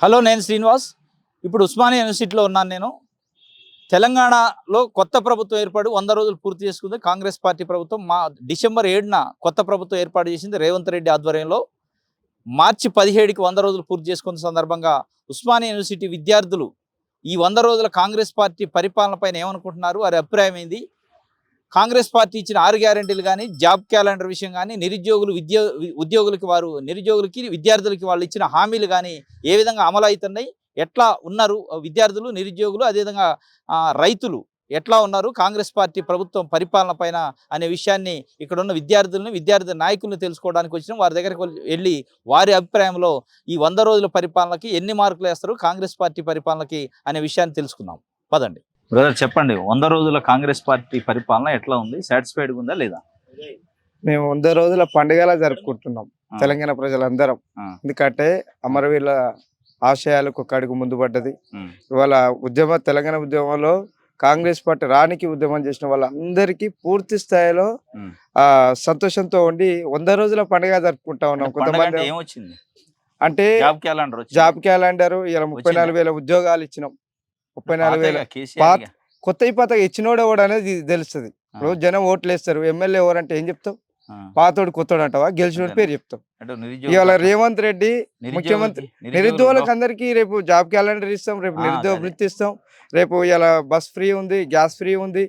Hello, నేను శ్రీనివాస్. ఇప్పుడు ఉస్మానియా యూనివర్సిటీలో ఉన్నాను నేను. తెలంగాణలో కొత్త ప్రభుత్వం ఏర్పడి 100 రోజులు పూర్తి చేసుకుంది కాంగ్రెస్ పార్టీ ప్రభుత్వం. డిసెంబర్ 7న కొత్త ప్రభుత్వం ఏర్పాటు చేసింది రేవంత్ రెడ్డి ఆధ్వర్యంలో. మార్చి 17కి 100 రోజులు పూర్తి చేసుకున్న సందర్భంగా ఉస్మానియా యూనివర్సిటీ విద్యార్థులు ఈ 100 రోజుల కాంగ్రెస్ పార్టీ పరిపాలన పైన ఏమనుకుంటున్నారు, వారి అభిప్రాయం ఏంది, కాంగ్రెస్ పార్టీ ఇచ్చిన 6 గ్యారెంటీలు కానీ, జాబ్ క్యాలెండర్ విషయం కానీ, నిరుద్యోగులకి విద్యార్థులకి వాళ్ళు ఇచ్చిన హామీలు కానీ ఏ విధంగా అమలు అవుతున్నాయి, ఎట్లా ఉన్నారు విద్యార్థులు, నిరుద్యోగులు, అదేవిధంగా రైతులు ఎట్లా ఉన్నారు కాంగ్రెస్ పార్టీ ప్రభుత్వం పరిపాలన పైన అనే విషయాన్ని ఇక్కడ ఉన్న విద్యార్థి నాయకులను తెలుసుకోవడానికి వచ్చినాం. వారి దగ్గరికి వెళ్ళి వారి అభిప్రాయంలో ఈ 100 రోజుల పరిపాలనకి ఎన్ని మార్కులు వేస్తారు కాంగ్రెస్ పార్టీ పరిపాలనకి అనే విషయాన్ని తెలుసుకుందాం. పదండి బ్రదర్, చెప్పండి. 100 రోజుల కాంగ్రెస్ పార్టీ పరిపాలన ఎట్లా ఉంది? సాటిస్ఫైడ్గా ఉందా లేదా? మేము 100 రోజుల పండుగలా జరుపుకుంటున్నాం తెలంగాణ ప్రజలందరం. ఎందుకంటే అమరవీరుల ఆశయాలకు ఒక అడుగు ముందు పడ్డది. ఇవాళ తెలంగాణ ఉద్యమంలో కాంగ్రెస్ పార్టీ రానికి ఉద్యమం చేసిన వాళ్ళందరికీ పూర్తి స్థాయిలో సంతోషంతో ఉండి 100 రోజుల పండుగ జరుపుకుంటా ఉన్నాం. కొంతమంది ఏమొచ్చింది అంటే జాబ్ క్యాలెండర్ ఇలా 34,000 ఉద్యోగాలు ఇచ్చినాం. 34,000 కొత్త పాతగా ఇచ్చినోడు ఎవడు అనేది తెలుస్తుంది. ఇప్పుడు జనం ఓట్లు వేస్తారు, ఎమ్మెల్యే ఎవరంటే ఏం చెప్తావు? పాతోడు కొత్తోడు అంటావా? గెలిచినోడు పేరు చెప్తాం. ఇవాళ రేవంత్ రెడ్డి ముఖ్యమంత్రి, నిరుద్యోగులకు అందరికీ రేపు జాబ్ క్యాలెండర్ ఇస్తాం, రేపు నిరుద్యోగ వృత్తి ఇస్తాం, రేపు ఇలా బస్ ఫ్రీ ఉంది, గ్యాస్ ఫ్రీ ఉంది.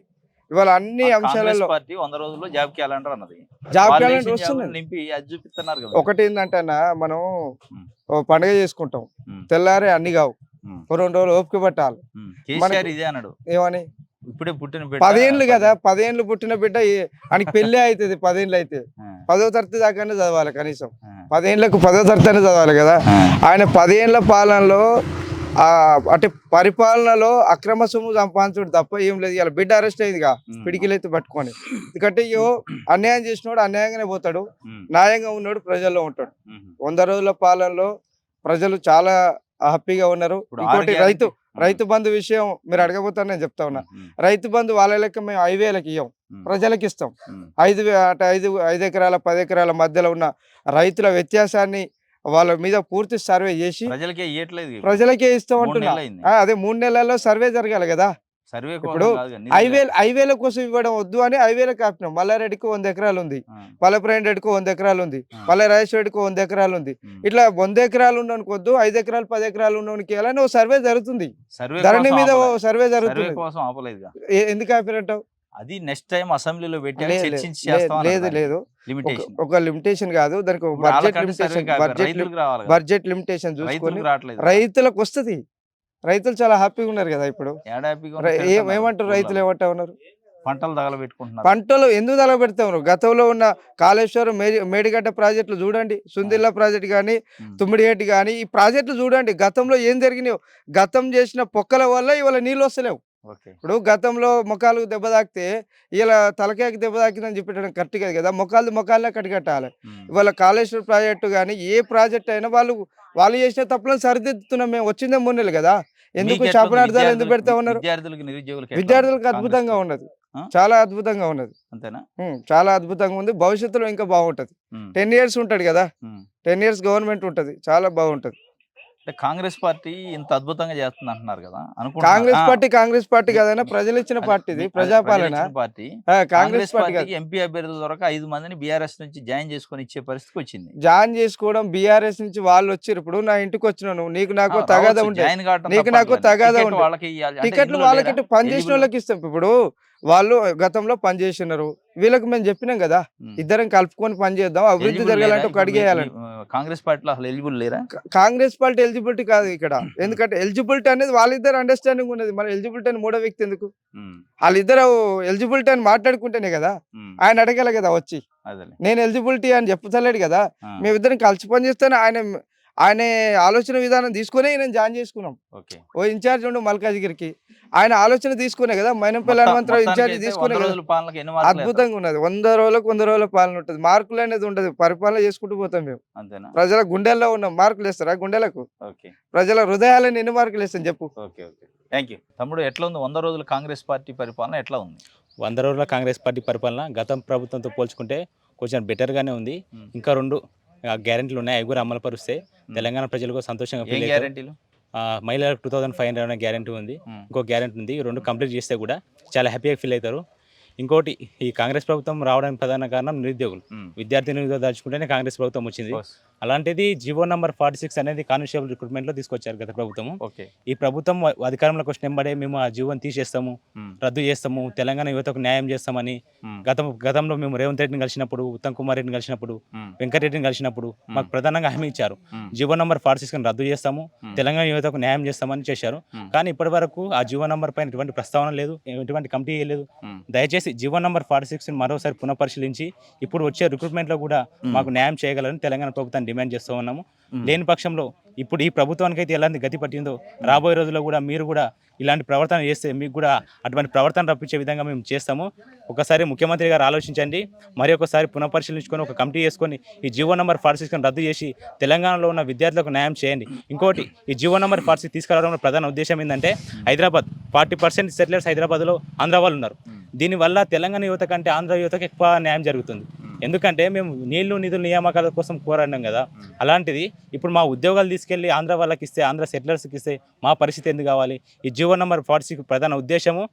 ఇవాళ అన్ని అంశాలలో 100 రోజుల్లో జాబ్ క్యాలెండర్ అన్నది, జాబ్ క్యాలెండర్ వస్తుంది. ఒకటి ఏంటంటే మనం పండుగ చేసుకుంటాం, తెల్లారే అన్ని కావు, 2 రోజులు ఓపిక పట్టాలి. ఏమని ఇప్పుడే పుట్టిన 10 ఏళ్ళు కదా, 10 ఏళ్ళు పుట్టిన బిడ్డ ఆయనకి పెళ్లి అవుతుంది. 10 ఏళ్ళు అయితే 10వ తరగతి దాకానే చదవాలి, కనీసం 10 ఏళ్ళకు 10వ తరగతి చదవాలి కదా. ఆయన 10 ఏళ్ళ పాలనలో అంటే పరిపాలనలో అక్రమ సొమ్ము సంపాదించుడు తప్ప ఏం లేదు. ఇలా బిడ్డ అరెస్ట్ అయిందిగా పిడికిలైతే పట్టుకొని. ఎందుకంటే అన్యాయం చేసినోడు అన్యాయంగానే పోతాడు, న్యాయంగా ఉన్నాడు ప్రజల్లో ఉంటాడు. 100 రోజుల పాలనలో ప్రజలు చాలా హ్యాపీగా ఉన్నారు. ఇంకోటి రైతు బంధు విషయం మీరు అడగబోతాను, నేను చెప్తా ఉన్నా. రైతు బంధు వాళ్ళ లెక్క మేము 5,000కి ఇవ్వం, ప్రజలకు ఇస్తాం. 5 ఎకరాల 10 ఎకరాల మధ్యలో ఉన్న రైతుల వ్యత్యాసాన్ని వాళ్ళ మీద పూర్తి సర్వే చేసి ప్రజలకే ఇస్తాం అంటున్నా. అదే 3 నెలల్లో సర్వే జరగాలి కదా. ఇప్పుడు 5,000 కోసం ఇవ్వడం వద్దు అని 5,000కి ఆపినాం. మల్లారెడ్డికి 100 ఎకరాలు ఉంది, పల్లెప్రాయం రెడ్డికి 100 ఎకరాలు ఉంది, పల్లె రాజేశ్వర రెడ్డికి 100 ఎకరాలు ఉంది. ఇట్లా 100 ఎకరాలు ఉన్నోనికి వద్దు, 5 ఎకరాలు 10 ఎకరాలు ఉన్నోనికి ఇవ్వాలని ఓ సర్వే జరుగుతుంది. ధరణి మీద ఓ సర్వే జరుగుతుంది. ఎందుకు ఆపినట్టావు? అది నెక్స్ట్ టైం అసెంబ్లీలో పెట్టి లేదు ఒక లిమిటేషన్ కాదు, దానికి బడ్జెట్ లిమిటేషన్ చూసుకొని రైతులకు వస్తుంది. రైతులు చాలా హ్యాపీగా ఉన్నారు కదా. ఇప్పుడు ఏమంటారు రైతులు, ఏమంటా ఉన్నారు? పంటలు ఎందుకు తగలబెడతా ఉన్నారు? గతంలో ఉన్న కాళేశ్వరం, మేడిగడ్డ ప్రాజెక్టులు చూడండి, సుందిల్లా ప్రాజెక్ట్ కానీ, తుమ్మిడిగడ్డి కానీ, ఈ ప్రాజెక్టులు చూడండి గతంలో ఏం జరిగినాయో. గతం చేసిన పొక్కల వల్ల ఇవాళ నీళ్ళు వస్తలేవు. ఇప్పుడు గతంలో మొక్కలు దెబ్బ తాకితే ఇలా తలకాయకి దెబ్బ తాకిందని చెప్పడం కరెక్ట్ కాదు కదా. మొక్కలనే కట్టికట్టాలి. ఇవాళ కాళేశ్వరం ప్రాజెక్టు కానీ ఏ ప్రాజెక్ట్ అయినా వాళ్ళు చేసిన తప్పులను సరిదిద్దుతున్నాం. మేము వచ్చిందే 3 నెలలు కదా. ఎందుకు శాపనార్థాలు ఎందుకు పెడతా ఉన్నారు? విద్యార్థులకు అద్భుతంగా ఉన్నది, చాలా అద్భుతంగా ఉన్నది. చాలా అద్భుతంగా ఉంది. భవిష్యత్తులో ఇంకా బాగుంటది. 10 years ఉంటది కదా, 10 years గవర్నమెంట్ ఉంటది, చాలా బాగుంటది. కాంగ్రెస్ పార్టీ ఇంత అద్భుతంగా చేస్తుంది అంటున్నారు కదా. కాంగ్రెస్ పార్టీ కదైనా ప్రజలు ఇచ్చిన పార్టీ, ప్రజాపాలన పార్టీ. కాంగ్రెస్ పార్టీ ఎంపీ అభ్యర్థుల ద్వారా 5 మందిని బీఆర్ఎస్ నుంచి జాయిన్ చేసుకొని ఇచ్చే పరిస్థితి వచ్చింది. జాయిన్ చేసుకోవడం బీఆర్ఎస్ నుంచి వాళ్ళు వచ్చారు. ఇప్పుడు నా ఇంటికి వచ్చినాను, నీకు నాకు తగాదా ఉంటుంది, నీకు నాకు తగాదా ఉంటుంది. టికెట్లు వాళ్ళకి పనిచేసిన వాళ్ళకి ఇస్తాం. ఇప్పుడు వాళ్ళు గతంలో పనిచేసినారు, వీళ్ళకి మేము చెప్పినాం కదా, ఇద్దరం కలుపుకొని పనిచేద్దాం, అభివృద్ధి జరగాలంటే ఒక అడిగేయాలని. కాంగ్రెస్ పార్టీలో అసలు ఎలిజిబుల్ లేరా? కాంగ్రెస్ పార్టీ ఎలిజిబిలిటీ కాదు ఇక్కడ. ఎందుకంటే ఎలిజిబిలిటీ అనేది వాళ్ళిద్దరు అండర్స్టాండింగ్ ఉన్నది. మరి ఎలిజిబిలిటీ అని 3వ వ్యక్తి ఎందుకు? వాళ్ళిద్దరు ఎలిజిబిలిటీ అని మాట్లాడుకుంటేనే కదా ఆయన అడగాలి కదా వచ్చి. నేను ఎలిజిబిలిటీ అని చెప్తలేడు కదా. మేమిద్దరం కలిసి పనిచేస్తాను. ఆయన ఆలోచన విధానం తీసుకునే నేను జాయిన్ చేసుకున్నాం. ఓ ఇన్ఛార్జ్ ఉండు మల్కాజ్గిరికి, ఆయన ఆలోచన తీసుకునే కదా. మైనంపల్లి హనుమంతరావు ఇన్ఛార్జ్ తీసుకునే కదా. అద్భుతంగా ఉన్నది. 100 రోజుల పాలన ఉంటుంది, మార్కులు అనేది ఉండదు. పరిపాలన చేసుకుంటూ పోతాం మేము. ప్రజల గుండెల్లో ఉన్నాం. మార్కులు వేస్తారా గుండెలకు? ప్రజల హృదయాలను ఎన్ని మార్కులు వేస్తాం చెప్పు. తమ్ముడు, ఎట్లా ఉంది 100 రోజుల కాంగ్రెస్ పార్టీ పరిపాలన? ఎట్లా ఉంది 100 రోజుల కాంగ్రెస్ పార్టీ పరిపాలన? గతం ప్రభుత్వంతో పోల్చుకుంటే కొంచెం బెటర్గానే ఉంది. ఇంకా గ్యారెంటీలు ఉన్నాయి, అవి కూడా అమలుపరుస్తే తెలంగాణ ప్రజలకు సంతోషంగా ఏం ఫీల్ అవుతారు. గ్యారెంటీలు? మహిళలకు 2500 అనే గ్యారెంటీ ఉంది, ఇంకో గ్యారెంటీ ఉంది. ఈ రెండు కంప్లీట్ చేస్తే కూడా చాలా హ్యాపీగా ఫీల్ అవుతారు. ఇంకోటి, ఈ కాంగ్రెస్ ప్రభుత్వం రావడానికి ప్రధాన కారణం నిరుద్యోగులు. విద్యార్థి నిరుద్యోగులు దాచుకుంటేనే కాంగ్రెస్ ప్రభుత్వం వచ్చింది. అలాంటిది జీవో నంబర్ 46 అనేది కానిస్టేబుల్ రిక్రూట్మెంట్లో తీసుకొచ్చారు గత ప్రభుత్వము. ఓకే. ఈ ప్రభుత్వం అధికారంలోకి వచ్చిన వెంబడే మేము ఆ జీవోని తీసేస్తాము, రద్దు చేస్తాము, తెలంగాణ యువతకు న్యాయం చేస్తామని గతంలో మేము రేవంత్ రెడ్డిని కలిసినప్పుడు, ఉత్తమ్ కుమార్ రెడ్డిని కలిసినప్పుడు, వెంకటరెడ్డిని కలిసినప్పుడు మాకు ప్రధానంగా హామీ ఇచ్చారు. జీవో నంబర్ 46 రద్దు చేస్తాము, తెలంగాణ యువతకు న్యాయం చేస్తామని చేశారు. కానీ ఇప్పటి వరకు ఆ జీవో నంబర్ పైన ఎటువంటి ప్రస్తావన లేదు, ఎటువంటి కమిటీ లేదు. దయచేసి జీవో నంబర్ 46 మరోసారి పునఃపరిశీలించి ఇప్పుడు వచ్చే రిక్రూట్మెంట్లో కూడా మాకు న్యాయం చేయగలరని తెలంగాణ ప్రభుత్వాన్ని డిమాండ్ చేస్తూ ఉన్నాము. లేని పక్షంలో ఇప్పుడు ఈ ప్రభుత్వానికి అయితే ఎలాంటి గతి పట్టిందో రాబోయే రోజుల్లో కూడా మీరు కూడా ఇలాంటి ప్రవర్తన చేస్తే మీకు కూడా అటువంటి ప్రవర్తన రప్పించే విధంగా మేము చేస్తాము. ఒకసారి ముఖ్యమంత్రి గారు ఆలోచించండి, మరి ఒకసారి పునఃపరిశీలించుకొని ఒక కమిటీ చేసుకొని ఈ జీవో నంబర్ 46 రద్దు చేసి తెలంగాణలో ఉన్న విద్యార్థులకు న్యాయం చేయండి. ఇంకోటి, ఈ జీవో నంబర్ 46 తీసుకురావడంలో ప్రధాన ఉద్దేశం ఏంటంటే హైదరాబాద్ 40% సెటిలర్స్ హైదరాబాద్లో ఆంధ్ర వాళ్ళు ఉన్నారు. దీనివల్ల తెలంగాణ యువత కంటే ఆంధ్ర యువతకు ఎక్కువ న్యాయం జరుగుతుంది. ఎందుకంటే మేము నీళ్లు నిధులు నియామకాల కోసం కోరాడినాం కదా, అలాంటిది ఇప్పుడు మా ఉద్యోగాలు తీసుకెళ్లి ఆంధ్ర వాళ్ళకి ఇస్తే, ఆంధ్ర సెటిలర్స్కి ఇస్తే మా పరిస్థితి ఎందుకు కావాలి? ఈ జీవో నంబర్ 46 ప్రధాన ఉద్దేశము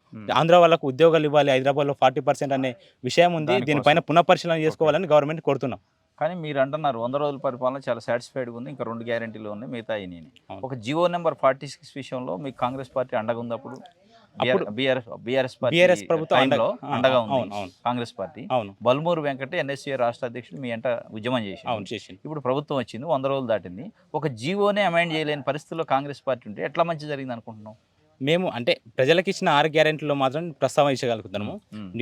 ఆంధ్ర వాళ్ళకు ఉద్యోగాలు ఇవ్వాలి, హైదరాబాద్లో 40% అనే విషయం ఉంది. దీనిపైన పునఃపరిశీలన చేసుకోవాలని గవర్నమెంట్ కోరుతున్నాం. కానీ మీరు అంటున్నారు 100 రోజుల పరిపాలన చాలా సాటిస్ఫైడ్గా ఉంది, ఇంకా 2 గ్యారెంటీలు ఉన్నాయి, మిగతా నేను ఒక జీవో నెంబర్ 46 విషయంలో మీకు కాంగ్రెస్ పార్టీ అండగా ఉంది. అప్పుడు బీఆర్ఎస్ ప్రభుత్వం అండగా ఉంది కాంగ్రెస్ పార్టీ. బల్మూరు వెంకట ఎన్ఎస్సీ రాష్ట్ర అధ్యక్షుడు మీ అంట ఉద్యమం చేసి ఇప్పుడు ప్రభుత్వం వచ్చింది, 100 రోజులు దాటింది, ఒక జీవోనే అమెండ్ చేయలేని పరిస్థితుల్లో కాంగ్రెస్ పార్టీ ఉంటే ఎట్లా మంచి జరిగింది అనుకుంటున్నాం? మేము అంటే ప్రజలకు ఇచ్చిన 6 గ్యారెంటీలో మాత్రం ప్రస్తావించగలుగుతున్నాము.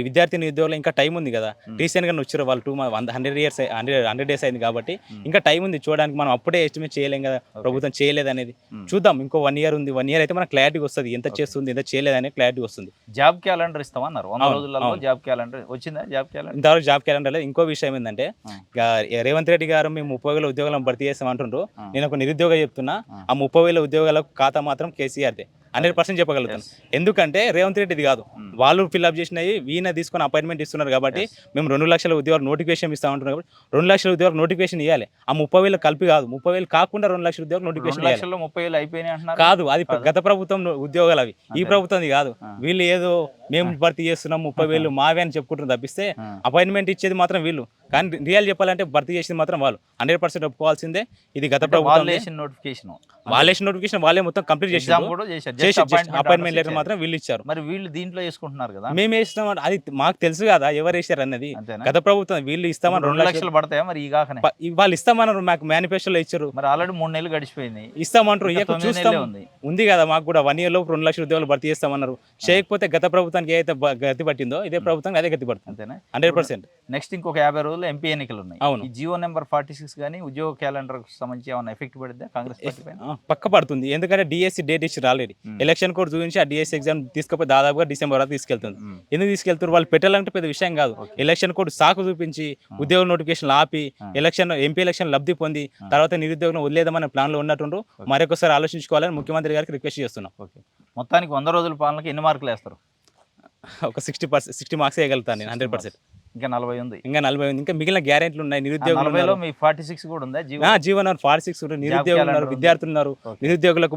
విద్యార్థి నిరుద్యోగులు ఇంకా టైం ఉంది కదా, రీసెంట్గా వచ్చారు వాళ్ళు 100 డేస్ అయింది కాబట్టి ఇంకా టైం ఉంది చూడడానికి. మనం అప్పుడే ఎస్టిమేట్ చేయలేం కదా ప్రభుత్వం చేయలేదు అనేది. చూద్దాం, ఇంకో 1 ఇయర్ ఉంది, 1 ఇయర్ అయితే మనకు క్లారిటీ వస్తుంది, ఎంత చేస్తుంది ఎంత చేయలేదు అనేది క్లారిటీ వస్తుంది. జాబ్ క్యాలెండర్ ఇస్తామన్నారు 100 రోజులలో, జాబ్ క్యాలెండర్ వచ్చిందా? జాబ్ క్యాలెండర్ ఇంతవరకు జాబ్ క్యాలెండర్ లేదు. ఇంకో విషయం ఏంటంటే రేవంత్ రెడ్డి గారు మేము 30,000 ఉద్యోగాలను భర్తీ చేస్తామంటుండ్రు. నేను ఒక నిరుద్యోగ చెప్తున్నా, ఆ 30,000 ఉద్యోగాలకు ఖాతా మాత్రం కేసీఆర్దే 100% చెప్పగలుగుతాను. ఎందుకంటే రేవంత్ రెడ్డిది కాదు, వాళ్ళు ఫిల్అప్ చేసినవి వీణ తీసుకొని అపాయింట్మెంట్ ఇస్తున్నారు కాబట్టి మేము 2 లక్షల ఉద్యోగాలు నోటిఫికేషన్ ఇస్తామంటున్నాం కాబట్టి 2 లక్షల ఉద్యోగాలు నోటిఫికేషన్ ఇవ్వాలి. ఆ 30,000 కలిపి కాదు, 30,000 కాకుండా 2 లక్షల ఉద్యోగాలు నోటిఫికేషన్ 30,000 అయిపోయినాయి కాదు. అది గత ప్రభుత్వం ఉద్యోగాలు, అవి ఈ ప్రభుత్వంది కాదు. వీళ్ళు ఏదో మేము భర్తీ చేస్తున్నాం 30,000 మావే అని చెప్పుకుంటున్నారు తప్పిస్తే అపాయింట్మెంట్ ఇచ్చేది మాత్రం వీళ్ళు, కానీ రియల్ చెప్పాలంటే భర్తీ చేసేది మాత్రం వాళ్ళు. 100% ఒప్పుకోవాల్సిందే. ఇది గత ప్రభుత్వం నోటిఫికేషన్ వాళ్ళే మొత్తం కంప్లీట్ చేసి అపాయింట్మెంట్ లెటర్ మాత్రం వీళ్ళు ఇచ్చారు. మరి వీళ్ళు దీంట్లో వేసుకుంటున్నారు కదా, మేము వేసినాం, అది మాకు తెలుసు కదా ఎవరు వేసారు అన్నది. గత ప్రభుత్వం వీళ్ళు ఇస్తామని 2 లక్షలు పడతాయా మరి? ఈ కాకనే వాళ్ళు ఇస్తామన్నారు, మాకు మేనిఫెస్టోలో ఇచ్చారు. మరి ఆల్రెడీ 3 నెలలు గడిచిపోయింది, ఇస్తామంటారు. చూస్తాం ఉంది కదా, మాకు కూడా 1 ఇయర్ లోపు 2 లక్షల ఉద్యోగాలు భర్తీ చేస్తామన్నారు. చేయకపోతే గత ప్రభుత్వానికి ఏదైతే గతి పట్టిందో ఇదే ప్రభుత్వానికి అదే గతి పడుతుంది. అంతేనా? 100%. నెక్స్ట్ ఇంకొక 50 రోజులు ఎంపీ ఎన్నికలు ఉన్నాయి. అవును. ఈ జీవో నెంబర్ 46 కానీ ఉద్యోగ క్యాలెండర్ సంబంధించి ఏమైనా ఎఫెక్ట్ పడిద్దా కాంగ్రెస్ పార్టీ పైన? పక్క పడుతుంది. ఎందుకంటే డిఎస్సి డేట్ ఇచ్చి ఆల్రెడీ ఎలక్షన్ కోడ్ చూపించి ఆ డిఎస్సి ఎగ్జామ్ తీసుకపోయి దాదాపుగా డిసెంబర్ వరకు తీసుకెళ్తుంది. ఎందుకు తీసుకెళ్తారు? వాళ్ళు పెట్టాలంటే పెద్ద విషయం కాదు. ఎలక్షన్ కోడ్ సాకు చూపించి ఉద్యోగ నోటిఫికేషన్ ఆపి ఎంపీ ఎలక్షన్ లబ్ధి పొంది తర్వాత నిరుద్యోగం వదిలేదామనే ప్లాన్ లో ఉన్నట్టు మరొకసారి ఆలోచించుకోవాలని ముఖ్యమంత్రి గారికి రిక్వెస్ట్ చేస్తున్నాం. మొత్తానికి 100 రోజుల పాలనకి ఎన్ని మార్కులు వేస్తారు? ఒక 60 మార్క్స్ వేయగలుగుతాను నేను. 100%. ఇంకా 40 ఉంది. ఇంకా మిగిలిన గ్యారెంటీలు ఉన్నాయి. నిరుద్యోగులు మీ 46 కూడా ఉందా? జీవన 46 నిరుద్యోగులు ఉన్నారు, విద్యార్థులు ఉన్నారు, నిరుద్యోగులకు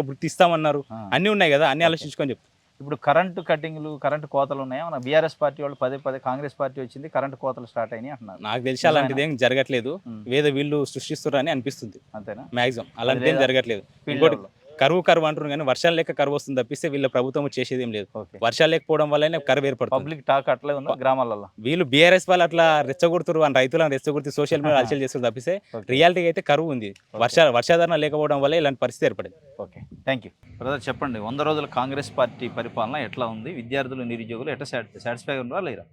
వృత్తి ఇస్తామన్నారు, అన్ని ఉన్నాయి కదా, అన్ని ఆలోచించుకొని చెప్తారు. ఇప్పుడు కరెంటు కటింగ్లు, కరెంటు కోతలు ఉన్నాయా? మన బీఆర్ఎస్ పార్టీ వాళ్ళు పదే కాంగ్రెస్ పార్టీ వచ్చింది, కరెంటు కోతలు స్టార్ట్ అయినాయి అంటున్నారు. నాకు తెలిసి అలాంటిది ఏం జరగట్లేదు, ఏదో వీళ్ళు సృష్టిస్తున్నారు అని అనిపిస్తుంది. అంతేనా? మాక్సిమం అలాంటిది ఏం జరగట్లేదు. ఇంకోటి కరువు అంటున్నారు కానీ వర్షాలు లేక కరువు వస్తుంది తప్పిస్తే వీళ్ళ ప్రభుత్వం చేసేది ఏం లేదు. వర్షాలు లేకపోవడం వల్లనే కరువు ఏర్పడుతుంది. పబ్లిక్ టాక్ అట్లే ఉంది గ్రామాలలో. వీళ్ళు బీఆర్ఎస్ వాళ్ళు అట్లా రెచ్చగొడుతున్నారు, అని రైతులను రెచ్చగొడుతూ సోషల్ మీడియా అలచల్ చేస్తారు తప్పిస్తే రియాలిటీ అయితే కరువు ఉంది. వర్షాధారణ లేకపోవడం వల్ల ఇలాంటి పరిస్థితి ఏర్పడింది. Okay, thank you brother. చెప్పండి, 100 రోజుల కాంగ్రెస్ పార్టీ పరిపాలన ఎట్లా ఉంది? విద్యార్థులు నిరుద్యోగులు ఎట్లా సాటిస్ఫై ఉన్నారా లేరా?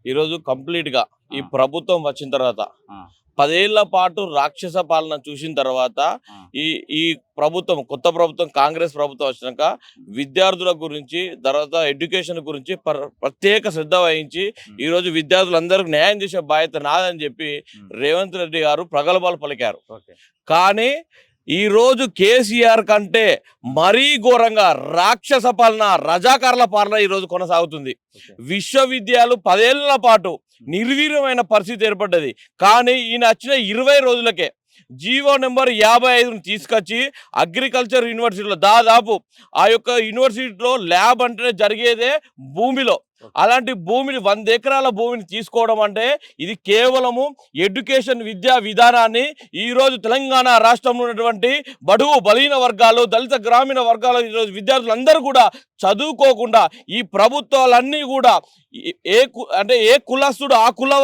ఈరోజు కంప్లీట్గా ఈ ప్రభుత్వం వచ్చిన తర్వాత 10 ఏళ్ల పాటు రాక్షస పాలన చూసిన తర్వాత ఈ ప్రభుత్వం, కొత్త ప్రభుత్వం, కాంగ్రెస్ ప్రభుత్వం వచ్చినాక విద్యార్థుల గురించి, తర్వాత ఎడ్యుకేషన్ గురించి ప్రత్యేక శ్రద్ధ వహించి ఈరోజు విద్యార్థులందరికీ న్యాయం చేసే బాధ్యత నాదని చెప్పి రేవంత్ రెడ్డి గారు ప్రగల్భాలు పలికారు. కానీ ఈ రోజు కేసీఆర్ కంటే మరీ ఘోరంగా రాక్షస పాలన, రజాకారుల పాలన ఈ రోజు కొనసాగుతుంది. విశ్వవిద్యాలయాలు 10 ఏళ్ల పాటు నిర్వీర్యమైన పరిస్థితి ఏర్పడ్డది. కానీ ఈయన వచ్చిన 20 రోజులకే జీవో నెంబర్ 55ను తీసుకొచ్చి అగ్రికల్చర్ యూనివర్సిటీలో దాదాపు ఆ యొక్క యూనివర్సిటీలో ల్యాబ్ అంటే జరిగేదే భూమిలో, అలాంటి భూమిని 100 ఎకరాల భూమిని తీసుకోవడం అంటే ఇది కేవలము ఎడ్యుకేషన్ విద్యా విధానాన్ని ఈరోజు తెలంగాణ రాష్ట్రంలో ఉన్నటువంటి బడుగు బలహీన వర్గాలు, దళిత గ్రామీణ వర్గాల ఈరోజు విద్యార్థులందరూ కూడా చదువుకోకుండా ఈ ప్రభుత్వాలన్నీ కూడా ఏ కులస్తుడు ఆ కుల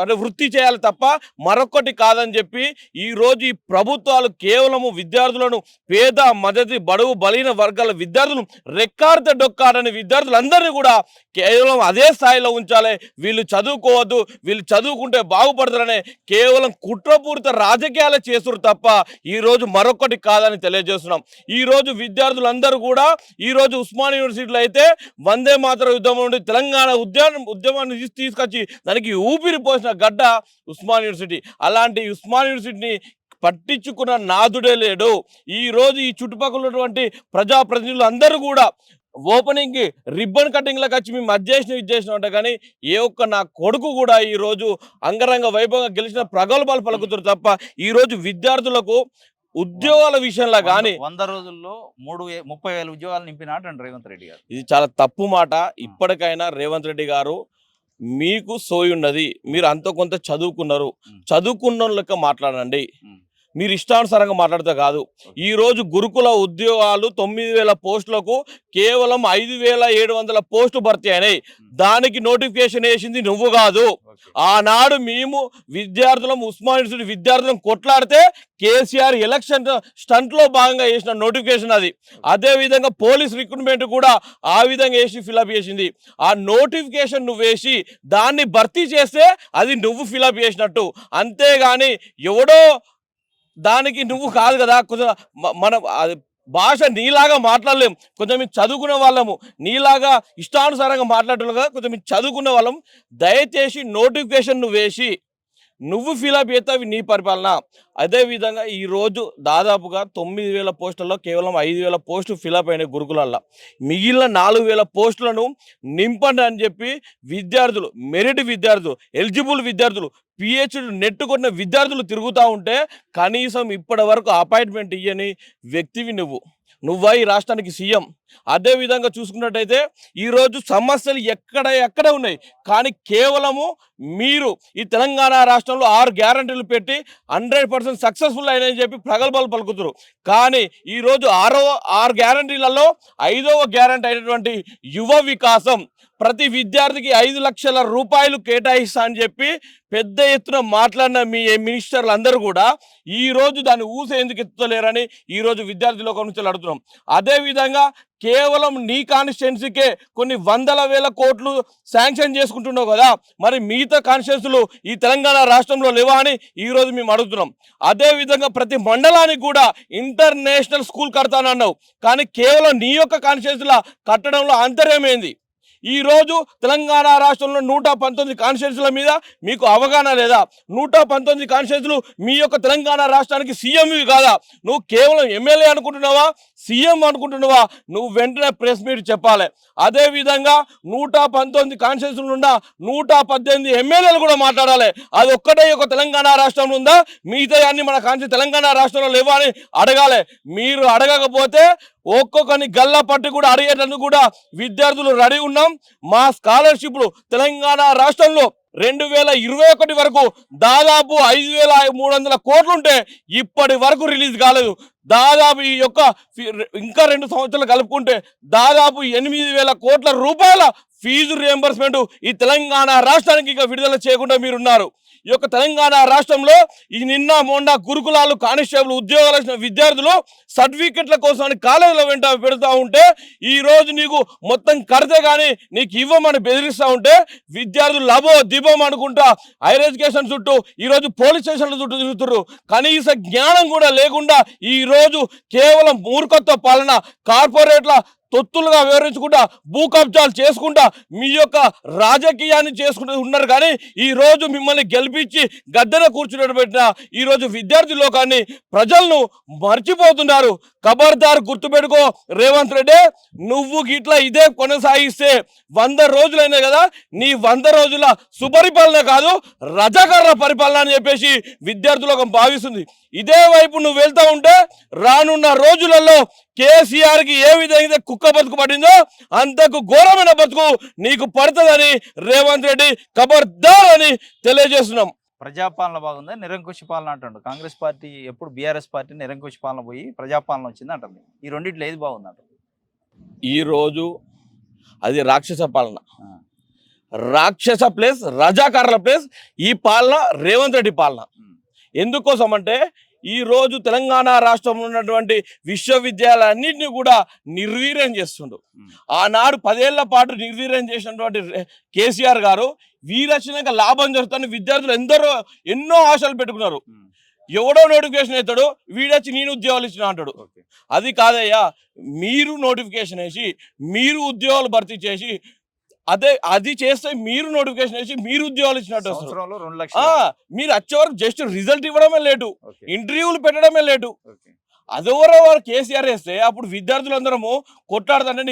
అంటే వృత్తి చేయాలి తప్ప మరొకటి కాదని చెప్పి ఈరోజు ఈ ప్రభుత్వాలు కేవలము విద్యార్థులను, పేద మధ్యతి బడుగు బలహీన వర్గాల విద్యార్థులు రెక్కాడితే డొక్కాడని విద్యార్థులందరినీ కూడా కేవలం అదే స్థాయిలో ఉంచాలి. వీళ్ళు చదువుకోవద్దు, వీళ్ళు చదువుకుంటే బాగుపడతారనే కేవలం కుట్రపూరిత రాజకీయాలే చేస్తున్నారు తప్ప ఈరోజు మరొకటి కాదని తెలియజేస్తున్నాం. ఈరోజు విద్యార్థులందరూ కూడా ఈరోజు ఉస్మానియా యూనివర్సిటీలో అయితే వందే మాతరం యుద్ధం నుండి తెలంగాణ ఉద్యమాన్ని తీసుకొచ్చి దానికి ఊపిరి పోసిన గడ్డ ఉస్మానియా యూనివర్సిటీ. అలాంటి ఉస్మానియా యూనివర్సిటీని పట్టించుకున్న నాదుడే లేడు. ఈరోజు ఈ చుట్టుపక్కల ఉన్నటువంటి ప్రజాప్రతినిధులు అందరూ కూడా ఓపెనింగ్ కి రిబ్బన్ కటింగ్ లకు వచ్చి మేము ఇది చేసిన అంటే కానీ ఏ ఒక్క నా కొడుకు కూడా ఈరోజు అంగరంగ వైభవంగా గెలిచిన ప్రగల్భాలు పలుకుతారు తప్ప ఈరోజు విద్యార్థులకు ఉద్యోగాల విషయంలో కానీ 100 రోజుల్లో 30,000 ఉద్యోగాలు నింపినాడు రేవంత్ రెడ్డి గారు. ఇది చాలా తప్పు మాట. ఇప్పటికైనా రేవంత్ రెడ్డి గారు మీకు సోయి ఉన్నది, మీరు అంత కొంత చదువుకున్నారు, చదువుకున్న లెక్క మాట్లాడండి. మీరు ఇష్టానుసారంగా మాట్లాడితే కాదు. ఈరోజు గురుకుల ఉద్యోగాలు 9,000 పోస్టులకు కేవలం 5,700 పోస్టులు భర్తీ అయినాయి. దానికి నోటిఫికేషన్ వేసింది నువ్వు కాదు. ఆనాడు మేము విద్యార్థులం, ఉస్మానియా యూనివర్సిటీ విద్యార్థులం కొట్లాడితే కేసీఆర్ ఎలక్షన్ స్టంట్లో భాగంగా వేసిన నోటిఫికేషన్ అది. అదేవిధంగా పోలీస్ రిక్రూట్మెంట్ కూడా ఆ విధంగా వేసి ఫిలప్ చేసింది. ఆ నోటిఫికేషన్ నువ్వు వేసి దాన్ని భర్తీ చేస్తే అది నువ్వు ఫిలప్ చేసినట్టు, అంతేగాని ఎవడో దానికి నువ్వు కాదు కదా. కొంచెం మన భాష నీలాగా మాట్లాడలేం. కొంచెం మేము చదువుకునే వాళ్ళము, నీలాగా ఇష్టానుసారంగా మాట్లాడటం కొంచెం మేము చదువుకునే వాళ్ళం. దయచేసి నోటిఫికేషన్ నువ్వు వేసి నువ్వు ఫిలప్ చేస్తావు నీ పరిపాలన. అదేవిధంగా ఈరోజు దాదాపుగా 9,000 పోస్టుల్లో కేవలం 5,000 పోస్టులు ఫిలప్ అయినాయి గురుకులల్లో. మిగిలిన 4,000 పోస్టులను నింపండి అని చెప్పి విద్యార్థులు, మెరిట్ విద్యార్థులు, ఎలిజిబుల్ విద్యార్థులు, పిహెచ్డి నెట్ కొన్న విద్యార్థులు తిరుగుతూ ఉంటే కనీసం ఇప్పటి వరకు అపాయింట్మెంట్ ఇయ్యని వ్యక్తివి నువ్వా ఈ రాష్ట్రానికి సీఎం. అదేవిధంగా చూసుకున్నట్టయితే ఈరోజు సమస్యలు ఎక్కడ ఉన్నాయి, కానీ కేవలము మీరు ఈ తెలంగాణ రాష్ట్రంలో 6 గ్యారంటీలు పెట్టి 100% సక్సెస్ఫుల్ అయినాయని చెప్పి ప్రగల్భాలు పలుకుతారు. కానీ ఈరోజు 6 గ్యారంటీలలో 5వ గ్యారంటీ అయినటువంటి యువ వికాసం, ప్రతి విద్యార్థికి 5 లక్షల రూపాయలు కేటాయిస్తా అని చెప్పి పెద్ద ఎత్తున మాట్లాడిన మీ మినిస్టర్లు అందరూ కూడా ఈరోజు దాన్ని ఎందుకు ఎత్తుతలేరని ఈరోజు విద్యార్థి లోకం నుంచి అడుగుతున్నాం. అదేవిధంగా కేవలం నీ కాన్స్టిట్యున్సీకే కొన్ని 100,000 కోట్లు శాంక్షన్ చేసుకుంటున్నావు కదా, మరి మిగతా కాన్స్టిట్యున్సీలు ఈ తెలంగాణ రాష్ట్రంలో లేవా అని ఈరోజు మేము అడుగుతున్నాం. అదేవిధంగా ప్రతి మండలానికి కూడా ఇంటర్నేషనల్ స్కూల్ కడతానన్నావు, కానీ కేవలం నీ యొక్క కాన్స్టిట్యున్సీలో కట్టడంలో అంతర్యమైంది. ఈరోజు తెలంగాణ రాష్ట్రంలో 119 కాన్స్టిట్యున్సీల మీద మీకు అవగాహన లేదా? 119 కాన్స్టిట్యున్సీలు మీ యొక్క తెలంగాణ రాష్ట్రానికి సీఎంవి కాదా? నువ్వు కేవలం ఎమ్మెల్యే అనుకుంటున్నావా, సీఎం అనుకుంటున్నావా? నువ్వు వెంటనే ప్రెస్ మీట్ చెప్పాలి. అదేవిధంగా 119 కాన్స్టిట్యున్సీలు ఉన్న 118 ఎమ్మెల్యేలు కూడా మాట్లాడాలి. అది ఒక్కటే ఒక తెలంగాణ రాష్ట్రంలో ఉందా, మిగతా అన్ని మన తెలంగాణ రాష్ట్రంలో లేవా అని అడగాలి. మీరు అడగకపోతే ఒక్కొక్కరిని గల్లా పట్టి కూడా అడిగేటందుకు కూడా విద్యార్థులు రెడీ ఉన్నాం. మా స్కాలర్షిప్లు తెలంగాణ రాష్ట్రంలో 2021 వరకు దాదాపు 5,300 కోట్లు ఉంటే ఇప్పటి వరకు రిలీజ్ కాలేదు. దాదాపు ఈ యొక్క ఇంకా 2 సంవత్సరాలు కలుపుకుంటే దాదాపు 8,000 కోట్ల రూపాయల ఫీజు రియంబర్స్మెంట్ ఈ తెలంగాణ రాష్ట్రానికి ఇంకా విడుదల చేయకుండా మీరున్నారు. ఈ యొక్క తెలంగాణ రాష్ట్రంలో ఈ నిన్న మొన్న గురుకులాలు, కానిస్టేబుల్ ఉద్యోగాలు వచ్చిన విద్యార్థులు సర్టిఫికెట్ల కోసం కాలేజీల వెంట పెడతా ఉంటే ఈరోజు నీకు మొత్తం కడితే కానీ నీకు ఇవ్వమని బెదిరిస్తూ ఉంటే విద్యార్థులు లబో దిబం అనుకుంటా హైయర్ ఎడ్యుకేషన్ చుట్టూ ఈరోజు పోలీస్ స్టేషన్ల చుట్టూ తిరుగుతున్నారు. కనీస జ్ఞానం కూడా లేకుండా ఈరోజు కేవలం మూర్ఖత్వ పాలన, కార్పొరేట్ల తొత్తులుగా వివరించుకుంటా భూ కబ్జాలు చేసుకుంటా మీ యొక్క రాజకీయాన్ని చేసుకుంటూ ఉన్నారు. కానీ ఈ రోజు మిమ్మల్ని గెలిపించి గద్దెన కూర్చుని పెట్టిన ఈ రోజు విద్యార్థి లోకాన్ని ప్రజలను మర్చిపోతున్నారు. ఖబర్దార్ గుర్తుపెట్టుకో రేవంత్ రెడ్డి, నువ్వు గిట్లా ఇదే కొనసాగిస్తే 100 రోజులైనా కదా, నీ 100 రోజుల సుపరిపాలన కాదు రజాకారుల పరిపాలన అని చెప్పేసి విద్యార్థులకు భావిస్తుంది. ఇదే వైపు నువ్వు వెళ్తా ఉంటే రానున్న రోజులలో కేసీఆర్కి ఏ విధంగా కుక్క బతుకు పడిందో అంతకు ఘోరమైన బతుకు నీకు పడుతుందని రేవంత్ రెడ్డి ఖబర్దార్ అని తెలియజేస్తున్నాం. ప్రజాపాలన బాగుందా నిరంకుశ పాలన అంటాడు కాంగ్రెస్ పార్టీ? ఎప్పుడు బీఆర్ఎస్ పార్టీ నిరంకుశ పాలన పోయి ప్రజాపాలన వచ్చింది అంటుంది. ఈ రెండిట్లో ఏది బాగుంది అంటారు? ఈరోజు అది రాక్షస పాలన, రాక్షస ప్లేస్ రజాకారుల ప్లేస్ ఈ పాలన రేవంత్ రెడ్డి పాలన. ఎందుకోసం అంటే ఈరోజు తెలంగాణ రాష్ట్రంలో ఉన్నటువంటి విశ్వవిద్యాలయాలన్నింటినీ కూడా నిర్వీర్యం చేస్తుండు. ఆనాడు 10 ఏళ్ల పాటు నిర్వీర్యం చేసినటువంటి కేసీఆర్ గారు వీరచ్చినాక లాభం జరుగుతుంది. విద్యార్థులు ఎన్నో ఆశలు పెట్టుకున్నారు. ఎవడో నోటిఫికేషన్ అవుతాడు, వీడొచ్చి నేను ఉద్యోగాలు ఇచ్చిన అంటాడు. అది కాదయ్యా, మీరు నోటిఫికేషన్ వేసి మీరు ఉద్యోగాలు భర్తీ చేసి అది చేస్తే మీరు నోటిఫికేషన్ వేసి మీరు ఉద్యోగాలు ఇచ్చినట్టు సంవత్సరంలో 2 లక్షలు. మీరు వచ్చే వరకు జస్ట్ రిజల్ట్ ఇవ్వడమే లేటు, ఇంటర్వ్యూలు పెట్టడమే లేటు. అదెవరో వారు కేసీఆర్ వేస్తే అప్పుడు విద్యార్థులందరము కొట్లాడుతుంటే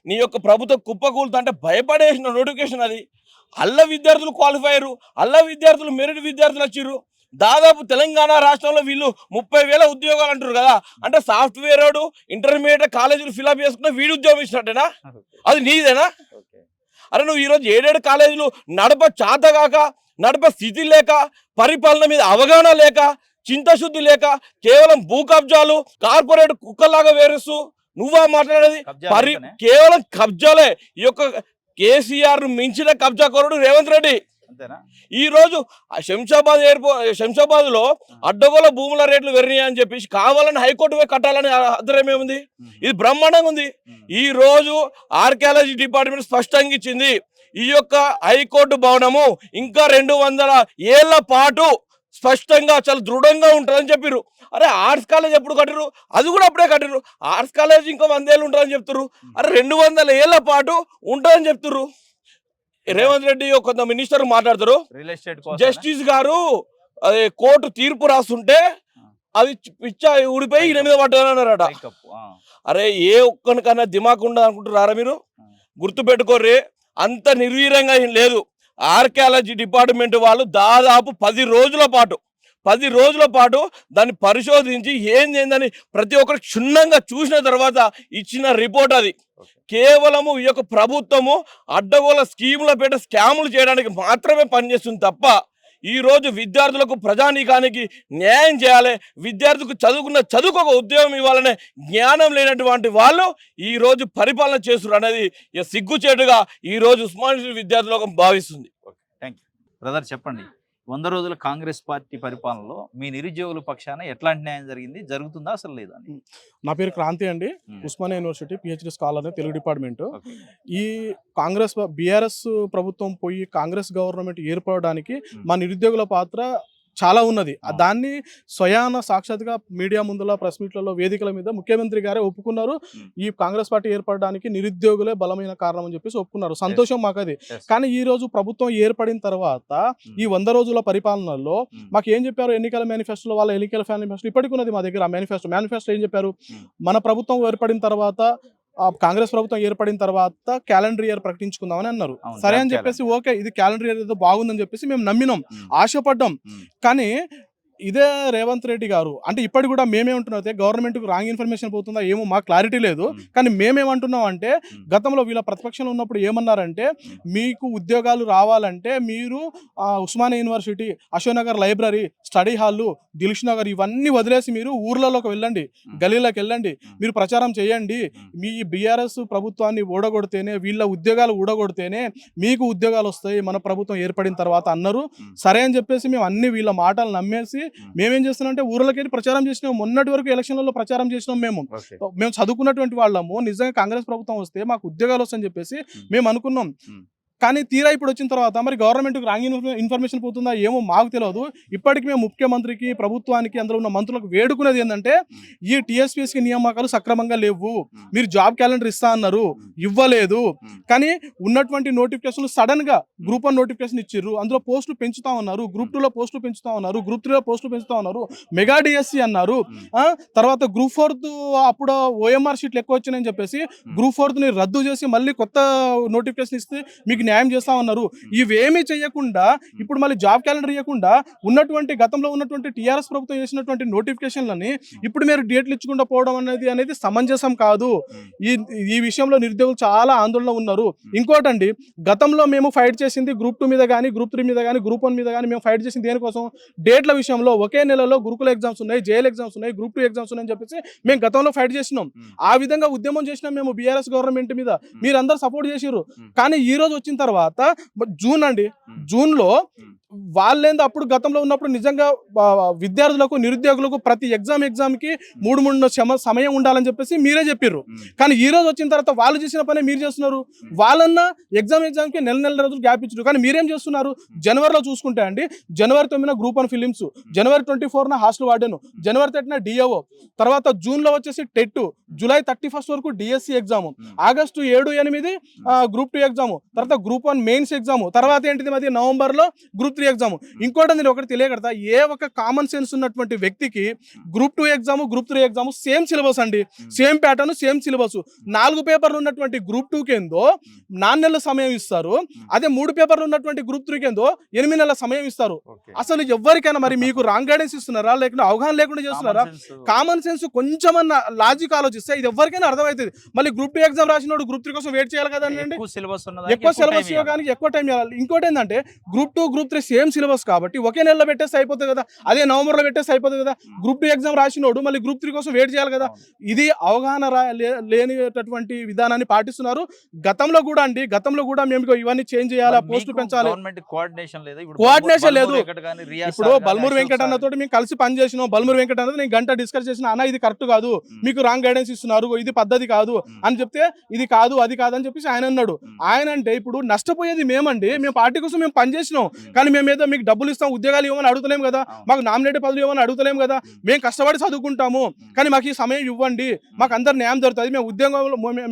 నీ యొక్క ప్రభుత్వ కుప్పకూలుతుంటే భయపడేసిన నోటిఫికేషన్ అది. అల్ల విద్యార్థులు క్వాలిఫై అయ్యారు, అల్ల విద్యార్థులు మెరిట్ విద్యార్థులు వచ్చిర్రు. దాదాపు తెలంగాణ రాష్ట్రంలో వీళ్ళు 30,000 ఉద్యోగాలు అంటారు కదా, అంటే సాఫ్ట్వేర్ వాడు ఇంటర్మీడియట్ కాలేజీలు ఫిల్అప్ చేసుకున్న వీడు ఉద్యోగం ఇచ్చినట్టేనా? అది నీదేనా? అరే నువ్వు ఈరోజు 7 కాలేజీలు నడప చాతగాక, నడప స్థితి లేక, పరిపాలన మీద అవగాహన లేక, చింతశుద్ధి లేక, కేవలం భూ కబ్జాలు కార్పొరేట్ కుక్కలాగా వేరుస్తూ నువ్వా మాట్లాడేది? కేవలం కబ్జాలే. ఈ యొక్క కేసీఆర్ మించిన కబ్జాకోరుడు రేవంత్ రెడ్డి. ఈ రోజు శంషాబాద్ లో అడ్డగోల భూముల రేట్లు పెరిగినాయి అని చెప్పేసి కావాలని హైకోర్టు పోయి కట్టాలని అర్థం ఏముంది? ఇది బ్రహ్మాండంగా ఉంది. ఈ రోజు ఆర్కియాలజీ డిపార్ట్మెంట్ స్పష్టంగా ఇచ్చింది, ఈ యొక్క హైకోర్టు భవనము ఇంకా 200 ఏళ్ల పాటు స్పష్టంగా చాలా దృఢంగా ఉంటుందని చెప్పారు. అరే ఆర్ట్స్ కాలేజ్ ఎప్పుడు కట్టిరు? అది కూడా అప్పుడే కట్టిరు. ఆర్ట్స్ కాలేజ్ ఇంకా 100 ఏళ్ళు ఉంటుందని చెప్తారు. అరే 200 ఏళ్ల పాటు ఉంటుందని చెప్తారు. రేవంత్ రెడ్డి కొంత మినిస్టర్ మాట్లాడతారు, జస్టిస్ గారు అదే కోర్టు తీర్పు రాస్తుంటే అది పిచ్చా ఊడిపోయి 8 మీద పడ్డారన్నారట. అరే ఏ ఒక్కనికన్నా దిమాకు ఉండదు అనుకుంటున్నారా మీరు? గుర్తుపెట్టుకోర్రి, అంత నిర్వీర్యంగా ఏం లేదు. ఆర్కియాలజీ డిపార్ట్మెంట్ వాళ్ళు దాదాపు 10 రోజుల పాటు దాన్ని పరిశోధించి ఏందని ప్రతి ఒక్కరు క్షుణ్ణంగా చూసిన తర్వాత ఇచ్చిన రిపోర్ట్ అది. కేవలము ఈ యొక్క ప్రభుత్వము అడ్డగోల స్కీముల పేట స్కాములు చేయడానికి మాత్రమే పనిచేస్తుంది తప్ప ఈ రోజు విద్యార్థులకు ప్రజానీకానికి న్యాయం చేయాలి, విద్యార్థులకు చదువుకు ఒక ఉద్యోగం ఇవ్వాలనే జ్ఞానం లేనటువంటి వాళ్ళు ఈ రోజు పరిపాలన చేస్తున్నారు అనేది సిగ్గుచేటుగా ఈ రోజు ఉస్మానియా విద్యార్థులకు భావిస్తుంది. Thank you brother. చెప్పండి, 100 రోజుల కాంగ్రెస్ పార్టీ పరిపాలనలో మీ నిరుద్యోగుల పక్షాన ఎట్లాంటి న్యాయం జరిగింది, జరుగుతుందా అసలు లేదా? నా పేరు క్రాంతి అండి, Osmania university PhD scholar Telugu department. ఈ బీఆర్ఎస్ ప్రభుత్వం పోయి కాంగ్రెస్ గవర్నమెంట్ ఏర్పడడానికి మా నిరుద్యోగుల పాత్ర చాలా ఉన్నది. దాన్ని స్వయాన సాక్షాత్గా మీడియా ముందుల ప్రెస్ మీట్లలో వేదికల మీద ముఖ్యమంత్రి గారే ఒప్పుకున్నారు. ఈ కాంగ్రెస్ పార్టీ ఏర్పడడానికి నిరుద్యోగులే బలమైన కారణం అని చెప్పేసి ఒప్పుకున్నారు. సంతోషం మాకు అది. కానీ ఈ రోజు ప్రభుత్వం ఏర్పడిన తర్వాత ఈ 100 రోజుల పరిపాలనలో మాకు ఏం చెప్పారు? ఎన్నికల మేనిఫెస్టోలో వాళ్ళ ఎన్నికల మేనిఫెస్టో ఇప్పటికి ఉన్నది మా దగ్గర. మేనిఫెస్టో ఏం చెప్పారు? మన ప్రభుత్వం ఏర్పడిన తర్వాత కాంగ్రెస్ ప్రభుత్వం ఏర్పడిన తర్వాత క్యాలెండర్ ఇయర్ ప్రకటించుకుందామని అన్నారు. సరే అని చెప్పేసి ఓకే ఇది క్యాలెండర్ ఇయర్ ఏదో బాగుందని చెప్పేసి మేము నమ్మినాం, ఆశపడ్డాం. కానీ ఇదే రేవంత్ రెడ్డి గారు అంటే ఇప్పటి కూడా మేమేమంటున్నాం అయితే గవర్నమెంట్కి రాంగ్ ఇన్ఫర్మేషన్ పోతుందా ఏమో మాకు క్లారిటీ లేదు. కానీ మేమేమంటున్నాం అంటే గతంలో వీళ్ళ ప్రతిపక్షంలో ఉన్నప్పుడు ఏమన్నారంటే మీకు ఉద్యోగాలు రావాలంటే మీరు Osmania university, Ashoknagar library, study హాల్లు, దిల్ష్ నగర్ ఇవన్నీ వదిలేసి మీరు ఊర్లలోకి వెళ్ళండి, గలీలోకి వెళ్ళండి, మీరు ప్రచారం చేయండి. మీ బీఆర్ఎస్ ప్రభుత్వాన్ని ఊడగొడితేనే వీళ్ళ ఉద్యోగాలు ఊడగొడితేనే మీకు ఉద్యోగాలు వస్తాయి మన ప్రభుత్వం ఏర్పడిన తర్వాత అన్నారు. సరే అని చెప్పేసి మేము అన్ని వీళ్ళ మాటలు నమ్మేసి మేమేం చేస్తున్నాం అంటే ఊర్లకి వెళ్ళి ప్రచారం చేసినాం. మొన్నటి వరకు ఎలక్షన్లలో ప్రచారం చేసినాం. మేము చదువుకున్నటువంటి వాళ్ళము నిజంగా కాంగ్రెస్ ప్రభుత్వం వస్తే మాకు ఉద్యోగాలు వస్తాయని చెప్పేసి మేము అనుకున్నాం. కానీ తీరా ఇప్పుడు వచ్చిన తర్వాత మరి గవర్నమెంట్కి రాంగ్ ఇన్ఫర్మేషన్ పోతుందా ఏమో మాకు తెలియదు. ఇప్పటికి మేము ముఖ్యమంత్రికి, ప్రభుత్వానికి, అందులో ఉన్న మంత్రులకు వేడుకునేది ఏంటంటే ఈ టీఎస్పీఎస్సీ నియామకాలు సక్రమంగా లేవు, మీరు జాబ్ క్యాలెండర్ ఇస్తా అన్నారు, ఇవ్వలేదు. కానీ ఉన్నటువంటి నోటిఫికేషన్లు సడన్ గా గ్రూప్ 1 నోటిఫికేషన్ ఇచ్చిర్రు, అందులో పోస్టులు పెంచుతా ఉన్నారు, గ్రూప్ 2లో పోస్టులు పెంచుతా ఉన్నారు, గ్రూప్ 3లో పోస్టులు పెంచుతా ఉన్నారు, మెగా డిఎస్సి అన్నారు. తర్వాత గ్రూప్ 4 అప్పుడు ఓఎంఆర్ షీట్లు ఎక్కువ వచ్చినాయని చెప్పేసి గ్రూప్ 4ని రద్దు చేసి మళ్ళీ కొత్త నోటిఫికేషన్ ఇస్తే మీకు న్యాయం చేస్తా ఉన్నారు. ఇవేమీ చేయకుండా ఇప్పుడు మళ్ళీ జాబ్ క్యాలెండర్ ఇవ్వకుండా ఉన్నటువంటి గతంలో ఉన్నటువంటి టీఆర్ఎస్ ప్రభుత్వం చేసినటువంటి నోటిఫికేషన్లని ఇప్పుడు మీరు డేట్లు ఇచ్చకుండా పోవడం అనేది సమంజసం కాదు. ఈ విషయంలో నిరుద్యోగులు చాలా ఆందోళన ఉన్నారు. ఇంకోటండి, గతంలో మేము ఫైట్ చేసింది గ్రూప్ 2 మీద కానీ, గ్రూప్ 3 మీద కానీ, గ్రూప్ 1 మీద కానీ మేము ఫైట్ చేసింది దేనికోసం? డేట్ల విషయంలో ఒకే నెలలో గురుకుల ఎగ్జామ్స్ ఉన్నాయి, జేఎల్ ఎగ్జామ్స్ ఉన్నాయి, గ్రూప్ 2 ఎగ్జామ్స్ ఉన్నాయని చెప్పేసి మేము గతంలో ఫైట్ చేసినాం. ఆ విధంగా ఉద్యమం చేసినాం మేము బీఆర్ఎస్ గవర్నమెంట్ మీద, మీరందరూ సపోర్ట్ చేసిర్రు. కానీ ఈ రోజు వచ్చిన తర్వాత జూన్లో వాళ్ళేందో అప్పుడు గతంలో ఉన్నప్పుడు నిజంగా విద్యార్థులకు, నిరుద్యోగులకు ప్రతి ఎగ్జామ్కి 3 సమయం ఉండాలని చెప్పేసి మీరే చెప్పారు. కానీ ఈ రోజు వచ్చిన తర్వాత వాళ్ళు చేసిన పనే మీరు చేస్తున్నారు. వాళ్ళన్నా ఎగ్జామ్కి నెల రోజులు గ్యాప్ ఇచ్చారు. కానీ మీరేం చేస్తున్నారు? జనవరిలో చూసుకుంటే అండి, జనవరి 9న గ్రూప్ 1 ఫిలిమ్స్, జనవరి 24న హాస్టల్ వార్డెన్, జనవరి 30న డిఓ, తర్వాత జూన్లో వచ్చేసి టెట్, జూలై 31 వరకు DSC exam, August 7-8 group 2 exam, తర్వాత గ్రూప్ 1 మెయిన్స్ ఎగ్జామ్, తర్వాత ఏంటిది మరి నవంబర్లో గ్రూప్ 3 ఎగ్జామ్. ఇంకోటి నేను ఒకటి తెలియకడతా, ఏ ఒక కామన్ సెన్స్ ఉన్నటువంటి వ్యక్తికి group 2 exam, group 3 exam same syllabus అండి, సేమ్ ప్యాటర్న్, సేమ్ సిలబస్. 4 పేపర్లు ఉన్నటువంటి గ్రూప్ 2 కేందో 4 నెలల సమయం ఇస్తారు, అదే 3 పేపర్లు ఉన్నటువంటి గ్రూప్ 3 కేందో 8 నెలల సమయం ఇస్తారు. అసలు ఎవరికైనా మరి మీకు రాంగ్ గైడెన్స్ ఇస్తున్నారా, లేకుంటే అవగాహన లేకుండా చేస్తున్నారా? కామన్ సెన్స్ కొంచెమన్నా లాజిక్ ఆలోచిస్తే ఇది ఎవరికైనా అర్థమవుతుంది. మళ్ళీ గ్రూప్ 2 ఎగ్జామ్ రాసినోడు గ్రూప్ 3 కోసం వెయిట్ చేయాలి కదండి. ఎక్కువ సిలబస్ ఇవ్వడానికి ఎక్కువ టైం ఇవ్వాలి. ఇంకోటి ఏంటంటే గ్రూప్ 2, గ్రూప్ 3 సేమ్ సిలబస్ కాబట్టి ఒకే నెలలో పెట్టేస్తే అయిపోతుంది కదా, అదే నవంబర్లో పెట్టేస్తే అయిపోతుంది కదా. గ్రూప్ 2 ఎగ్జామ్ రాసినోడు మళ్ళీ గ్రూప్ 3 కోసం వెయిట్ చేయాలి కదా. ఇది అవగాహన లేనిటువంటి విధానాన్ని పాటిస్తున్నారు. గతంలో కూడా మేము ఇవన్నీ చేంజ్ చేయాలి, పోస్టులు పెంచాలి, కోఆర్డినేషన్ లేదు. ఇప్పుడు బల్మూరు వెంకట అన్నతో మేము కలిసి పని చేసినాం. బల్మూరు వెంకట అన్నది నేను గంట డిస్కస్ చేసిన, అన్న ఇది కరెక్ట్ కాదు, మీకు రాంగ్ గైడెన్స్ ఇస్తున్నారు, ఇది పద్ధతి కాదు అని చెప్తే ఇది కాదు అది కాదు అని చెప్పేసి ఆయన అన్నాడు. ఆయన అంటే ఇప్పుడు నష్టపోయేది మేమండి, మేము పార్టీ కోసం మేము పని చేసినాం. కానీ మేము ఏదో మీకు డబ్బులు ఇస్తాం, ఉద్యోగాలు ఇవ్వమని అడుగుతలేం కదా, మాకు నామినేటెడ్ పదవులు ఇవ్వమని అడుగుతలేం కదా. మేము కష్టపడి చదువుకుంటాము, కానీ మాకు ఈ సమయం ఇవ్వండి, మాకు అందరు న్యాయం జరుగుతుంది.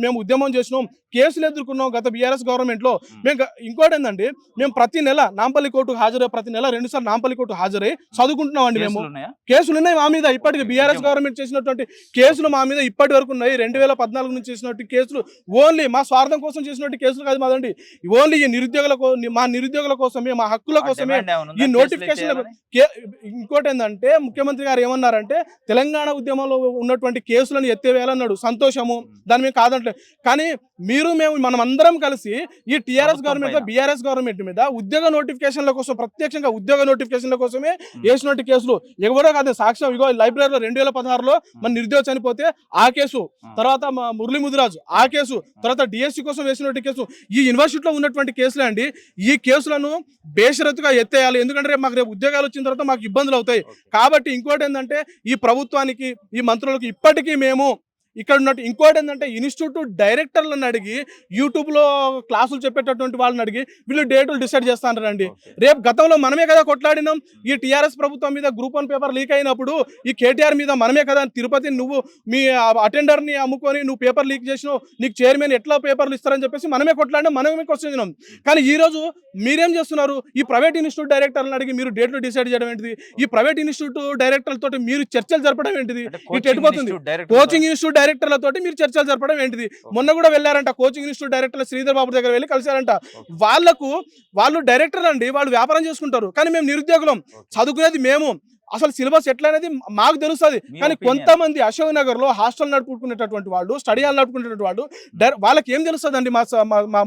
మేము ఉద్యమం చేసినాం, కేసులు ఎదుర్కొన్నాం గత బీఆర్ఎస్ గవర్నమెంట్ లో. ఇంకోటి ఏంటంటే మేము ప్రతి నెల నాంపల్లి కోర్టుకు హాజరై, ప్రతి నెల 2 సార్లు నాంపల్లి కోర్టు హాజరై చదువుకుంటున్నాం అండి. మేము కేసులు ఉన్నాయి మా మీద, ఇప్పటికి బీఆర్ఎస్ గవర్నమెంట్ చేసినటువంటి కేసులు మా మీద ఇప్పటి వరకు ఉన్నాయి. 2014 నుంచి చేసినటువంటి కేసులు ఓన్లీ మా స్వార్థం కోసం చేసినటువంటి కేసులు కాదు మాదండి. ఓన్లీ ఈ నిరుద్యోగుల కోసమే, మా హక్కుల కోసమే ఈ నోటిఫికేషన్. ఇంకోటి ఏంటంటే ముఖ్యమంత్రి గారు ఏమన్నారంటే తెలంగాణ ఉద్యమంలో ఉన్నటువంటి కేసులను ఎత్తివేయాలన్నాడు. సంతోషము, దాని మేము కాదంటలేదు. కానీ మనం అందరం కలిసి ఈ టీఆర్ఎస్ గవర్నమెంట్, బీఆర్ఎస్ గవర్నమెంట్ మీద ఉద్యోగ నోటిఫికేషన్ల కోసం, ప్రత్యక్షంగా ఉద్యోగ నోటిఫికేషన్ల కోసమే వేసినట్టు కేసులు ఎవరో కాదు. సాక్ష్యం ఇగో లైబ్రరీలో 2016లో మన నిరుద్యోగ చనిపోతే ఆ కేసు, తర్వాత మురళీ ముదిరాజు ఆ కేసు, తర్వాత డిఎస్సి కోసం వేసినట్టు కేసు, ఈ యూనివర్సిటీలో ఉన్నటువంటి కేసులే అండి. ఈ కేసులను బేషరతుగా ఎత్తేయాలి, ఎందుకంటే రేపు ఉద్యోగాలు వచ్చిన తర్వాత మాకు ఇబ్బందులు అవుతాయి. కాబట్టి ఇంకోటి ఏంటంటే ఈ ప్రభుత్వానికి, ఈ మంత్రులకు ఇప్పటికీ మేము ఇక్కడ ఉన్నట్టు, ఇంకోటి ఏంటంటే ఇన్స్టిట్యూట్ డైరెక్టర్లను అడిగి, యూట్యూబ్లో క్లాసులు చెప్పేటటువంటి వాళ్ళని అడిగి వీళ్ళు డేటులు డిసైడ్ చేస్తానండి. రేపు గతంలో మనమే కదా కొట్లాడినాం ఈ టీఆర్ఎస్ ప్రభుత్వం మీద. గ్రూప్ 1 పేపర్ లీక్ అయినప్పుడు ఈ కేటీఆర్ మీద మనమే కదా, తిరుపతి నువ్వు మీ అటెండర్ని అమ్ముకొని నువ్వు పేపర్ లీక్ చేసినావు, నీకు చైర్మన్ ఎట్లా పేపర్లు ఇస్తారని చెప్పేసి మనమే కొట్లాడినాం, మనమే క్వశ్చన్. కానీ ఈ రోజు మీరేం చేస్తున్నారు? ఈ ప్రైవేట్ ఇన్స్టిట్యూట్ డైరెక్టర్లను అడిగి మీరు డేట్లు డిసైడ్ చేయడం ఏంటిది? ఈ ప్రైవేట్ ఇన్స్టిట్యూట్ డైరెక్టర్లతో మీరు చర్చలు జరపడం ఏంటిది? ఇటు ఎటుపోతుంది? కోచింగ్ ఇన్స్టిట్యూట్ డైరెక్టర్లతో మీరు చర్చలు జరపడం ఏంటిది? మొన్న కూడా వెళ్ళారంట, కోచింగ్ ఇన్స్టిట్యూట్ డైరెక్టర్లు శ్రీధర్ బాబు దగ్గర వెళ్ళి కలిశారంట. వాళ్ళు డైరెక్టర్ అండి, వాళ్ళు వ్యాపారం చేసుకుంటారు. కానీ మేము నిరుద్యోగులం, చదువుకునేది మేము. అసలు సిలబస్ ఎట్లా అనేది మాకు తెలుస్తుంది. కానీ కొంతమంది అశోక్ నగర్ లో హాస్టల్ నడుపుకునేటటువంటి వాళ్ళు, స్టడీ హాల్ నడుపుకునేటటువంటి వాళ్ళు, వాళ్ళకి ఏం తెలుస్తుంది అండి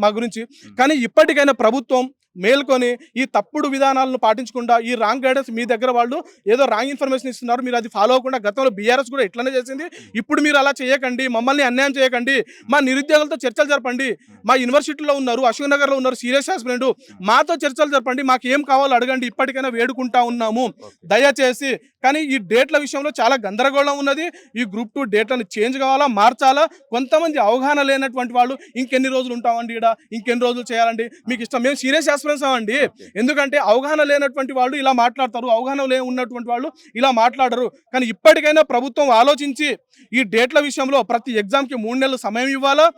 మా గురించి? కానీ ఇప్పటికైనా ప్రభుత్వం మేల్కొని ఈ తప్పుడు విధానాలను పాటించకుండా ఈ రాంగ్ గైడెన్స్ మీ దగ్గర వాళ్ళు ఏదో రాంగ్ ఇన్ఫర్మేషన్ ఇస్తున్నారు, మీరు అది ఫాలో అవ్వకుండా గతంలో బీఆర్ఎస్ కూడా ఇట్లనే చేసింది. ఇప్పుడు మీరు అలా చేయకండి, మమ్మల్ని అన్యాయం చేయకండి, మా నిరుద్యోగులతో చర్చలు జరపండి, మా యూనివర్సిటీలో ఉన్నారు, అశోక్ నగర్లో ఉన్నారు సీరియస్ ఆస్పిరెంట్, మాతో చర్చలు జరపండి, మాకు ఏం కావాలో అడగండి, ఇప్పటికైనా వేడుకుంటా ఉన్నాము దయచేసి. కానీ ఈ డేట్ల విషయంలో చాలా గందరగోళం ఉన్నది. ఈ గ్రూప్ 2 డేట్లను చేంజ్ కావాలా, మార్చాలా. కొంతమంది అవగాహన లేనటువంటి వాళ్ళు ఇంకెన్ని రోజులు ఉంటామండి, ఇక్కడ ఇంకెన్ని రోజులు చేయాలండి, మీకు ఇష్టం, మేము సీరియస్ ఆస్పిరెంట్స్ అవ్వండి. ఎందుకంటే అవగాహన లేనటువంటి వాళ్ళు ఇలా మాట్లాడతారు, అవగాహన ఉన్నటువంటి వాళ్ళు ఇలా మాట్లాడరు. కానీ ఇప్పటికైనా ప్రభుత్వం ఆలోచించి ఈ డేట్ల విషయంలో ప్రతి ఎగ్జామ్కి 3 నెలలు సమయం ఇవ్వాలా,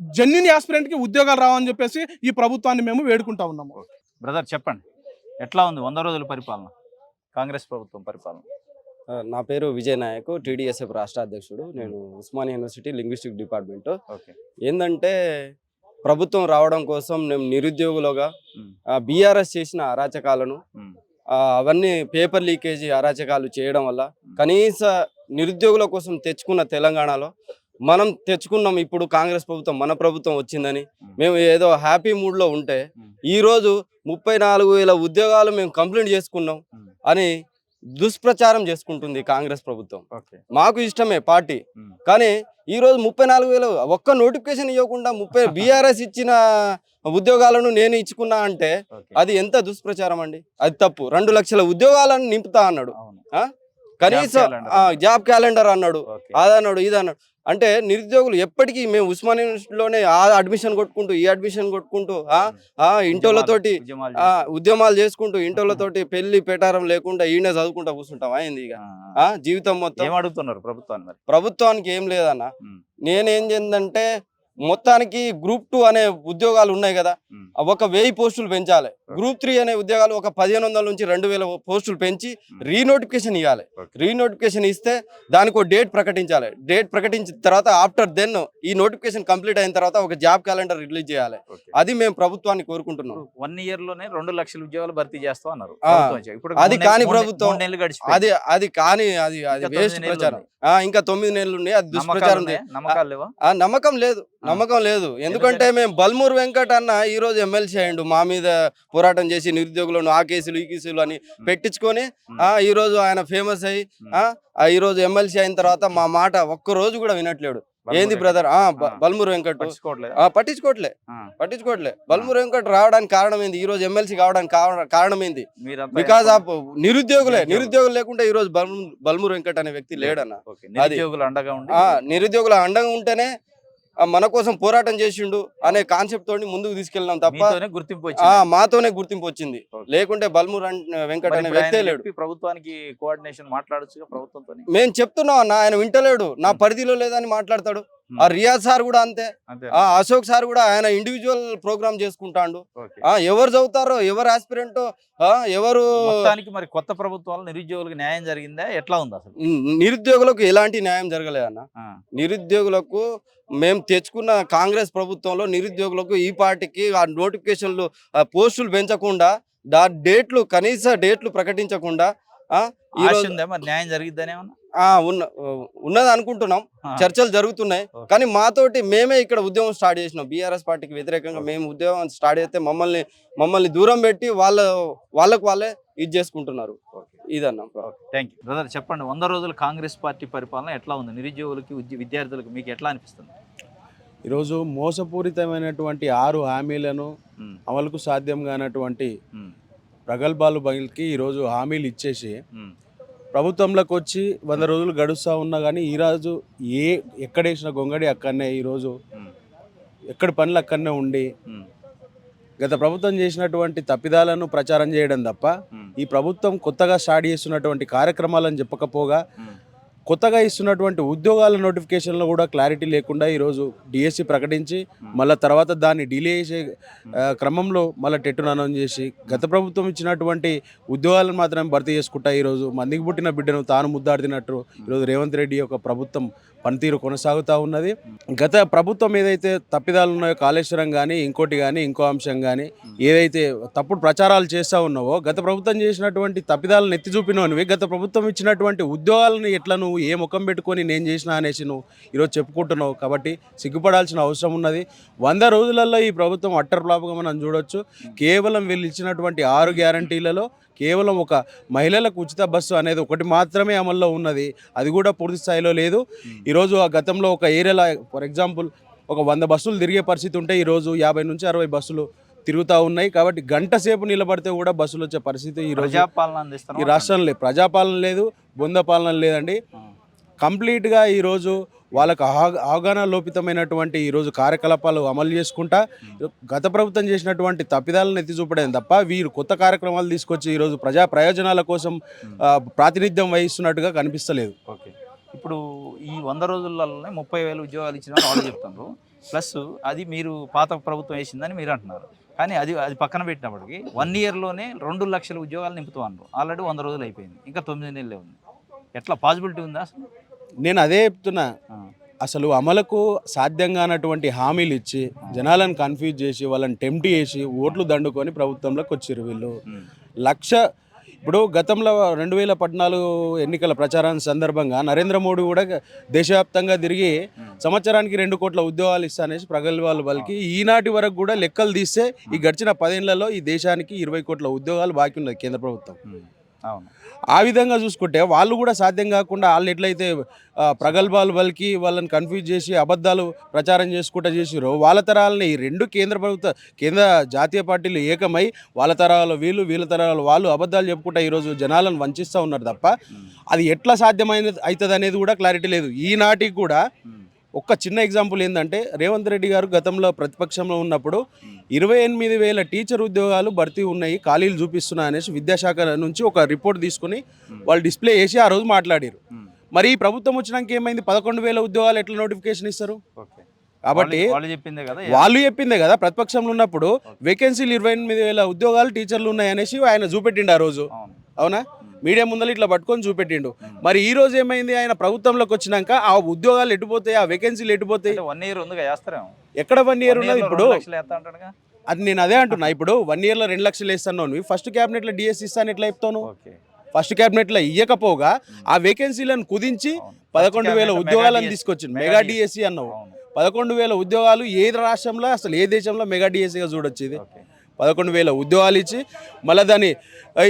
జెన్యున్ ఆస్పిరెంట్కి ఉద్యోగాలు రావని చెప్పేసి ఈ ప్రభుత్వాన్ని మేము వేడుకుంటా ఉన్నాము. బ్రదర్ చెప్పండి, ఎట్లా ఉంది 100 రోజుల పరిపాలన, కాంగ్రెస్ ప్రభుత్వం పరిపాలన? నా పేరు విజయ్ నాయక్, టీడీఎస్ఎఫ్ రాష్ట్ర అధ్యక్షుడు. నేను Osmania university linguistic department. Okay. ఏంటంటే ప్రభుత్వం రావడం కోసం మేము నిరుద్యోగులుగా బీఆర్ఎస్ చేసిన అరాచకాలను అవన్నీ పేపర్ లీకేజీ అరాచకాలు చేయడం వల్ల కనీస నిరుద్యోగుల కోసం తెచ్చుకున్న తెలంగాణలో మనం తెచ్చుకున్నాం. ఇప్పుడు కాంగ్రెస్ ప్రభుత్వం మన ప్రభుత్వం వచ్చిందని మేము ఏదో హ్యాపీ మూడ్లో ఉంటే ఈరోజు 34,000 ఉద్యోగాలు మేము కంప్లీట్ చేసుకున్నాం అని దుష్ప్రచారం చేసుకుంటుంది కాంగ్రెస్ ప్రభుత్వం. మాకు ఇష్టమే పార్టీ, కానీ ఈరోజు 34,000 ఒక్క నోటిఫికేషన్ ఇవ్వకుండా బీఆర్ఎస్ ఇచ్చిన ఉద్యోగాలను నేను ఇచ్చుకున్నా అంటే అది ఎంత దుష్ప్రచారం అండి, అది తప్పు. 2 లక్షల ఉద్యోగాలను నింపుతా అన్నాడు, కనీసం జాబ్ క్యాలెండర్ అన్నాడు, అదన్నాడు, ఇదన్నాడు. అంటే నిరుద్యోగులు ఎప్పటికీ మేము ఉస్మానియా యూనివర్సిటీలోనే ఆ అడ్మిషన్ కొట్టుకుంటూ ఈ అడ్మిషన్ కొట్టుకుంటూ ఇంటోళ్ళతోటి ఉద్యమాలు చేసుకుంటూ ఇంటోళ్ళతోటి పెళ్లి పెటారం లేకుండా ఈయన చదువుకుంటా కూర్చుంటాం అయింది ఇక జీవితం మొత్తం. ఏమడుగుతున్నారు ప్రభుత్వానికి ఏం లేదన్న, నేనేం చేద్దంటే మొత్తానికి గ్రూప్ 2 అనే ఉద్యోగాలు ఉన్నాయి కదా, ఒక 1000 పోస్టులు పెంచాలి. గ్రూప్ 3 అనే ఉద్యోగాలు ఒక 1500 నుంచి 2000 పోస్టులు పెంచి రీనోటిఫికేషన్ ఇవ్వాలి. రీనోటిఫికేషన్ ఇస్తే దానికి ఒక డేట్ ప్రకటించాలి. డేట్ ప్రకటించిన తర్వాత ఆఫ్టర్ దెన్ ఈ నోటిఫికేషన్ కంప్లీట్ అయిన తర్వాత ఒక జాబ్ క్యాలెండర్ రిలీజ్ చేయాలి. అది మేము ప్రభుత్వాన్ని కోరుకుంటున్నాం. 1 ఇయర్ లోనే 2 లక్షల ఉద్యోగాలు భర్తీ చేస్తాం అన్నారు. అది కాని ప్రభుత్వం అది కానీ అది వేస్ట్ ప్రచారం. ఇంకా 9 నెలలు ఉన్నాయి, అది దుష్ప్రచారం. నమ్మకం లేదు. ఎందుకంటే మేము బల్మూర్ వెంకట్ అన్న ఈ రోజు ఎమ్మెల్సీ అయ్యిండు, మా మీద పోరాటం చేసి నిరుద్యోగులను ఆ కేసులు ఈ కేసులు అని పెట్టించుకొని ఈ రోజు ఆయన ఫేమస్ అయ్యి ఈ రోజు ఎమ్మెల్సీ అయిన తర్వాత మా మాట ఒక్క రోజు కూడా వినట్లేడు. ఏంది బ్రదర్ బల్మూర్ వెంకట్ పట్టించుకోవట్లే. బల్మూర్ వెంకట్ రావడానికి కారణం ఏంది, ఈ రోజు ఎమ్మెల్సీ కావడానికి కారణం ఏంది, బికాస్ ఆఫ్ నిరుద్యోగులు లేకుండా ఈ రోజు బల్మూర్ వెంకట్ అనే వ్యక్తి లేడన్న. నిరుద్యోగుల అండగా ఉంటేనే మన కోసం పోరాటం చేసిండు అనే కాన్సెప్ట్ తోని ముందుకు తీసుకెళ్ళినాం తప్ప మాతోనే గుర్తింపు వచ్చింది. లేకుంటే బల్మూర్ వెంకట్ అనే వ్యక్తే లేడు. ప్రభుత్వానికి కోఆర్డినేషన్ మాట్లాడొచ్చు ప్రభుత్వంతో. మేము చెప్తున్నాం అన్న, ఆయన వింటలేడు, నా పరిధిలో లేదని మాట్లాడతాడు. ఆ రియాజ్ సార్ కూడా అంతే, అశోక్ సార్ కూడా ఆయన ఇండివిజువల్ ప్రోగ్రామ్ చేసుకుంటాడు. ఎవరు చదువుతారో ఎవరు ఆస్పిరెంటో ఎవరు. మరి కొత్త ప్రభుత్వాలు నిరుద్యోగులకు న్యాయం జరిగిందా, ఎట్లా ఉంది అసలు? నిరుద్యోగులకు ఎలాంటి న్యాయం జరగలేదన్న. నిరుద్యోగులకు మేము తెచ్చుకున్న కాంగ్రెస్ ప్రభుత్వంలో నిరుద్యోగులకు ఈ పార్టీకి ఆ నోటిఫికేషన్లు పోస్టులు పెంచకుండా కనీస డేట్లు ప్రకటించకుండా న్యాయం జరిగిద్దని ఉన్నది అనుకుంటున్నాం. చర్చలు జరుగుతున్నాయి, కానీ మాతోటి మేమే ఇక్కడ ఉద్యమం స్టార్ట్ చేసినాం. బీఆర్ఎస్ పార్టీకి వ్యతిరేకంగా మేము ఉద్యమం స్టార్ట్ చేస్తే మమ్మల్ని దూరం పెట్టి వాళ్ళకు వాళ్ళే ఇది చేసుకుంటున్నారు. ఇదన్నా. Thank you brother. చెప్పండి, 100 రోజులు కాంగ్రెస్ పార్టీ పరిపాలన ఎట్లా ఉంది, నిరుద్యోగులకి విద్యార్థులకు మీకు ఎట్లా అనిపిస్తుంది? ఈరోజు మోసపూరితమైనటువంటి 6 హామీలను అమలుకు సాధ్యం కానటువంటి ప్రగల్భాలు బయలుకి ఈరోజు హామీలు ఇచ్చేసి ప్రభుత్వంలోకి వచ్చి 100 రోజులు గడుస్తూ ఉన్నా కానీ ఈరోజు ఎక్కడేసిన గొంగడి అక్కడనే, ఈరోజు ఎక్కడి పనులు అక్కడనే ఉండి గత ప్రభుత్వం చేసినటువంటి తప్పిదాలను ప్రచారం చేయడం తప్ప ఈ ప్రభుత్వం కొత్తగా స్టార్ట్ చేస్తున్నటువంటి కార్యక్రమాలను చెప్పకపోగా కొత్తగా ఇస్తున్నటువంటి ఉద్యోగాల నోటిఫికేషన్లో కూడా క్లారిటీ లేకుండా ఈరోజు డిఎస్సి ప్రకటించి మళ్ళీ తర్వాత దాన్ని డిలే చేసే క్రమంలో మళ్ళీ టెట్టును అనౌన్స్ చేసి గత ప్రభుత్వం ఇచ్చినటువంటి ఉద్యోగాలను మాత్రమే భర్తీ చేసుకుంటా ఈరోజు మందికి పుట్టిన బిడ్డను తాను ముద్దాడుతున్నట్టు ఈరోజు రేవంత్ రెడ్డి యొక్క ప్రభుత్వం పనితీరు కొనసాగుతూ ఉన్నది. గత ప్రభుత్వం ఏదైతే తప్పిదాలు ఉన్నాయో, కాళేశ్వరం కానీ ఇంకోటి కానీ ఇంకో అంశం కానీ ఏదైతే తప్పుడు ప్రచారాలు చేస్తూ ఉన్నావో, గత ప్రభుత్వం చేసినటువంటి తప్పిదాలను ఎత్తి చూపినవి, గత ప్రభుత్వం ఇచ్చినటువంటి ఉద్యోగాలను ఎట్లా నువ్వు ఏ ముఖం పెట్టుకొని నేను చేసినా అనేసి నువ్వు ఈరోజు చెప్పుకుంటున్నావు. కాబట్టి సిగ్గుపడాల్సిన అవసరం ఉన్నది. 100 రోజులలో ఈ ప్రభుత్వం అట్టర్ ఫ్లాప్గా మనం చూడొచ్చు. కేవలం వీళ్ళు ఇచ్చినటువంటి 6 గ్యారంటీలలో కేవలం ఒక మహిళలకు ఉచిత బస్సు అనేది ఒకటి మాత్రమే అమల్లో ఉన్నది. అది కూడా పూర్తి స్థాయిలో లేదు. ఈరోజు ఆ గతంలో ఒక ఏరియాలో ఫర్ ఎగ్జాంపుల్ ఒక 100 బస్సులు తిరిగే పరిస్థితి ఉంటే ఈరోజు 50 నుంచి 60 బస్సులు తిరుగుతూ ఉన్నాయి. కాబట్టి గంట సేపు నిలబడితే కూడా బస్సులు వచ్చే పరిస్థితి ఈరోజు ప్రజాపాలన ఈ అందిస్తాను రాష్ట్రంలో లేదు. ప్రజాపాలన లేదు, బొంద పాలన లేదండి. కంప్లీట్గా ఈరోజు వాళ్ళకు అవగాహన లోపితమైనటువంటి ఈరోజు కార్యకలాపాలు అమలు చేసుకుంటా గత ప్రభుత్వం చేసినటువంటి తప్పిదాలను ఎత్తి చూపడం తప్ప వీరు కొత్త కార్యక్రమాలు తీసుకొచ్చి ఈరోజు ప్రజా ప్రయోజనాల కోసం ప్రాతినిధ్యం వహిస్తున్నట్టుగా కనిపిస్తలేదు. ఓకే, ఇప్పుడు ఈ 100 రోజులలోనే 30,000 ఉద్యోగాలు ఇచ్చిన వాళ్ళు చెప్తున్నారు. ప్లస్ అది మీరు పాత ప్రభుత్వం వేసిందని మీరు అంటున్నారు. కానీ అది పక్కన పెట్టినప్పటికీ 1 ఇయర్లోనే 2 లక్షల ఉద్యోగాలు నింపుతూ అన్నారు. ఆల్రెడీ 100 రోజులు అయిపోయింది, ఇంకా 9 నెలలే ఉంది. ఎట్లా పాసిబిలిటీ ఉందా అసలు? నేను అదే చెప్తున్నా. అసలు అమలుకు సాధ్యం కానటువంటి హామీలు ఇచ్చి జనాలను కన్ఫ్యూజ్ చేసి వాళ్ళని టెంప్ట్ చేసి ఓట్లు దండుకొని ప్రభుత్వంలోకి వచ్చారు వీళ్ళు. ఇప్పుడు గతంలో 2014 ఎన్నికల ప్రచారాన్ని సందర్భంగా నరేంద్ర మోడీ కూడా దేశవ్యాప్తంగా తిరిగి సంవత్సరానికి 2 కోట్ల ఉద్యోగాలు ఇస్తానేసి ప్రగల్భాలు పలికి ఈనాటి వరకు కూడా లెక్కలు తీస్తే ఈ గడిచిన 10 ఏళ్లలో ఈ దేశానికి 20 కోట్ల ఉద్యోగాలు బాకీ ఉన్నది కేంద్ర ప్రభుత్వం. అవును, ఆ విధంగా చూసుకుంటే వాళ్ళు కూడా సాధ్యం కాకుండా వాళ్ళు ఎట్లయితే ప్రగల్భాలు పలికి వాళ్ళని కన్ఫ్యూజ్ చేసి అబద్ధాలు ప్రచారం చేసుకుంటూ చేసిరో వాళ్ళ తరాలని ఈ 2 కేంద్ర జాతీయ పార్టీలు ఏకమై వాళ్ళ తరాలు వీళ్ళ తరాలు వాళ్ళు అబద్ధాలు చెప్పుకుంటా ఈరోజు జనాలను వంచిస్తూ ఉన్నారు తప్ప అది ఎట్లా సాధ్యమైన అవుతుంది అనేది కూడా క్లారిటీ లేదు. ఈనాటికి కూడా ఒక్క చిన్న ఎగ్జాంపుల్ ఏంటంటే రేవంత్ రెడ్డి గారు గతంలో ప్రతిపక్షంలో ఉన్నప్పుడు 28,000 టీచర్ ఉద్యోగాలు భర్తీ ఉన్నాయి, ఖాళీలు చూపిస్తున్నా అనేసి విద్యాశాఖ నుంచి ఒక రిపోర్ట్ తీసుకుని వాళ్ళు డిస్ప్లే చేసి ఆ రోజు మాట్లాడారు. మరి ఈ ప్రభుత్వం వచ్చినాక ఏమైంది? 11,000 ఉద్యోగాలు ఎట్లా నోటిఫికేషన్ ఇస్తారు? కాబట్టి వాళ్ళు చెప్పిందే కదా ప్రతిపక్షంలో ఉన్నప్పుడు వేకెన్సీలు 28,000 ఉద్యోగాలు టీచర్లు ఉన్నాయి అనేసి ఆయన చూపెట్టిండు ఆ రోజు. అవునా? మీడియా ముందర ఇట్లా పట్టుకొని చూపెట్టిండు. మరి ఈ రోజు ఏమైంది? ఆయన ప్రభుత్వంలోకి వచ్చినాక ఆ ఉద్యోగాలు ఎటుపోతాయి, ఆ వేకెన్సీలు ఎటుపోతాయి? 1 ఇయర్ ఉందిగా చేస్తారేమో. ఎక్కడ 1 ఇయర్ ఉన్నది? ఇప్పుడు అది నేను అదే అంటున్నా. ఇప్పుడు 1 ఇయర్లో 2 లక్షలు వేస్తున్నావు, ఫస్ట్ క్యాబినెట్లో డిఎస్ ఇస్తాను ఎట్లా చెప్తాను? ఫస్ట్ క్యాబినెట్లో ఇవ్వకపోగా ఆ వేకెన్సీలను కుదించి 11,000 ఉద్యోగాలను తీసుకొచ్చింది. మెగా డిఎస్సి అన్నావు. 11,000 ఉద్యోగాలు ఏ రాష్ట్రంలో అసలు ఏ దేశంలో మెగా డిఎస్సిగా చూడొచ్చు? ఇది 11,000 ఉద్యోగాలు ఇచ్చి మళ్ళీ దాన్ని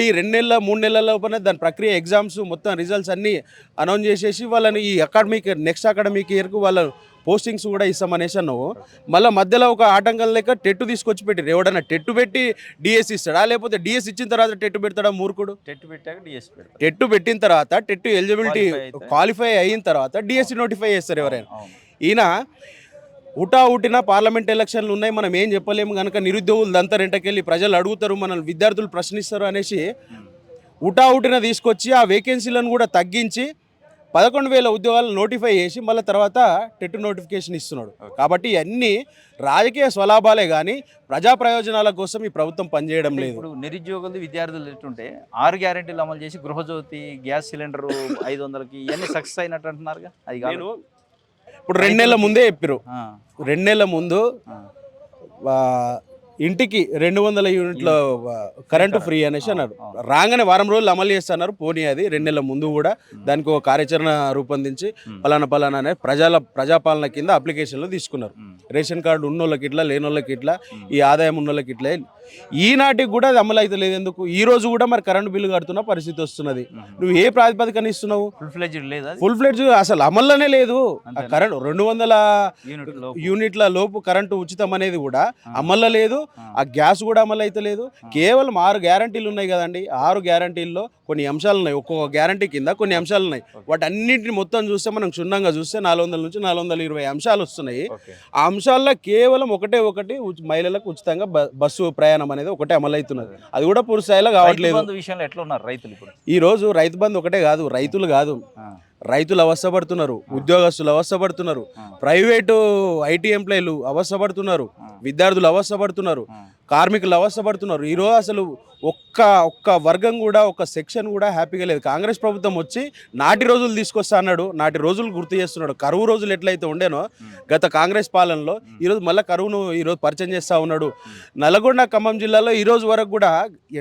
ఈ 2 నెలల 3 నెలల లోపల దాని ప్రక్రియ ఎగ్జామ్స్ మొత్తం రిజల్ట్స్ అన్నీ అనౌన్స్ చేసేసి వాళ్ళని ఈ నెక్స్ట్ అకాడమిక్ ఇయర్కు వాళ్ళ పోస్టింగ్స్ కూడా ఇస్తామనేసి అన్నావు. మళ్ళీ మధ్యలో ఒక ఆటంకం లేక టెట్ తీసుకొచ్చి పెట్టి ఎవడన్నా టెట్ పెట్టి డిఎస్ ఇస్తాడా, లేకపోతే డిఎస్ ఇచ్చిన తర్వాత టెట్ పెడతాడా? మూర్ఖుడు. టెట్ పెట్టిన తర్వాత టెట్ ఎలిజిబిలిటీ క్వాలిఫై అయిన తర్వాత డిఎస్సి నోటిఫై చేస్తారు ఎవరైనా. ఈయన ఉట్టిన పార్లమెంట్ ఎలక్షన్లు ఉన్నాయి, మనం ఏం చెప్పలేము కనుక నిరుద్యోగులు దంతా రెంటకెళ్ళి ప్రజలు అడుగుతారు, మన విద్యార్థులు ప్రశ్నిస్తారు అనేసి ఉట్టిన తీసుకొచ్చి ఆ వేకెన్సీలను కూడా తగ్గించి 11,000 ఉద్యోగాలు నోటిఫై చేసి మళ్ళీ తర్వాత టెట్ నోటిఫికేషన్ ఇస్తున్నాడు. కాబట్టి ఇవన్నీ రాజకీయ స్వలాభాలే కానీ ప్రజా ప్రయోజనాల కోసం ఈ ప్రభుత్వం పనిచేయడం లేదు. ఇప్పుడు నిరుద్యోగులు విద్యార్థులు ఎట్టుంటే 6 గ్యారెంటీలు అమలు చేసి గృహజ్యోతి, గ్యాస్ సిలిండరు 500కి ఇవన్నీ సక్సెస్ అయినట్టు అంటున్నారుగా. అది కాదు, ఇప్పుడు 2 నెలల ముందే చెప్పారు. 2 నెలల ముందు ఇంటికి 200 యూనిట్ల కరెంటు ఫ్రీ అనేసి అన్నారు. రాగానే వారం రోజులు అమలు చేస్తున్నారు. పోనీ అది 2 నెలల ముందు కూడా దానికి ఒక కార్యాచరణ రూపొందించి పలానా అనే ప్రజాపాలన కింద అప్లికేషన్లు తీసుకున్నారు. రేషన్ కార్డు ఉన్నోళ్ళకి ఇట్లా, లేనోళ్ళకి ఇట్లా, ఈ ఆదాయం ఉన్నోళ్ళకి ఇట్లా. ఈనాటికి కూడా అది అమలు అయితే లేదు. ఎందుకు? ఈ రోజు కూడా మరి కరెంటు బిల్లు కడుతున్న పరిస్థితి వస్తున్నది. నువ్వు ఏ ప్రాతిపదికన ఇస్తున్నావు? ఫుల్ ఫ్లెడ్జ్ అసలు అమల్లోనే లేదు. కరెంట్ 200 యూనిట్ల లోపు కరెంటు ఉచితం అనేది కూడా అమల్లో లేదు. ఆ గ్యాస్ కూడా అమలు అయితే లేదు. కేవలం 6 గ్యారంటీలు ఉన్నాయి కదండి. 6 గ్యారంటీల్లో కొన్ని అంశాలు ఉన్నాయి. ఒక్కొక్క గ్యారంటీ కింద కొన్ని అంశాలు ఉన్నాయి. వాటి అన్నింటిని మొత్తం చూస్తే మనం క్షుణ్ణంగా చూస్తే 400 నుంచి 420 అంశాలు వస్తున్నాయి. ఆ అంశాల్లో కేవలం ఒకటి మహిళలకు ఉచితంగా బస్సు ప్రయాణం అనేది ఒకటే అమలు అవుతున్నది. అది కూడా పూర్తి స్థాయిలో కావట్లేదు. ఈ రోజు రైతు బంధు ఒకటే కాదు, రైతులు కాదు, రైతులు అవస్థపడుతున్నారు, ఉద్యోగస్తులు అవస్థపడుతున్నారు, ప్రైవేటు ఐటీ ఎంప్లాయీలు అవస్థపడుతున్నారు, విద్యార్థులు అవస్థపడుతున్నారు. కార్మికులు అవస్థపడుతున్నారు. ఈరోజు అసలు ఒక్క వర్గం కూడా, ఒక్క సెక్షన్ కూడా హ్యాపీగా లేదు. కాంగ్రెస్ ప్రభుత్వం వచ్చి నాటి రోజులు తీసుకొస్తా అన్నాడు, నాటి రోజులు గుర్తు చేస్తున్నాడు. కరువు రోజులు ఎట్లయితే ఉండేనో గత కాంగ్రెస్ పాలనలో, ఈరోజు మళ్ళీ కరువును ఈరోజు పరిచయం చేస్తూ ఉన్నాడు. నల్గొండ, ఖమ్మం జిల్లాలో ఈరోజు వరకు కూడా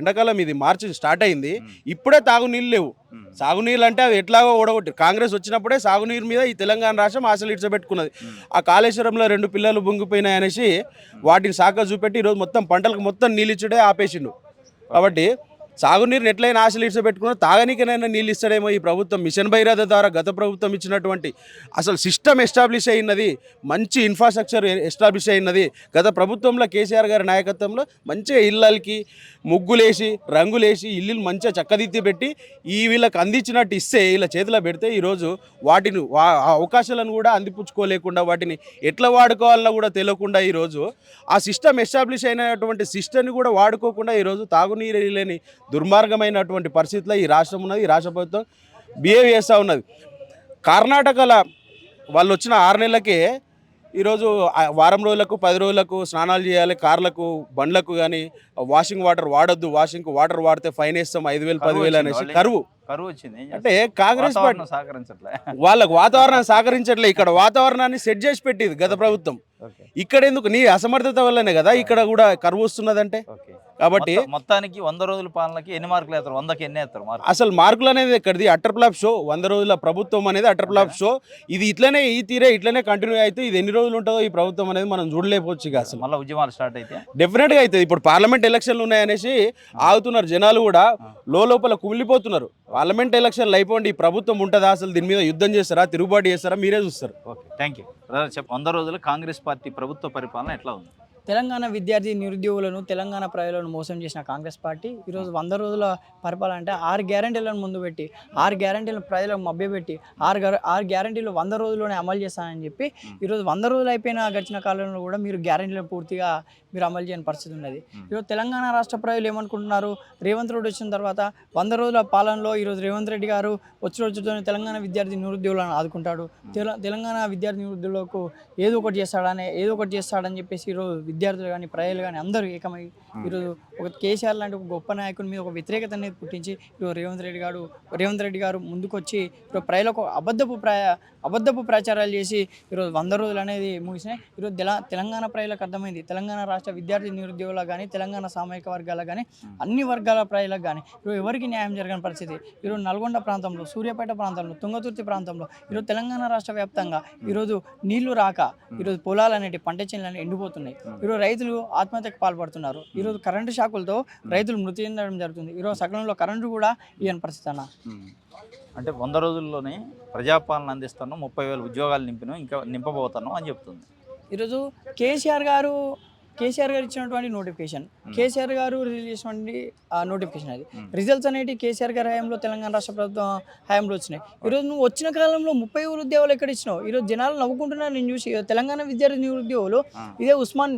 ఎండాకాలం ఇది మార్చి స్టార్ట్ అయింది, ఇప్పుడే తాగునీళ్ళు లేవు. సాగునీళ్ళు అంటే అవి ఎట్లాగో ఓడగొట్టి కాంగ్రెస్ వచ్చినప్పుడే సాగునీరు మీద ఈ తెలంగాణ రాష్ట్రం ఆశలు ఇడ్చబెట్టుకున్నది. ఆ కాళేశ్వరంలో 2 పిల్లలు బొంగిపోయినాయి అనేసి వాటిని సాక చూపెట్టి ఈరోజు మొత్తం పంటలకు మొత్తం నీళ్ళు ఇచ్చుడే ఆపేసిండు. కాబట్టి సాగునీరుని ఎట్లయినా ఆశలు ఇడ్చబెట్టుకున్నా తాగనీకనైనా నీళ్ళు ఇస్తాడేమో ఈ ప్రభుత్వం. మిషన్ భగీరథ ద్వారా గత ప్రభుత్వం ఇచ్చినటువంటి అసలు సిస్టమ్ ఎస్టాబ్లిష్ అయినది, మంచి ఇన్ఫ్రాస్ట్రక్చర్ ఎస్టాబ్లిష్ అయినది గత ప్రభుత్వంలో కేసీఆర్ గారి నాయకత్వంలో. మంచిగా ఇళ్ళకి ముగ్గులేసి రంగులేసి ఇల్లులు మంచిగా చక్కదిద్ది పెట్టి వీళ్ళకి అందించినట్టు ఇస్తే, వీళ్ళ చేతిలో పెడితే ఈరోజు వాటిని ఆ అవకాశాలను కూడా అందిపుచ్చుకోలేకుండా, వాటిని ఎట్లా వాడుకోవాలన్నా కూడా తెలియకుండా ఈరోజు ఆ సిస్టమ్ ఎస్టాబ్లిష్ అయినటువంటి సిస్టమ్ని కూడా వాడుకోకుండా ఈరోజు తాగునీరు లేని దుర్మార్గమైనటువంటి పరిస్థితిలో ఈ రాష్ట్రం ఉన్నది. ఈ రాష్ట్ర ప్రభుత్వం బిహేవ్ చేస్తూ ఉన్నది. కర్ణాటకలో వాళ్ళు వచ్చిన 6 నెలలకే ఈరోజు వారం రోజులకు 10 రోజులకు స్నానాలు చేయాలి. కార్లకు, బండ్లకు కానీ వాషింగ్ వాటర్ వాడొద్దు, వాషింగ్ వాటర్ వాడితే ఫైన్ వేస్తాం 5,000 10,000 అనేసి కరువు వచ్చింది. అంటే కాంగ్రెస్ పార్టీ సహకరించట్లే, వాళ్ళకు వాతావరణం సహకరించట్లే. ఇక్కడ వాతావరణాన్ని సెట్ చేసి పెట్టింది గత ప్రభుత్వం. ఇక్కడ ఎందుకు? నీ అసమర్థత వల్లనే కదా ఇక్కడ కూడా కరువు వస్తున్నదంటే. కాబట్టి మొత్తానికి 100 రోజుల పాలనకి ఎన్ని మార్కులు వేస్తారు? 100కి ఎన్ని వేస్తారు మార్కులు? అసలు మార్కులు అనేది ఎక్కడిది? Utter flop show. 100 రోజుల ప్రభుత్వం అనేది అటర్ ఫ్లాప్ షో. ఇది ఇట్లనే ఇట్లనే కంటిన్యూ అయితే ఇది ఎన్ని రోజులు ఉంటుందో ఈ ప్రభుత్వం అనేది మనం చూడలేకపోవచ్చు. ఇక అసలు మళ్ళీ ఉద్యమాలు స్టార్ట్ అయితే డెఫినెట్గా అవుతుంది. ఇప్పుడు పార్లమెంట్ ఎలక్షన్లు ఉన్నాయనేసి ఆగుతున్నారు జనాలు కూడా, లోపల కుమిలిపోతున్నారు. పార్లమెంట్ ఎలక్షన్లు అయిపోండి, ఈ ప్రభుత్వం ఉంటుందా? అసలు దీని మీద యుద్ధం చేస్తారా, తిరుగుబాటు చేస్తారా? మీరే చూస్తారు. Okay, thank you. 100 రోజులు కాంగ్రెస్ పార్టీ ప్రభుత్వ పరిపాలన ఎట్లా ఉంది? తెలంగాణ విద్యార్థి నిరుద్యోగులను, తెలంగాణ ప్రజలను మోసం చేసిన కాంగ్రెస్ పార్టీ ఈరోజు 100 రోజుల పరిపాలన అంటే 6 గ్యారంటీలను ముందు పెట్టి, 6 గ్యారంటీలను ప్రజలకు మభ్యపెట్టి, 6 గ్యారంటీలు 100 రోజుల్లోనే అమలు చేస్తానని చెప్పి ఈరోజు 100 రోజులు అయిపోయిన గడిచిన కాలంలో కూడా మీరు గ్యారంటీలను పూర్తిగా మీరు అమలు చేయని పరిస్థితి ఉన్నది. ఈరోజు తెలంగాణ రాష్ట్ర ప్రజలు ఏమనుకుంటున్నారు? రేవంత్ రెడ్డి వచ్చిన తర్వాత 100 రోజుల పాలనలో ఈరోజు రేవంత్ రెడ్డి గారు వచ్చి రోజుతో తెలంగాణ విద్యార్థి నిరుద్యోగులను ఆదుకుంటాడు, తెలంగాణ విద్యార్థి నిరుద్యోగులకు ఏదో ఒకటి చేస్తాడని చెప్పేసి ఈరోజు విద్యార్థులు కానీ ప్రజలు కానీ అందరూ ఏకమై ఈరోజు ఒక కేసీఆర్ లాంటి ఒక గొప్ప నాయకుని మీద ఒక వ్యతిరేకత అనేది పుట్టించి ఈరోజు రేవంత్ రెడ్డి గారు ముందుకొచ్చి ఇప్పుడు ప్రజలకు అబద్ధపు ప్రచారాలు చేసి ఈరోజు 100 రోజులు అనేది ముగిసినాయి. ఈరోజు తెలంగాణ ప్రజలకు అర్థమైంది, తెలంగాణ రాష్ట్ర విద్యార్థి నిరుద్యోగులకు కానీ, తెలంగాణ సామాజిక వర్గాలకు కానీ, అన్ని వర్గాల ప్రజలకు కానీ ఈరోజు ఎవరికి న్యాయం జరగని పరిస్థితి. ఈరోజు నల్గొండ ప్రాంతంలో, సూర్యాపేట ప్రాంతంలో, తుంగతుర్తి ప్రాంతంలో ఈరోజు తెలంగాణ రాష్ట్ర వ్యాప్తంగా ఈరోజు నీళ్లు రాక ఈరోజు పొలాలు అనేవి, పంట చేనులు ఎండిపోతున్నాయి. ఈరోజు రైతులు ఆత్మహత్యకు పాల్పడుతున్నారు. ఈరోజు కరెంటు షాకులతో రైతులు మృతి చెందడం జరుగుతుంది. ఈరోజు సకాలంలో కరెంటు కూడా ఇవ్వని పరిస్థితి అన్న. అంటే 100 రోజుల్లోనే ప్రజాపాలన అందిస్తాను, 30,000 ఉద్యోగాలు ఇంకా నింపబోతాను అని చెప్తుంది. ఈరోజు కేసీఆర్ గారు ఇచ్చినటువంటి నోటిఫికేషన్, కేసీఆర్ గారు రిలీజ్ చేసినటువంటి నోటిఫికేషన్, అది రిజల్ట్స్ అనేవి కేసీఆర్ గారి హయాంలో, తెలంగాణ రాష్ట్ర ప్రభుత్వం హయాంలో వచ్చినాయి. ఈరోజు నువ్వు వచ్చిన కాలంలో 30,000 ఉద్యోగాలు ఎక్కడ ఇచ్చినావు? ఈరోజు జనాలు నవ్వుకుంటున్నారు నేను చూసి. తెలంగాణ విద్యార్థి నిరుద్యోగులు ఇదే ఉస్మాన్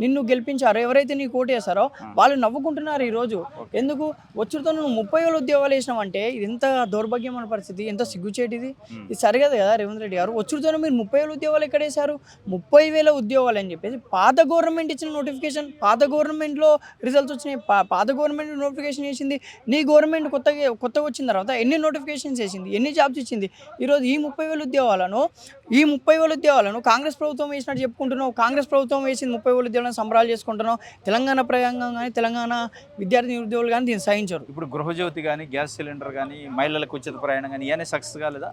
నిన్ను గెలిపించారో, ఎవరైతే నీకు ఓటు వేస్తారో వాళ్ళు నవ్వుకుంటున్నారు ఈరోజు. ఎందుకు వచ్చుతో నువ్వు 30,000 ఉద్యోగాలు వేసినావు అంటే ఇది ఎంత దౌర్భాగ్యమైన పరిస్థితి, ఎంత సిగ్గుచేటిది. ఇది సరిగదు కదా రేవంత్ రెడ్డి గారు. వచ్చుతో మీరు 30,000 ఉద్యోగాలు ఎక్కడ వేశారు? 30,000 ఉద్యోగాలు అని చెప్పేసి పాత గవర్నమెంట్ ఇచ్చిన నోటిఫికేషన్, పాత గవర్నమెంట్లో రిజల్ట్స్ వచ్చినాయి, పాత గవర్నమెంట్ నోటిఫికేషన్ వేసింది. నీ గవర్నమెంట్ కొత్తగా వచ్చిన తర్వాత ఎన్ని నోటిఫికేషన్స్ వేసింది, ఎన్ని జాబ్స్ ఇచ్చింది? ఈరోజు ఈ 30,000 ఉద్యోగాలను కాంగ్రెస్ ప్రభుత్వం వేసినట్టు చెప్పుకుంటున్నావు. కాంగ్రెస్ ప్రభుత్వం వేసింది 30,000 ఉద్యోగాలను సంబరాలు చేసుకుంటున్నావు. తెలంగాణ ప్రయాంగం కానీ, తెలంగాణ విద్యార్థి నిరుద్యోగులు కానీ దీన్ని సహించరు. ఇప్పుడు గృహజ్యోతి కానీ, గ్యాస్ సిలిండర్ కానీ, మహిళలకు ఉచిత ప్రయాణం కానీ ఇవన్నీ సక్సెస్ కాలేదా?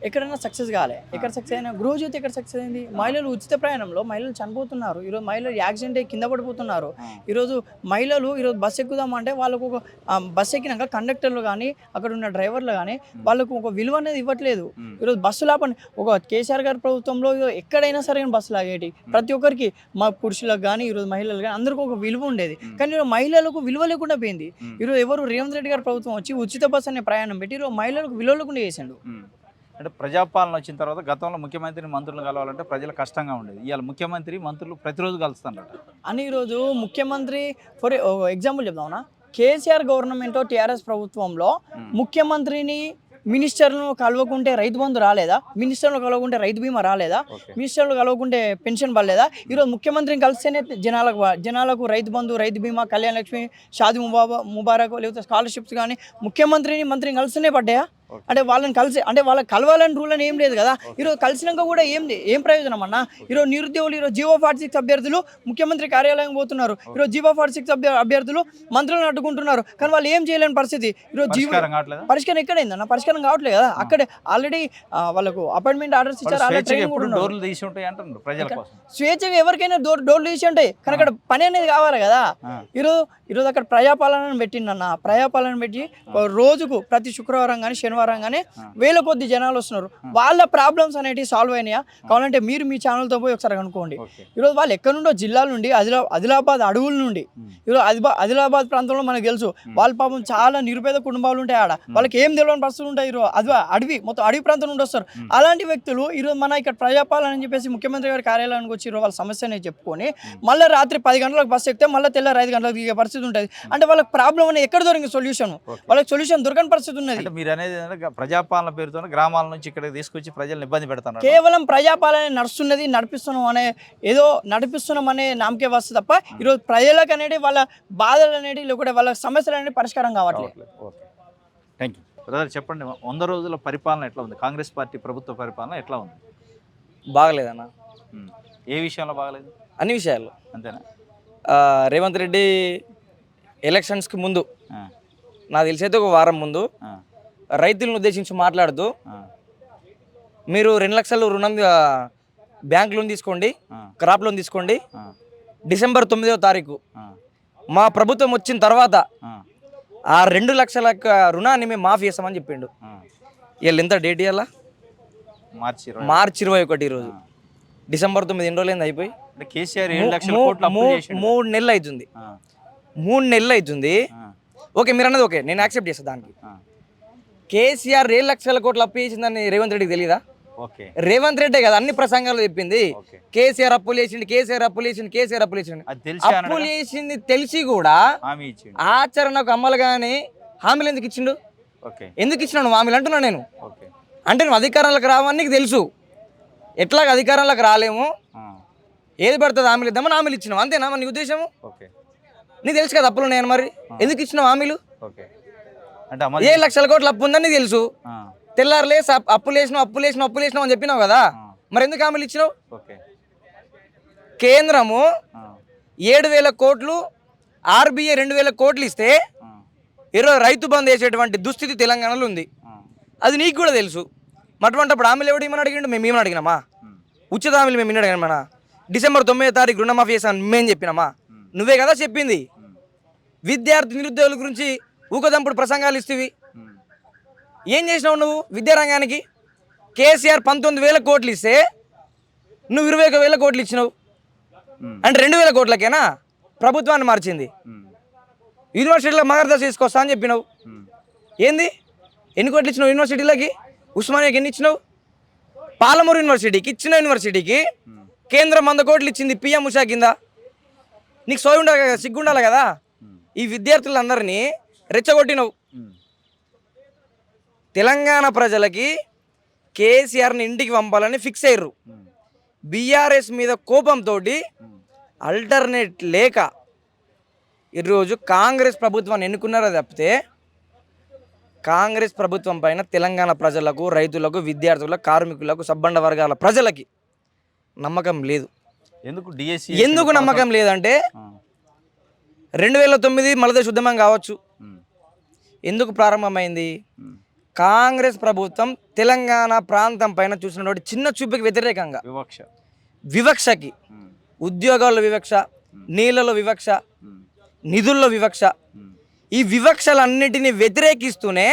ఎక్కడైనా సక్సెస్ కాలే. ఎక్కడ సక్సెస్ అయినా? గృహజ్యోతి ఎక్కడ సక్సెస్ అయింది? మహిళలు ఉచిత ప్రయాణంలో మహిళలు చనిపోతున్నారు. ఈరోజు మహిళలు యాక్సిడెంట్ అయ్యి కింద పడిపోతున్నారు. ఈరోజు మహిళలు బస్సు ఎక్కుదామంటే వాళ్ళకు ఒక బస్సు ఎక్కినాక కండక్టర్లు కానీ, అక్కడ ఉన్న డ్రైవర్లు కానీ వాళ్ళకు ఒక విలువ అనేది ఇవ్వట్లేదు. ఈరోజు బస్సులు ఆపండి. ఒక కేసీఆర్ గారి ప్రభుత్వంలో ఎక్కడైనా సరైన బస్సులు ఆగేటి, ప్రతి ఒక్కరికి, మా పురుషులకు కానీ ఈరోజు మహిళలు కానీ అందరికీ ఒక విలువ ఉండేది. కానీ ఈరోజు మహిళలకు విలువ లేకుండా పోయింది. ఈరోజు ఎవరు రేవంత్ రెడ్డి గారి ప్రభుత్వం వచ్చి ఉచిత బస్సు అనే ప్రయాణం పెట్టి ఈరోజు మహిళలకు విలువ లేకుండా చేసిండు. అంటే ప్రజాపాలన వచ్చిన తర్వాత గతంలో ముఖ్యమంత్రిని, మంత్రులు కలవాలంటే ప్రజలకు కష్టంగా ఉండేది. ఇవాళ ముఖ్యమంత్రి, మంత్రులు ప్రతిరోజు కలుస్తారట అని. ఈరోజు ముఖ్యమంత్రి ఫర్ ఎగ్జాంపుల్ చెప్దామన్నా, కేసీఆర్ గవర్నమెంట్, టీఆర్ఎస్ ప్రభుత్వంలో ముఖ్యమంత్రిని మినిస్టర్ను కలవకుంటే రైతు బంధు రాలేదా? మినిస్టర్ను కలవకుంటే రైతు బీమా రాలేదా? మినిస్టర్లు కలవకుంటే పెన్షన్ పడలేదా? ఈరోజు ముఖ్యమంత్రిని కలిస్తేనే జనాలకు రైతు బంధు, రైతు బీమా, కళ్యాణ లక్ష్మి, షాది ముబారక్ లేకపోతే స్కాలర్షిప్స్ కానీ మంత్రిని కలిస్తేనే పడ్డాయా? అంటే వాళ్ళని కలిసి అంటే వాళ్ళకి కలవాలని రూల్ అని ఏం లేదు కదా. ఈరోజు కలిసినాక కూడా ఏం ప్రయోజనం అన్న? ఈరోజు నిరుద్యోగులు ఈరోజు జీవో 46 అభ్యర్థులు ముఖ్యమంత్రి కార్యాలయం పోతున్నారు. ఈరోజు జీవో 46 అభ్యర్థులు మంత్రులను అడ్డుకుంటున్నారు. కానీ వాళ్ళు ఏం చేయలేని పరిస్థితి. ఈరోజు పరిష్కారం ఎక్కడైందన్న? పరిష్కారం కావట్లేదు కదా. అక్కడే ఆల్రెడీ వాళ్ళకు అపాయింట్మెంట్ ఆర్డర్స్ ఇచ్చారు. స్వేచ్ఛగా ఎవరికైనా డోర్లు తీసి ఉంటాయి, కానీ అక్కడ పని అనేది కావాలి కదా. ఈరోజు అక్కడ ప్రజాపాలన పెట్టిండన్న. ప్రజాపాలన పెట్టి రోజుకు ప్రతి శుక్రవారం కానీ శనివారం కానీ వేల కొద్ది జనాలు వస్తున్నారు. వాళ్ళ ప్రాబ్లమ్స్ అనేవి సాల్వ్ అయినాయా? కావాలంటే మీరు మీ ఛానల్తో పోయి ఒకసారి కనుక్కోండి. ఈరోజు వాళ్ళు ఎక్కడి నుండో జిల్లాల నుండి ఆదిలాబాద్ అడవుల నుండి ఈరోజు ఆదిలాబాద్ ప్రాంతంలో మనకు తెలుసు వాళ్ళ పాపం చాలా నిరుపేద కుటుంబాలు ఉంటాయి. ఆడ వాళ్ళకి ఏం తెలియని పరిస్థితులు ఉంటాయి. ఈరోజు అడవి మొత్తం అడవి ప్రాంతం నుండి వస్తారు. అలాంటి వ్యక్తులు ఈరోజు మన ఇక్కడ ప్రజాపాలన అని చెప్పేసి ముఖ్యమంత్రి గారి కార్యాలయానికి వచ్చి వాళ్ళ సమస్యని చెప్పుకొని మళ్ళీ రాత్రి 10 గంటలకు బస్సు ఎక్కితే మళ్ళీ తెల్లారి 5 గంటలకు దిగే పరిస్థితి ఉంటుంది. అంటే వాళ్ళకి ప్రాబ్లం అనేది ఎక్కడ దొరికింది సొల్యూషన్? వాళ్ళకి సొల్యూషన్ దొరకని పరిస్థితి ఉన్నది. మీరు అనేది ప్రజాపాలన పేరుతో గ్రామాల నుంచి ఇక్కడికి తీసుకొచ్చి ప్రజలను ఇబ్బంది పెడతారు. కేవలం ప్రజాపాలన నడుస్తున్నది, నడిపిస్తున్నాం అనే నామకే వస్తుంది తప్ప ఈరోజు ప్రజలకు అనేది వాళ్ళ బాధలు అనేది లేకుంటే వాళ్ళ సమస్యలు అనేది పరిష్కారం కావట్లేదు. Thank you brother. చెప్పండి, 100 రోజుల పరిపాలన ఎట్లా ఉంది? కాంగ్రెస్ పార్టీ ప్రభుత్వ పరిపాలన ఎట్లా ఉంది? బాగలేదన్న. ఏ విషయంలో బాగలేదు? అన్ని విషయాల్లో. అంతేనా? రేవంత్ రెడ్డి ఎలక్షన్స్కి ముందు, నాకు తెలిసైతే ఒక వారం ముందు రైతులను ఉద్దేశించి మాట్లాడుతూ మీరు 2 లక్షలు రుణం బ్యాంక్ లోన్ తీసుకోండి, క్రాప్ లోన్ తీసుకోండి, డిసెంబర్ 9వ తారీఖు మా ప్రభుత్వం వచ్చిన తర్వాత ఆ 2 లక్షల రుణాన్ని మేము మాఫీ చేస్తామని చెప్పిండు. వీళ్ళు ఎంత డేట్ ఇవ్వాలా? మార్చి 21 ఈరోజు. డిసెంబర్ 9 ఎన్ని రోజులు అయిపోయి కేసీఆర్ 7 లక్షల కోట్లు 3 నెలలు అవుతుంది. 3 నెలలు అవుతుంది. ఓకే, మీరు అన్నది ఓకే, నేను యాక్సెప్ట్ చేస్తాను. దానికి కేసీఆర్ 7 లక్షల కోట్లు అప్పు చేసిందని రేవంత్ రెడ్డికి తెలియదా? రేవంత్ రెడ్డే కదా అన్ని ప్రసంగాలు చెప్పింది. కేసీఆర్ అప్పులు చేసింది, కేసీఆర్ అప్పులు చేసింది, కేసీఆర్ అప్పులు చేసింది. అప్పులు చేసింది తెలిసి కూడా ఆచరణకు అమలు కానీ హామీలు ఎందుకు ఇచ్చిండు? ఎందుకు ఇచ్చినావు నువ్వు హామీలు అంటున్నా నేను? అంటే నువ్వు అధికారంలోకి రావని నీకు తెలుసు. ఎట్లాగ అధికారంలోకి రాలేము, ఏది పడుతుంది హామీలు ఇద్దామని హామీలు ఇచ్చినావు, అంతేనా నీ ఉద్దేశము? నీకు తెలుసు కదా అప్పులు నేను, మరి ఎందుకు ఇచ్చినావు హామీలు? 7 లక్షల కోట్ల అప్పు ఉందని నీకు తెలుసు. తెల్లారులే అప్పులు వేసినావు అని చెప్పినావు కదా, మరి ఎందుకు హామీలు ఇచ్చినావు? కేంద్రము 7,000 కోట్లు, ఆర్బీఐ 2,000 కోట్లు ఇస్తే ఈరోజు రైతు బంద్ వేసేటువంటి దుస్థితి తెలంగాణలో ఉంది. అది నీకు కూడా తెలుసు. అటువంటిప్పుడు హామీలు ఎవడు ఏమని అడిగిండు? మేము ఏమని అడిగినామా? ఉచిత హామీలు మేము ఇన్ని అడిగినామా? డిసెంబర్ 9వ తారీఖు రుణమాఫీ చేసాను మేము చెప్పినామా? నువ్వే కదా చెప్పింది. విద్యార్థి నిరుద్యోగుల గురించి ఊకదంపుడు ప్రసంగాలు ఇస్తేవి. ఏం చేసినావు నువ్వు విద్యారంగానికి? కేసీఆర్ 19,000 కోట్లు ఇస్తే నువ్వు 21,000 కోట్లు ఇచ్చినావు. అంటే 2,000 కోట్లకేనా ప్రభుత్వాన్ని మార్చింది? యూనివర్సిటీలో మార్గదర్శ తీసుకొస్తా అని చెప్పినావు. ఏంది? ఎన్ని కోట్లు ఇచ్చినావు యూనివర్సిటీలకి? ఉస్మానియాకి ఎన్ని ఇచ్చినావు? పాలమూరు యూనివర్సిటీకి ఇచ్చిన యూనివర్సిటీకి కేంద్రం 100 కోట్లు ఇచ్చింది పిఎం ఉషా కింద. నీకు సోయి ఉండాలి కదా, సిగ్గుండాలి కదా. ఈ విద్యార్థులందరినీ రెచ్చగొట్టినవు. తెలంగాణ ప్రజలకి కేసీఆర్ని ఇంటికి పంపాలని ఫిక్స్ అయ్యారు. బీఆర్ఎస్ మీద కోపంతో అల్టర్నేట్ లేక ఈరోజు కాంగ్రెస్ ప్రభుత్వాన్ని ఎన్నుకున్నారో తప్పితే కాంగ్రెస్ ప్రభుత్వం పైన తెలంగాణ ప్రజలకు, రైతులకు, విద్యార్థులకు, కార్మికులకు, సబ్బండ వర్గాల ప్రజలకి నమ్మకం లేదు. ఎందుకు నమ్మకం లేదంటే 2009 మలదేశ ఉద్యమం కావచ్చు. ఎందుకు ప్రారంభమైంది? కాంగ్రెస్ ప్రభుత్వం తెలంగాణ ప్రాంతం పైన చూసినటువంటి చిన్న చూపుకి వ్యతిరేకంగా వివక్షకి, ఉద్యోగాల్లో వివక్ష, నీళ్ళలో వివక్ష, నిధుల్లో వివక్ష, ఈ వివక్షలన్నిటినీ వ్యతిరేకిస్తూనే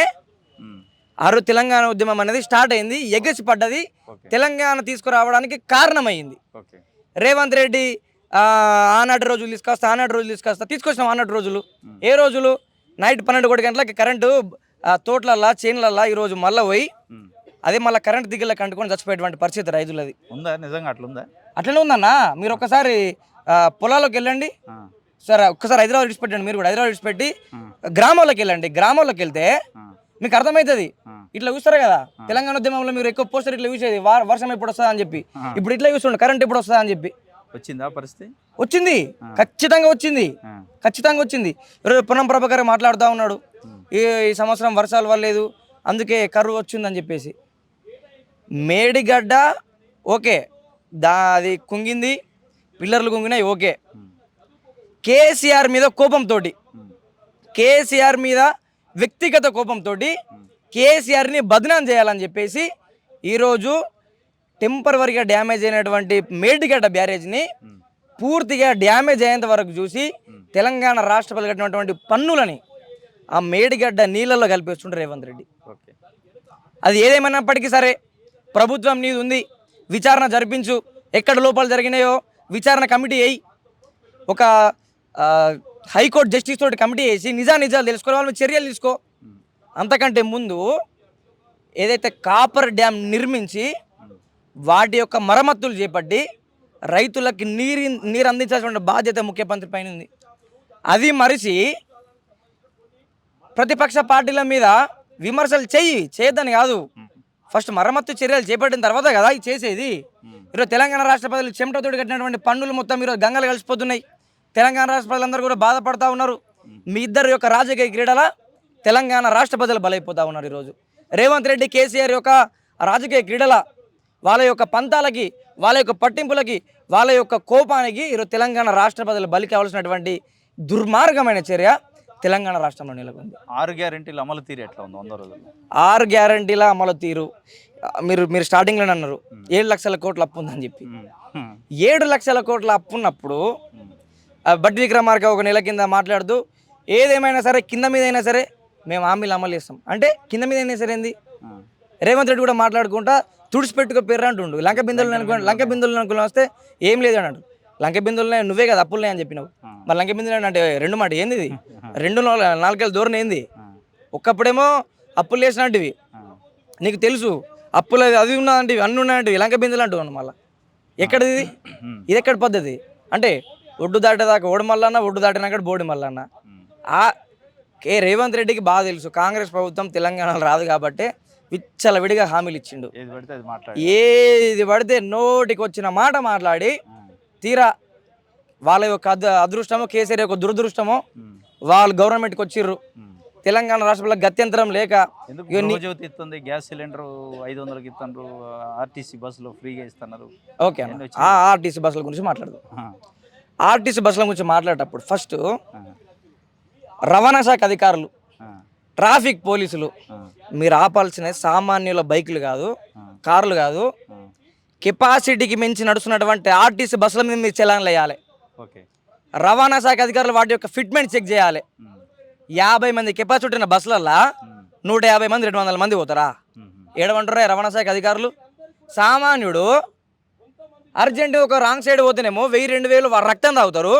తెలంగాణ ఉద్యమం అనేది స్టార్ట్ అయింది. ఎగసి పడ్డది, తెలంగాణ తీసుకురావడానికి కారణమైంది. రేవంత్ రెడ్డి ఆనాటి రోజులు తీసుకొచ్చినాం. ఆనాటి రోజులు ఏ రోజులు? నైట్ 12 గంటలకి కరెంటు తోటలల్లా, చేనులల్లా ఈరోజు మళ్ళీ పోయి అదే మళ్ళీ కరెంట్ దిగ్గల కంటుకొని చచ్చిపోయేటువంటి పరిస్థితి రైతులది. ఉందా? నిజంగా అట్లుందా? అట్లనే ఉందన్నా. మీరు ఒక్కసారి పొలాల్లోకి వెళ్ళండి సరే, ఒక్కసారి హైదరాబాద్ విడిచిపెట్టండి. మీరు కూడా హైదరాబాద్ విడిచిపెట్టి గ్రామాల్లోకి వెళ్ళండి. గ్రామాల్లోకి వెళ్తే మీకు అర్థమవుతుంది ఇట్లా చూస్తారు కదా తెలంగాణ ఉద్యమంలో మీరు ఎక్కువ పోస్టర్ ఇట్లా చూసేది వర్షం ఎప్పుడు వస్తుందా అని చెప్పి ఇప్పుడు ఇట్లా చూస్తుండే కరెంట్ ఎప్పుడు వస్తుందా అని చెప్పి వచ్చిందా పరిస్థితి? వచ్చింది, ఖచ్చితంగా వచ్చింది, ఖచ్చితంగా వచ్చింది. ఈరోజు పొన్నం ప్రభాకర్ మాట్లాడుతూ ఉన్నాడు ఈ సంవత్సరం వర్షాలు పడలేదు అందుకే కరువు వచ్చిందని చెప్పేసి. మేడిగడ్డ ఓకే, అది కుంగింది, పిల్లర్లు కుంగినాయి ఓకే. కేసీఆర్ మీద కోపంతో, కేసీఆర్ మీద వ్యక్తిగత కోపంతో కేసీఆర్ని బదనాం చేయాలని చెప్పేసి ఈరోజు టెంపరవరీగా డ్యామేజ్ అయినటువంటి మేడిగడ్డ బ్యారేజ్ని పూర్తిగా డ్యామేజ్ అయ్యేంత వరకు చూసి తెలంగాణ రాష్ట్రపతి కట్టినటువంటి పన్నులని ఆ మేడిగడ్డ నీళ్ళల్లో కలిపేస్తుండ్రు రేవంత్ రెడ్డి. అది ఏదేమైనప్పటికీ సరే ప్రభుత్వం నీది ఉంది, విచారణ జరిపించు, ఎక్కడ లోపాలు జరిగినాయో విచారణ కమిటీ వేయి, ఒక హైకోర్టు జస్టిస్ తోటి కమిటీ వేసి నిజాలు తెలుసుకోవాలి, వాళ్ళ చర్యలు తీసుకో. అంతకంటే ముందు ఏదైతే కాపర్ డ్యామ్ నిర్మించి వాటి యొక్క మరమ్మతులు చేపట్టి రైతులకి నీరు అందించాల్సిన బాధ్యత ముఖ్యమంత్రి పైన ఉంది. అది మరిచి ప్రతిపక్ష పార్టీల మీద విమర్శలు చేయొద్దని కాదు, ఫస్ట్ మరమ్మత్తు చర్యలు చేపట్టిన తర్వాత కదా ఇది చేసేది. ఈరోజు తెలంగాణ రాష్ట్ర ప్రజలు చెమటతోటి కట్టినటువంటి పన్నులు మొత్తం ఈరోజు గంగలు కలిసిపోతున్నాయి. తెలంగాణ రాష్ట్ర ప్రజలందరూ కూడా బాధపడతా ఉన్నారు. మీ ఇద్దరు యొక్క రాజకీయ క్రీడల తెలంగాణ రాష్ట్ర ప్రజలు బలైపోతూ ఉన్నారు. ఈరోజు రేవంత్ రెడ్డి కేసీఆర్ యొక్క రాజకీయ క్రీడల వాళ్ళ యొక్క పంతాలకి, వాళ్ళ యొక్క పట్టింపులకి, వాళ్ళ యొక్క కోపానికి ఈరోజు తెలంగాణ రాష్ట్ర ప్రజలు బలి కావాల్సినటువంటి దుర్మార్గమైన చర్య తెలంగాణ రాష్ట్రంలో నెలకొంది. 6 గ్యారెంటీల అమలు తీరు ఎట్లా ఉంది 100 రోజుల్లో? 6 గ్యారెంటీల అమలు తీరు మీరు స్టార్టింగ్లోనే అన్నారు 7 లక్షల కోట్ల అప్పు ఉందని చెప్పి. 7 లక్షల కోట్ల అప్పు ఉన్నప్పుడు బట్టి విక్రమార్క ఒక నెల కింద మాట్లాడుతూ ఏదేమైనా సరే కింద మీద అయినా సరే మేము హామీలు అమలు చేస్తాం అంటే కింద మీద అయినా సరే ఏంది. రేవంత్ రెడ్డి కూడా మాట్లాడుకుంటా తుడిచిపెట్టుకో పేర్రు అంటుండు. లంక బిందులు అనుకుని వస్తే ఏం లేదు అన్నాడు. లంక బిందులనే నువ్వే కదా అప్పులనే అని చెప్పినావు. మరి లంక బిందులు అంటే 2 మాట ఏంది ఇది? 2 నాలుగేళ్ళ దూరం ఏంది? ఒక్కప్పుడేమో అప్పులు వేసినట్టువి నీకు తెలుసు, అప్పులు అది ఉన్నదంటివి అన్నీ ఉన్నాయంటివి, లంక బిందులు అంటున్నాను. మళ్ళీ ఎక్కడిది ఇది? ఎక్కడ పద్ధతి అంటే ఒడ్డు దాటేదాకా ఓడి మల్లన్న, ఒడ్డు దాటినాక బోడి మల్లన్న. రేవంత్ రెడ్డికి బాగా తెలుసు కాంగ్రెస్ ప్రభుత్వం తెలంగాణలో రాదు కాబట్టి విచ్చలవిడిగా హామీలు ఇచ్చిండు. ఏది పడితే నోటికి వచ్చిన మాట మాట్లాడి తీరా వాళ్ళ యొక్క అదృష్టమో కేసీఆర్ యొక్క దురదృష్టమో వాళ్ళు గవర్నమెంట్కి వచ్చిర్రు. తెలంగాణ రాష్ట్రంలో గత్యంతరం లేక గ్యాస్ సిలిండర్ 500కి ఇస్తున్నారు, ఆర్టీసీ బస్సులో ఫ్రీగా ఇస్తున్నారు. ఓకే అన్న, ఆర్టీసీ బస్సుల గురించి మాట్లాడదాం. ఆర్టీసీ బస్సుల గురించి మాట్లాడేటప్పుడు ఫస్ట్ రవాణా శాఖ అధికారులు, ట్రాఫిక్ పోలీసులు మీరు ఆపాల్సిన సామాన్యుల బైకులు కాదు, కార్లు కాదు, కెపాసిటీకి మించి నడుస్తున్నటువంటి ఆర్టీసీ బస్సుల మీద మీరు చలాన్లు వేయాలి. రవాణా శాఖ అధికారులు వాటి యొక్క ఫిట్మెంట్ చెక్ చేయాలి. 50 మంది కెపాసిటీ ఉన్న బస్సులల్లో 150 మంది 200 మంది పోతారా? ఏడమంటారా రవాణా శాఖ అధికారులు? సామాన్యుడు అర్జెంట్ ఒక రాంగ్ సైడ్ పోతేనేమో 1000-2000 రక్తం తాగుతారు.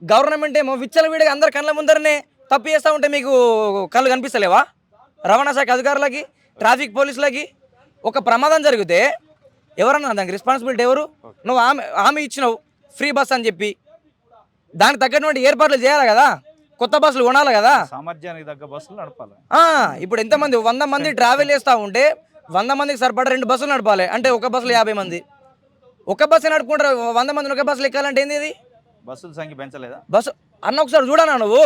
గవర్నమెంట్ ఏమో విచ్చలవిడిగా అందరు కళ్ళ ముందరనే తప్పు చేస్తూ ఉంటే మీకు కళ్ళు కనిపిస్తలేవా? రవాణా శాఖ అధికారులకి, ట్రాఫిక్ పోలీసులకి ఒక ప్రమాదం జరిగితే ఎవరన్నా దానికి రెస్పాన్సిబిలిటీ ఎవరు? నువ్వు హామీ ఇచ్చినావు ఫ్రీ బస్ అని చెప్పి, దానికి తగ్గటువంటి ఏర్పాట్లు చేయాలి కదా, కొత్త బస్సులు కొనాలి కదా, సామర్థ్యానికి తగ్గ బస్సులు నడపాలి. ఇప్పుడు ఎంతమంది 100 మంది ట్రావెల్ చేస్తూ ఉంటే 100 మందికి సరిపడా 2 బస్సులు నడపాలి అంటే ఒక బస్సులో 50 మంది. ఒక బస్సు నడుపుకుంటారు, 100 మందిని ఒక బస్సులు ఎక్కాలంటే ఏంది? ఇది బస్సుల సంఖ్య పెంచలేదా? బస్సు అన్న ఒకసారి చూడనా నువ్వు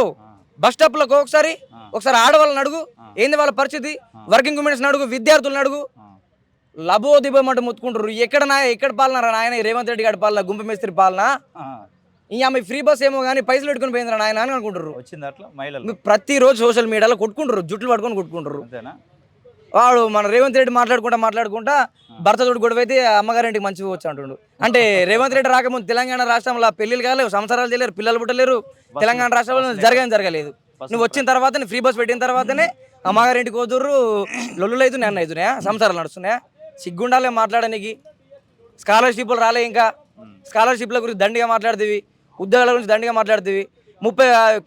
బస్ స్టాప్లకు ఒకసారి ఆడవాళ్ళని అడుగు ఏంది వాళ్ళ పరిస్థితి, వర్కింగ్ ఉమెన్స్ అడుగు, విద్యార్థులను అడుగు, లబోదిబమంటూ ముత్తుకుంటారు. ఎక్కడ పాలన నాయన రేవంత్ రెడ్డి గారి పాలన, గుంపు మేస్త్రి పాలన. ఆమె ఫ్రీ బస్ ఏమో కానీ పైసలు పెట్టుకుని పోయిందిరా నాయన అని అనుకుంటారు. వచ్చింది అట్లా మహిళలు ప్రతిరోజు సోషల్ మీడియాలో కొట్టుకుంటారు, జుట్లు పట్టుకొని కొట్టుకుంటారు. వాడు మన రేవంత్ రెడ్డి మాట్లాడుకుంటా భర్తతోటి గొడవ అయితే అమ్మగారింటికి మంచిగా వచ్చి అంటుండు. అంటే రేవంత్ రెడ్డి రాకముందు తెలంగాణ రాష్ట్రంలో పెళ్లిలు కాలేవు, సంసారాలు చేయలేరు, పిల్లలు పుట్టలేరు, తెలంగాణ రాష్ట్రంలో జరగలేదు. నువ్వు వచ్చిన తర్వాతనే ఫ్రీ బస్ పెట్టిన తర్వాతనే అమ్మగారింటికి పోతుర్రు, లొల్లులు అవుతున్నాయి, అన్న అవుతున్నాయా, సంసారాలు నడుస్తున్నాయా? సిగ్గుండాలే మాట్లాడడానికి. స్కాలర్షిప్లు రాలే, ఇంకా స్కాలర్షిప్ల గురించి దండిగా మాట్లాడుతీవి, ఉద్యోగాల గురించి దండిగా మాట్లాడుతీవి.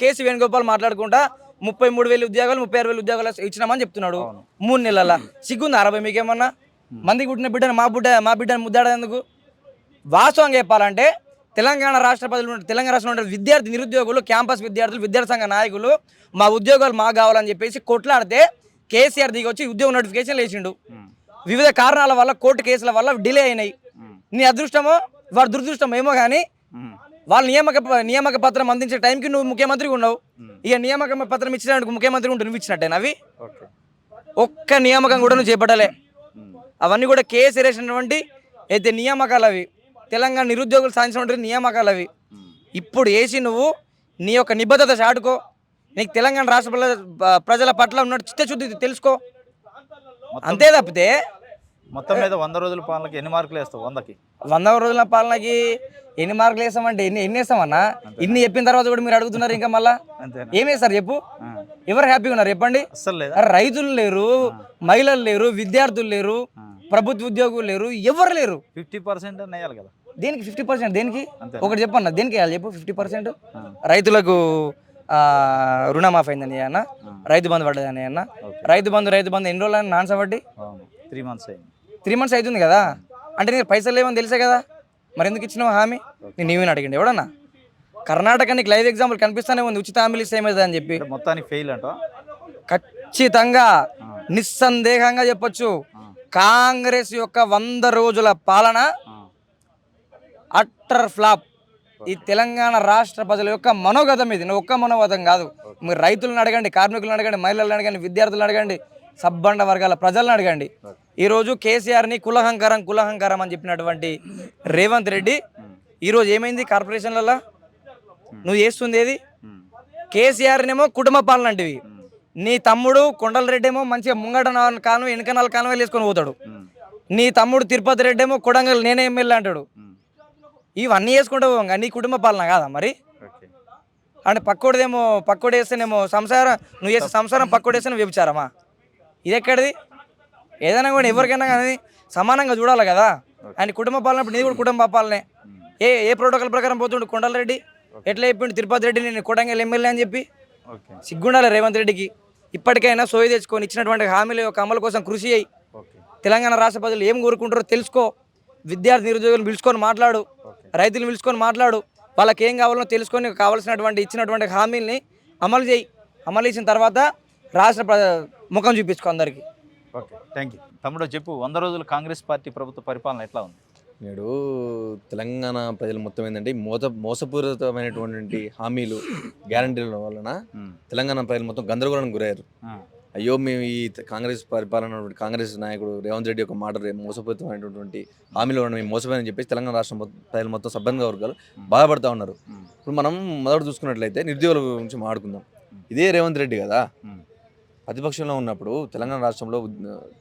కేసీ వేణుగోపాల్ మాట్లాడుకుంటా 33,000 ఉద్యోగాలు 36,000 ఉద్యోగాలు ఇచ్చినామని చెప్తున్నాడు 3 నెలల. సిగ్గుంది 60 మీకేమన్నా? మందికి పుట్టిన బిడ్డను మా బిడ్డను ముద్దాడేందుకు? వాస్తవంగా చెప్పాలంటే తెలంగాణ రాష్ట్ర ప్రజలు, తెలంగాణ రాష్ట్రంలో ఉండే నిరుద్యోగులు, క్యాంపస్ విద్యార్థులు, విద్యార్థి సంఘ నాయకులు మా ఉద్యోగాలు మాకు కావాలని చెప్పేసి కొట్లాడితే కేసీఆర్ దిగి వచ్చి ఉద్యోగ నోటిఫికేషన్ వేసిండు. వివిధ కారణాల వల్ల కోర్టు కేసుల వల్ల డిలే అయినాయి. నీ అదృష్టమో వాడి దురదృష్టం ఏమో కానీ వాళ్ళు నియామక పత్రం అందించే టైంకి నువ్వు ముఖ్యమంత్రిగా ఉన్నావు. ఇక నియామక పత్రం ఇచ్చినట్టు ముఖ్యమంత్రి ఉంటే నువ్వు ఇచ్చినట్టేనా? అవి ఒక్క నియామకం కూడా నువ్వు చేపట్టలే. అవన్నీ కూడా కేసు వేసినటువంటి అయితే నియామకాలు అవి. తెలంగాణ నిరుద్యోగులు సాధించినటువంటి నియామకాలు అవి. ఇప్పుడు వేసి నువ్వు నీ యొక్క నిబద్ధత చాటుకో. నీకు తెలంగాణ రాష్ట్ర ప్రజల పట్ల ఉన్న చిత్తశుద్ధి తెలుసుకో. అంతే తప్పితే మొత్తం మీద 100 రోజుల పాలనకి ఎన్ని మార్కులు వేస్తావు? 100కి 100 రోజుల పాలనకి ఎన్ని మార్కులు వేస్తామంటే ఎన్ని వేస్తామన్నా? ఇన్ని చెప్పిన తర్వాత కూడా మీరు అడుగుతున్నారు ఇంకా మళ్ళా ఏం వేస్తారు చెప్పు? ఎవరు హ్యాపీగా ఉన్నారు చెప్పండి? అసలు లేదా? రైతులు లేరు, మహిళలు లేరు, విద్యార్థులు లేరు, ప్రభుత్వ ఉద్యోగులు లేరు, ఎవరు లేరు. 50% అని వేయాలి కదా. దేనికి 50%? దేనికి ఒకటి చెప్పన్న, దేనికి వేయాలి చెప్పు 50%? రైతులకు రుణమాఫీ అయిందని అన్న, రైతు బంధు పడ్డదని అన్న. రైతు బంధు ఎన్ని రోజులు అని నాన్స్ అవ్వండి? 3 months అయింది. 3 months అవుతుంది కదా. అంటే నీకు పైసలు లేవని తెలిసే కదా, మరి ఎందుకు ఇచ్చినావు హామీ? నీవేని అడిగండి ఎవడన్నా? కర్ణాటక నీకు లైవ్ ఎగ్జాంపుల్ కనిపిస్తానే ఉంది, ఉచిత హామీలు ఇస్తే ఏమవుతుంది అని చెప్పి. మొత్తానికి ఫెయిల్ అంట. ఖచ్చితంగా నిస్సందేహంగా చెప్పొచ్చు, కాంగ్రెస్ యొక్క 100 రోజుల పాలన అట్టర్ ఫ్లాప్. ఈ తెలంగాణ రాష్ట్ర ప్రజల యొక్క మనోగతం ఇది, ఒక్క మనోగతం కాదు. మీరు రైతులను అడగండి, కార్మికులను అడగండి, మహిళలను అడగండి, విద్యార్థులను అడగండి, సబ్బండ వర్గాల ప్రజలను అడగండి. ఈరోజు కేసీఆర్ని కులహంకారం అని చెప్పినటువంటి రేవంత్ రెడ్డి ఈరోజు ఏమైంది? కార్పొరేషన్లలో నువ్వు చేస్తుంది ఏది? కేసీఆర్నేమో కుటుంబ పాలన అంటివి. నీ తమ్ముడు కొండల రెడ్డి ఏమో మంచిగా ముంగట కాలువ వెనక 4 కాలువలు వేసుకొని పోతాడు. నీ తమ్ముడు తిరుపతి రెడ్డి ఏమో కొడంగల్ నేనే ఎమ్మెల్యే అంటాడు. ఇవన్నీ వేసుకుంటూ పోగా నీ కుటుంబ పాలన కాదా మరి? అంటే పక్కోడు వేస్తేనేమో సంసారం, నువ్వు చేసే సంసారం పక్కోడు వేస్తే నువ్వు వ్యభిచారమా? ఇది ఎక్కడిది? ఏదైనా కూడా ఎవరికైనా కానీ సమానంగా చూడాలి కదా. ఆయన కుటుంబ పాలన, నీది కూడా కుటుంబ పాలనే. ఏ ప్రోటోకాల్ ప్రకారం పోతుండు కొండల రెడ్డి? ఎట్లా చెప్పిండు తిరుపతి రెడ్డి నేను కొడంగల్ ఎమ్మెల్యే అని చెప్పి? సిగ్గుండాలి రేవంత్ రెడ్డికి. ఇప్పటికైనా సోయి తెచ్చుకొని ఇచ్చినటువంటి హామీల యొక్క అమలు కోసం కృషి అయ్యి తెలంగాణ రాష్ట్ర ప్రజలు ఏం కోరుకుంటారో తెలుసుకో. విద్యార్థి నిరుద్యోగులను పిలుచుకొని మాట్లాడు, రైతులను పిలుచుకొని మాట్లాడు, వాళ్ళకి ఏం కావాలో తెలుసుకొని కావాల్సినటువంటి ఇచ్చినటువంటి హామీల్ని అమలు చేయి. అమలు చేసిన తర్వాత రాష్ట్ర ముఖం చూపించుకో అందరికీ. Okay, thank you. తమ్ముడు చెప్పు, 100 రోజులు కాంగ్రెస్ పార్టీ ప్రభుత్వ పరిపాలన ఎట్లా ఉంది? నేడు తెలంగాణ ప్రజలు మొత్తం ఏంటంటే మోసపూరితమైనటువంటి హామీలు, గ్యారంటీల వలన తెలంగాణ ప్రజలు మొత్తం గందరగోళానికి గురయ్యారు. అయ్యో మేము ఈ కాంగ్రెస్ పరిపాలన, కాంగ్రెస్ నాయకుడు రేవంత్ రెడ్డి యొక్క మాట మోసపూరితమైనటువంటి హామీలు వలన మేము మోసపోయాలని చెప్పేసి తెలంగాణ రాష్ట్రం ప్రజలు మొత్తం సబ్బంధ వర్గాలు బాధపడుతూ ఉన్నారు. ఇప్పుడు మనం మొదట చూసుకున్నట్లయితే నిరుద్యోగుల గురించి మాట్లాడుకుందాం. ఇదే రేవంత్ రెడ్డి కదా ప్రతిపక్షంలో ఉన్నప్పుడు తెలంగాణ రాష్ట్రంలో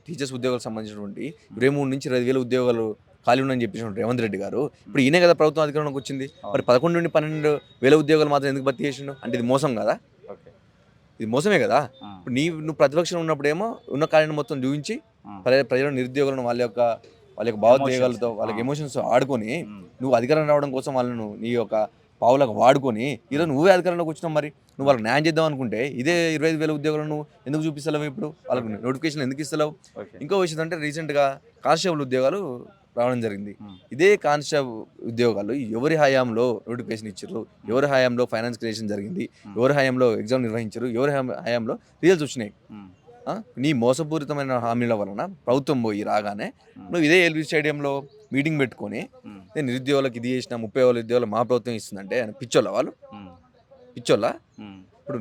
టీచర్స్ ఉద్యోగాలకు సంబంధించినటువంటి 23 నుంచి 25,000 ఉద్యోగాలు ఖాళీ ఉందని చెప్పేసి రేవంత్ రెడ్డి గారు ఇప్పుడు ఈయనే కదా ప్రభుత్వం అధికారంలోకి వచ్చింది. మరి 11 నుండి 12,000 ఉద్యోగాలు మాత్రం ఎందుకు భర్తీ చేసిండు? అంటే ఇది మోసం కదా? ఇది మోసమే కదా. ఇప్పుడు నువ్వు ప్రతిపక్షంలో ఉన్నప్పుడేమో ఉన్న ఖాళీని మొత్తం చూపించి ప్రజల నిరుద్యోగులను వాళ్ళ యొక్క భావోద్వేగాలతో, వాళ్ళకి ఎమోషన్స్ ఆడుకొని నువ్వు అధికారం రావడం కోసం వాళ్ళను నీ యొక్క పావులకు వాడుకొని ఈరోజు నువ్వే అధికారంలోకి వచ్చినావు. మరి నువ్వు వాళ్ళకి న్యాయం చేద్దాం అనుకుంటే ఇదే 25,000 ఉద్యోగాలను నువ్వు ఎందుకు చూపిస్తలేవు? ఇప్పుడు వాళ్ళకి నోటిఫికేషన్ ఎందుకు ఇస్తలేవు? ఇంకో విషయం అంటే రీసెంట్గా కానిస్టేబుల్ ఉద్యోగాలు రావడం జరిగింది. ఇదే కానిస్టేబుల్ ఉద్యోగాలు ఎవరి హయాంలో నోటిఫికేషన్ ఇచ్చారు, ఎవరి హయాంలో ఫైనాన్స్ క్రియేషన్ జరిగింది, ఎవరి హయాంలో ఎగ్జామ్ నిర్వహించారు, ఎవరి హయాంలో రిజల్ట్స్ వచ్చినాయి. నీ మోసపూరితమైన హామీల వలన ప్రభుత్వం పోయి రాగానే నువ్వు ఇదే ఎల్బీ స్టేడియంలో మీటింగ్ పెట్టుకొని నేను నిరుద్యోగులకు ఇది చేసిన 30,000 ఉద్యోగాలు మా ప్రభుత్వం ఇస్తుందంటే పిచ్చోళ్ళ వాళ్ళు? పిచ్చోళ్ళ? ఇప్పుడు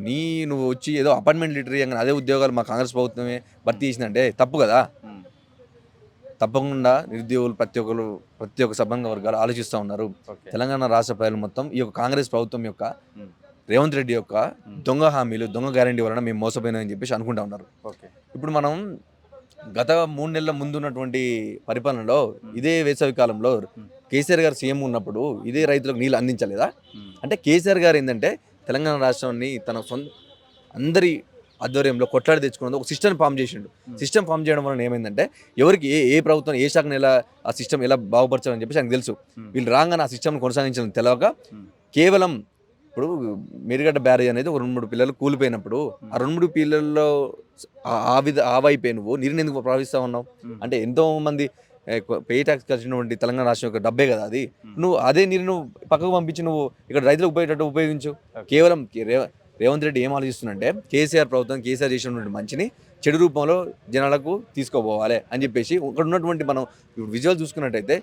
నువ్వు వచ్చి ఏదో అపాయింట్మెంట్ లెటర్ ఇవ్వగానే అదే ఉద్యోగాలు మా కాంగ్రెస్ ప్రభుత్వమే భర్తీ చేసిందంటే తప్పు కదా. తప్పకుండా నిరుద్యోగులు ప్రతి ఒక్క సబ్బంధ వర్గాలు ఆలోచిస్తూ ఉన్నారు. తెలంగాణ రాష్ట్ర ప్రజలు మొత్తం ఈ యొక్క కాంగ్రెస్ ప్రభుత్వం యొక్క రేవంత్ రెడ్డి యొక్క దొంగ హామీలు, దొంగ గ్యారంటీ వలన మేము మోసపోయినామని చెప్పేసి అనుకుంటా ఉన్నారు. ఇప్పుడు మనం గత 3 నెలల ముందు ఉన్నటువంటి పరిపాలనలో ఇదే వేసవి కాలంలో కేసీఆర్ గారు సీఎం ఉన్నప్పుడు ఇదే రైతులకు నీళ్ళు అందించలేదా? అంటే కేసీఆర్ గారు ఏంటంటే తెలంగాణ రాష్ట్రాన్ని తన అందరి ఆధ్వర్యంలో కొట్లాడి తెచ్చుకున్నది ఒక సిస్టమ్ ఫామ్ చేసిండు. సిస్టమ్ ఫామ్ చేయడం వలన ఏమైందంటే ఎవరికి ఏ ప్రభుత్వం ఏ శాఖను ఎలా ఆ సిస్టమ్ ఎలా బాగుపరచాలని చెప్పేసి ఆయనకు తెలుసు. వీళ్ళు రాగానే ఆ సిస్టమ్ని కొనసాగించడం తెలవక కేవలం ఇప్పుడు మేడిగడ్డ బ్యారేజ్ అనేది ఒక 2-3 పిల్లలు కూలిపోయినప్పుడు ఆ 2-3 పిల్లల్లో ఆ వైపే నువ్వు నీరుని ఎందుకు ప్రవహిస్తూ ఉన్నావు? అంటే ఎంతో మంది పే ట్యాక్స్ కట్టినటువంటి తెలంగాణ రాష్ట్రం యొక్క డబ్బే కదా అది. నువ్వు అదే నీరును పక్కకు పంపించి నువ్వు ఇక్కడ రైతులకు ఉపయోగేటట్టు ఉపయోగించు. కేవలం రేవంత్ రెడ్డి ఏం ఆలోచిస్తుందంటే కేసీఆర్ ప్రభుత్వం, కేసీఆర్ చేసినటువంటి మంచిని చెడు రూపంలో జనాలకు తీసుకోపోవాలి అని చెప్పేసి ఇక్కడ ఉన్నటువంటి మనం ఇప్పుడు విజువల్ చూసుకున్నట్టయితే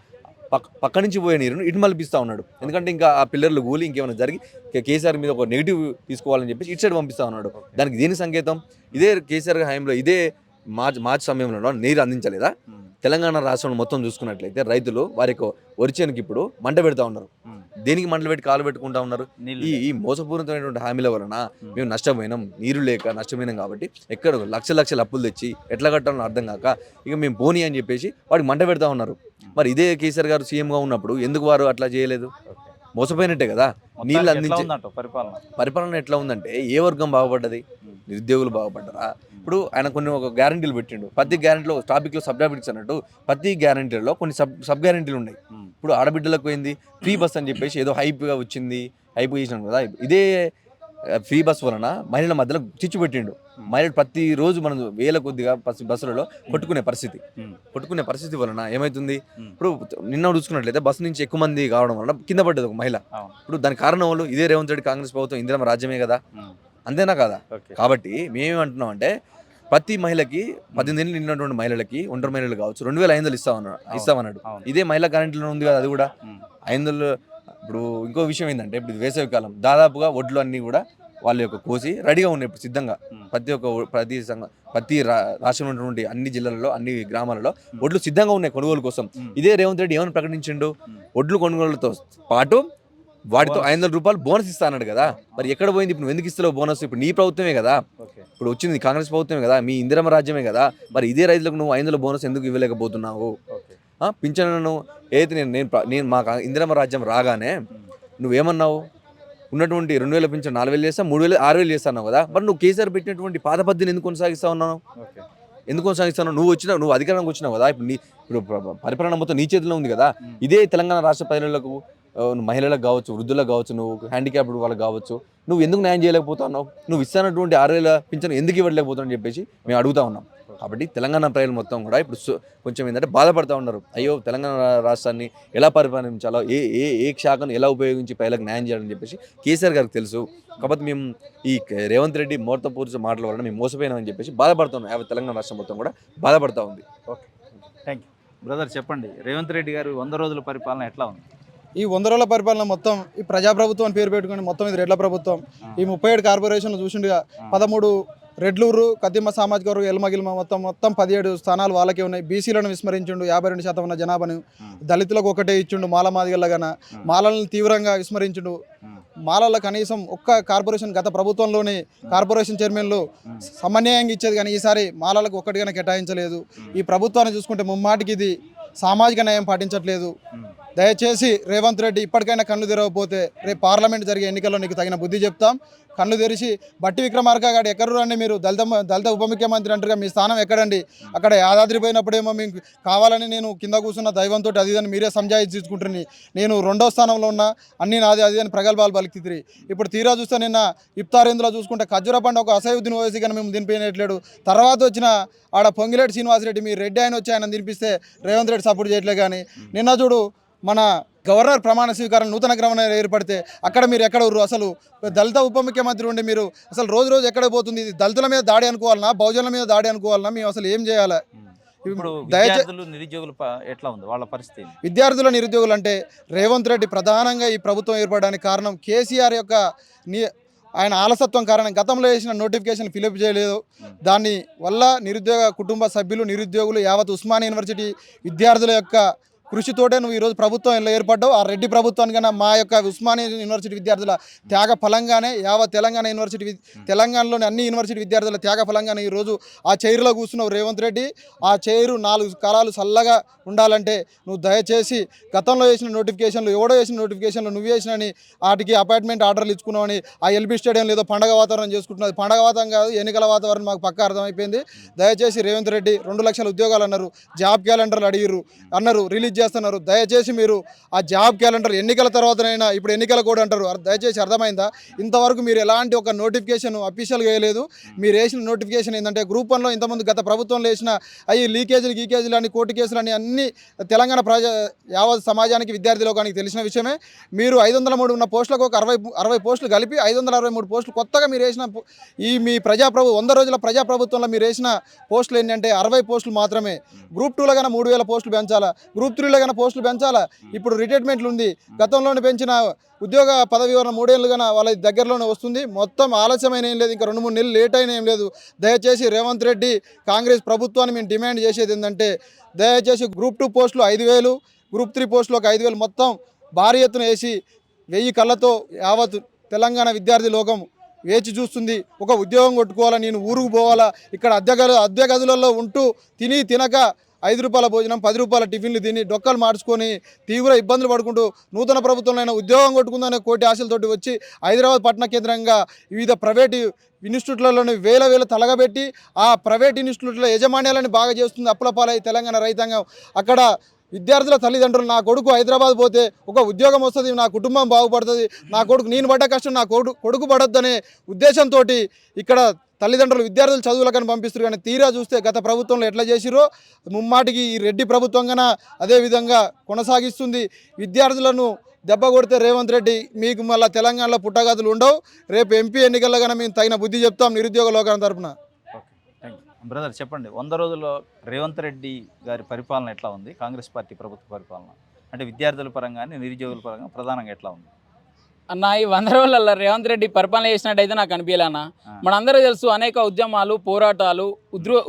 పక్క నుంచి పోయే నీరును ఇటు మలిపిస్తూ ఉన్నాడు. ఎందుకంటే ఇంకా ఆ పిల్లర్లు కూలి ఇంకేమైనా జరిగి కేసీఆర్ మీద ఒక నెగిటివ్ తీసుకోవాలని చెప్పేసి ఇటు సైడ్ పంపిస్తూ ఉన్నాడు. దానికి దేని సంకేతం? ఇదే కేసీఆర్ హయాంలో ఇదే మార్చి సమయంలో నీరు అందించలేదా? తెలంగాణ రాష్ట్రంలో మొత్తం చూసుకున్నట్లయితే రైతులు వారి యొక్క వరిచేనుకి ఇప్పుడు మంట పెడతా ఉన్నారు. దేనికి మంటలు పెట్టి కాలు పెట్టుకుంటా ఉన్నారు? ఈ మోసపూరితమైనటువంటి హామీల వలన మేము నష్టపోయినాం, నీరు లేక నష్టపోయినాం కాబట్టి ఎక్కడ లక్షల అప్పులు తెచ్చి ఎట్లా కట్టాలో అర్థం కాక ఇక మేము పోనీ అని చెప్పేసి వాడికి మంట పెడతా ఉన్నారు. మరి ఇదే కేసీఆర్ గారు సీఎంగా ఉన్నప్పుడు ఎందుకు వారు అట్లా చేయలేదు? మోసపోయినట్టే కదా. నీళ్ళు అందించి పరిపాలన ఎట్లా ఉందంటే ఏ వర్గం బాగుపడ్డది? నిరుద్యోగులు బాగుపడ్డారా? ఇప్పుడు ఆయన కొన్ని ఒక గ్యారంటీలు పెట్టిండు. ప్రతి గ్యారంటీలో టాపిక్లో సబ్ టాపిక్స్ అన్నట్టు ప్రతి గ్యారంటీలో కొన్ని సబ్ గ్యారంటీలు ఉన్నాయి. ఇప్పుడు ఆడబిడ్డలకు పోయింది ఫ్రీ బస్ అని చెప్పేసి ఏదో హైప్గా వచ్చింది, హైప్ చేసినాం కదా. ఇదే ఫ్రీ బస్ వలన మహిళల మధ్యలో చిచ్చు పెట్టిండు. మహిళలు ప్రతిరోజు మనం వేల కొద్దిగా బస్సులలో కొట్టుకునే పరిస్థితి వలన ఏమవుతుంది? ఇప్పుడు నిన్న చూసుకున్నట్లయితే బస్సు నుంచి ఎక్కువ మంది కావడం వలన కింద పడ్డది ఒక మహిళ. ఇప్పుడు దాని కారణం వాళ్ళు ఇదే రేవంత్ రెడ్డి కాంగ్రెస్ ప్రభుత్వం ఇందిరమ్మ రాజ్యమే కదా, అంతేనా కదా? కాబట్టి మేమేమంటున్నాం అంటే ప్రతి మహిళకి 18 ఏళ్ళు నిన్నటువంటి మహిళలకి, ఒంటరి మహిళలు కావచ్చు 2500 ఇస్తామన్నాడు. ఇదే మహిళా గ్యారెంటీలో ఉంది కదా, అది కూడా 500. ఇప్పుడు ఇంకో విషయం ఏంటంటే ఇప్పుడు వేసవి కాలం దాదాపుగా ఒడ్లు అన్నీ కూడా వాళ్ళ యొక్క కోసి రెడీగా ఉన్నాయి ఇప్పుడు సిద్ధంగా. ప్రతి రాష్ట్రంలో ఉన్నటువంటి అన్ని జిల్లాలలో అన్ని గ్రామాలలో ఒడ్లు సిద్ధంగా ఉన్నాయి కొనుగోలు కోసం. ఇదే రేవంత్ రెడ్డి ఏమని ప్రకటించిండు? ఒడ్లు కొనుగోలుతో పాటు వాటితో 500 రూపాయలు బోనస్ ఇస్తా అన్నాడు కదా. మరి ఎక్కడ పోయింది? ఇప్పుడు ఎందుకు ఇస్తావు బోనస్? ఇప్పుడు నీ ప్రభుత్వమే కదా, ఇప్పుడు వచ్చింది కాంగ్రెస్ ప్రభుత్వమే కదా, మీ ఇందిరమ్మ రాజ్యమే కదా. మరి ఇదే రైతులకు నువ్వు 500 బోనస్ ఎందుకు ఇవ్వలేకపోతున్నావు? పింఛన్లను ఏదైతే నేను మా ఇందిరమ్మ రాజ్యం రాగానే నువ్వేమన్నావు? ఉన్నటువంటి 2000 పింఛన్ 4000 చేస్తా, 3000 6000 చేస్తావు కదా. మరి నువ్వు కేసీఆర్ పెట్టినటువంటి పాత పద్ధతిని ఎందుకు కొనసాగిస్తా ఉన్నావు? నువ్వు అధికారంలోకి వచ్చినావు కదా. ఇప్పుడు పరిపాలన మొత్తం నీ చేతిలో ఉంది కదా. ఇదే తెలంగాణ రాష్ట్ర ప్రజలకు, మహిళలకు కావచ్చు, వృద్ధులకు కావచ్చు, నువ్వు హ్యాండిక్యాప్డ్ వాళ్ళకి కావచ్చు, నువ్వు ఎందుకు న్యాయం చేయలేకపోతున్నావు? నువ్వు ఇస్తున్నటువంటి 6000 పింఛను ఎందుకు ఇవ్వలేకపోతున్నావు అని చెప్పేసి మేము అడుగుతా ఉన్నాం. కాబట్టి తెలంగాణ ప్రజలు మొత్తం కూడా ఇప్పుడు కొంచెం ఏంటంటే బాధపడతా ఉన్నారు. అయ్యో తెలంగాణ రాష్ట్రాన్ని ఎలా పరిపాలించాలో, ఏ శాఖను ఎలా ఉపయోగించి ప్రజలకు న్యాయం చేయాలని చెప్పేసి కేసీఆర్ గారికి తెలుసు. కాబట్టి మేము ఈ రేవంత్ రెడ్డి మోసపూరిత మాటల వల్ల మేము మోసపోయినామని చెప్పేసి బాధపడుతున్నాం. యావత్ తెలంగాణ రాష్ట్రం మొత్తం కూడా బాధపడతా ఉంది. Okay, thank you. బ్రదర్ చెప్పండి, రేవంత్ రెడ్డి గారు 100 రోజుల పరిపాలన ఎట్లా ఉంది? ఈ 100 రోజుల పరిపాలన మొత్తం ఈ ప్రజాప్రభుత్వం అని పేరు పెట్టుకుని మొత్తం ఇది రెడ్ల ప్రభుత్వం. ఈ 37 కార్పొరేషన్లు చూసిండుగా 13 రెడ్లూరు, కద్దిమ్మ సామాజిక వర్గం, ఎల్మగిల్మ మొత్తం 17 స్థానాలు వాళ్ళకే ఉన్నాయి. బీసీలను విస్మరించిండు, 52% ఉన్న జనాభాను. దళితులకు ఒకటే ఇచ్చిండు, మాల మాదిగల్లగాన. మాలలను తీవ్రంగా విస్మరించిండు. మాలల కనీసం ఒక్క కార్పొరేషన్ గత ప్రభుత్వంలోని కార్పొరేషన్ చైర్మన్లు సమన్యాయంగా ఇచ్చేది, కానీ ఈసారి మాలలకు ఒక్కటిగానే కేటాయించలేదు. ఈ ప్రభుత్వాన్ని చూసుకుంటే ముమ్మాటికి ఇది సామాజిక న్యాయం పాటించట్లేదు. దయచేసి రేవంత్ రెడ్డి ఇప్పటికైనా కన్ను తెరవకపోతే రేపు పార్లమెంట్ జరిగే ఎన్నికల్లో నీకు తగిన బుద్ధి చెప్తాం. కన్ను తెరిచి బట్టి విక్రమార్క గారు ఎక్కరు రండి, మీరు దళిత ఉప ముఖ్యమంత్రి అంటారుగా, మీ స్థానం ఎక్కడండి? అక్కడ యాదాద్రి పోయినప్పుడేమో మీకు కావాలని నేను కింద కూర్చున్న దైవంతో అది అని మీరే సంజాయించి తీసుకుంటున్నాను. నేను 2వ స్థానంలో ఉన్నా, అన్నీ నాది అది అని ప్రగల్భాలు పలికితిరి. ఇప్పుడు తీరా చూస్తే నిన్న ఇఫ్తారేందులో చూసుకుంటే ఖర్జూర పండు ఒక అసహ్యుద్దీన్ ఓవైసీ కానీ మేము దినిపోయినట్లేడు. తర్వాత వచ్చిన ఆడ పొంగిలేటి శ్రీనివాసరెడ్డి, మీరు రెడ్డి ఆయన వచ్చి ఆయన దినిపిస్తే రేవంత్ రెడ్డి సపోర్ట్ చేయట్లే. కానీ నిన్న చూడు మన గవర్నర్ ప్రమాణ స్వీకారం నూతన గవర్నర్ ఏర్పడితే అక్కడ మీరు ఎక్కడ ఉర్రు? అసలు దళిత ఉప ముఖ్యమంత్రి ఉండి మీరు అసలు రోజు ఎక్కడ పోతుంది? ఇది దళితుల మీద దాడి అనుకోవాలన్నా, బహుజనుల మీద దాడి అనుకోవాలన్నా? మేము అసలు ఏం చేయాలి? ఇప్పుడు విద్యార్థులు, నిరుద్యోగులు ఎట్లా ఉంది వాళ్ళ పరిస్థితి? విద్యార్థుల నిరుద్యోగులు అంటే రేవంత్ రెడ్డి ప్రధానంగా ఈ ప్రభుత్వం ఏర్పడడానికి కారణం కేసీఆర్ యొక్క ఆయన ఆలసత్వం కారణం. గతంలో వేసిన నోటిఫికేషన్ ఫిలప్ చేయలేదు. దాని వల్ల నిరుద్యోగ కుటుంబ సభ్యులు, నిరుద్యోగులు, యావత్ ఉస్మానియా యూనివర్సిటీ విద్యార్థుల యొక్క కృషితోటే నువ్వు ఈరోజు ప్రభుత్వం ఏర్పడ్డావు. ఆ రెడ్డి ప్రభుత్వానికన్నా మా యొక్క ఉస్మానియా యూనివర్సిటీ విద్యార్థుల త్యాగ ఫలంగానే యావత్ తెలంగాణ యూనివర్సిటీ, తెలంగాణలోని అన్ని యూనివర్సిటీ విద్యార్థుల త్యాగ ఫలంగానే ఈరోజు ఆ చైర్లో కూర్చున్నావు రేవంత్ రెడ్డి. ఆ చైరు 4 కాలాలు చల్లగా ఉండాలంటే నువ్వు దయచేసి గతంలో వేసిన నోటిఫికేషన్లు, ఎవడో వేసిన నోటిఫికేషన్లు నువ్వు వేసినని వాటికి అపాయింట్మెంట్ ఆర్డర్లు ఇచ్చుకున్నావని ఆ ఎల్బీ స్టేడియంలో ఏదో పండగ వాతావరణం చేసుకుంటున్నది. పండగ వాతావరణం కాదు, ఎన్నికల వాతావరణం మాకు పక్కా అర్థమైపోయింది. దయచేసి రేవంత్ రెడ్డి 2 లక్షల ఉద్యోగాలు అన్నారు, జాబ్ క్యాలెండర్లు అడిగిర్రు అన్నారు, రిలీజ్ చేస్తున్నారు. దయచేసి మీరు ఆ జాబ్ క్యాలెండర్ ఎన్నికల తర్వాతనైనా, ఇప్పుడు ఎన్నికల కోడ్ అంటారు, దయచేసి అర్థమైందా? ఇంతవరకు మీరు ఎలాంటి ఒక నోటిఫికేషన్ అఫీషియల్గా వేయలేదు. మీరు వేసిన నోటిఫికేషన్ ఏంటంటే గ్రూప్ 1లో ఇంతకుముందు గత ప్రభుత్వంలో వేసిన అవి లీకేజీలు అని కోర్టు కేసులు అని అన్ని తెలంగాణ యావత్ సమాజానికి విద్యార్థి లోకానికి తెలిసిన విషయమే. మీరు 503 ఉన్న పోస్టులకు ఒక 60 పోస్టులు కలిపి 563 పోస్టులు కొత్తగా మీరు వేసిన ఈ మీ 100 రోజుల ప్రజాప్రభుత్వంలో మీరు వేసిన పోస్టులు ఏంటంటే 60 పోస్టులు మాత్రమే. గ్రూప్ 2లో కన్నా 3000 పోస్టులు పెంచాలా, గ్రూప్ 3లో కన్నా పోస్టులు పెంచాలా. ఇప్పుడు రిటైర్మెంట్లు ఉంది, గతంలోనే పెంచిన ఉద్యోగ పదవి వివరణ 3 ఏళ్ళు కన్నా వాళ్ళ దగ్గరలోనే వస్తుంది. మొత్తం ఆలస్యమైన ఏం లేదు, ఇంకా 2-3 నెలలు లేట్ అయినా ఏం లేదు. దయచేసి రేవంత్ రెడ్డి కాంగ్రెస్ ప్రభుత్వాన్ని మేము డిమాండ్ చేసేది ఏంటంటే దయచేసి గ్రూప్ 2 పోస్టులు 5000, గ్రూప్ 3 పోస్టులు ఒక 5000 మొత్తం భారీ ఎత్తున వేసి 1000 కళ్ళతో యావత్ తెలంగాణ విద్యార్థి లోకం వేచి చూస్తుంది. ఒక ఉద్యోగం కొట్టుకోవాలా, నేను ఊరుకు పోవాలా, ఇక్కడ అద్దె గదులలో ఉంటూ తినక 5 రూపాయల భోజనం 10 రూపాయల టిఫిన్లు తిని డొక్కలు మార్చుకొని తీవ్ర ఇబ్బందులు పడుకుంటూ నూతన ప్రభుత్వంలో ఉద్యోగం కొట్టుకుందనే కోటి ఆశలతోటి వచ్చి హైదరాబాద్ పట్టణ కేంద్రంగా వివిధ ప్రైవేటు ఇన్స్టిట్యూట్లలోని వేల తలగబెట్టి ఆ ప్రైవేట్ ఇన్స్టిట్యూట్ల యజమాన్యాలను బాగా చేస్తుంది. అప్పుల పాలై తెలంగాణ రైతాంగం అక్కడ విద్యార్థుల తల్లిదండ్రులు నా కొడుకు హైదరాబాద్ పోతే ఒక ఉద్యోగం వస్తుంది, నా కుటుంబం బాగుపడుతుంది, నా కొడుకు నేను పడ్డ కష్టం నా కొడుకు పడొద్దనే ఉద్దేశంతో ఇక్కడ తల్లిదండ్రులు విద్యార్థులు చదువులకని పంపిస్తారు. కానీ తీరా చూస్తే గత ప్రభుత్వంలో ఎట్లా చేసిరో ముమ్మాటికి ఈ రెడ్డి ప్రభుత్వంగా అదేవిధంగా కొనసాగిస్తుంది. విద్యార్థులను దెబ్బ కొడితే రేవంత్ రెడ్డి మీకు మళ్ళీ తెలంగాణలో పుట్టగతులు ఉండవు. రేపు ఎంపీ ఎన్నికల్లో కానీ మేము తగిన బుద్ధి చెప్తాం నిరుద్యోగ లోకాల తరపున. బ్రదర్ చెప్పండి, 100 రోజుల్లో రేవంత్ రెడ్డి గారి పరిపాలన ఎట్లా ఉంది? కాంగ్రెస్ పార్టీ ప్రభుత్వ పరిపాలన అంటే విద్యార్థుల పరంగా నిరుద్యోగుల పరంగా ప్రధానంగా ఎట్లా ఉంది అన్న? ఈ 100 రోజులలో రేవంత్ రెడ్డి పరిపాలన చేసినట్టయితే నాకు అనిపించలే అన్న. మనందరూ తెలుసు, అనేక ఉద్యమాలు పోరాటాలు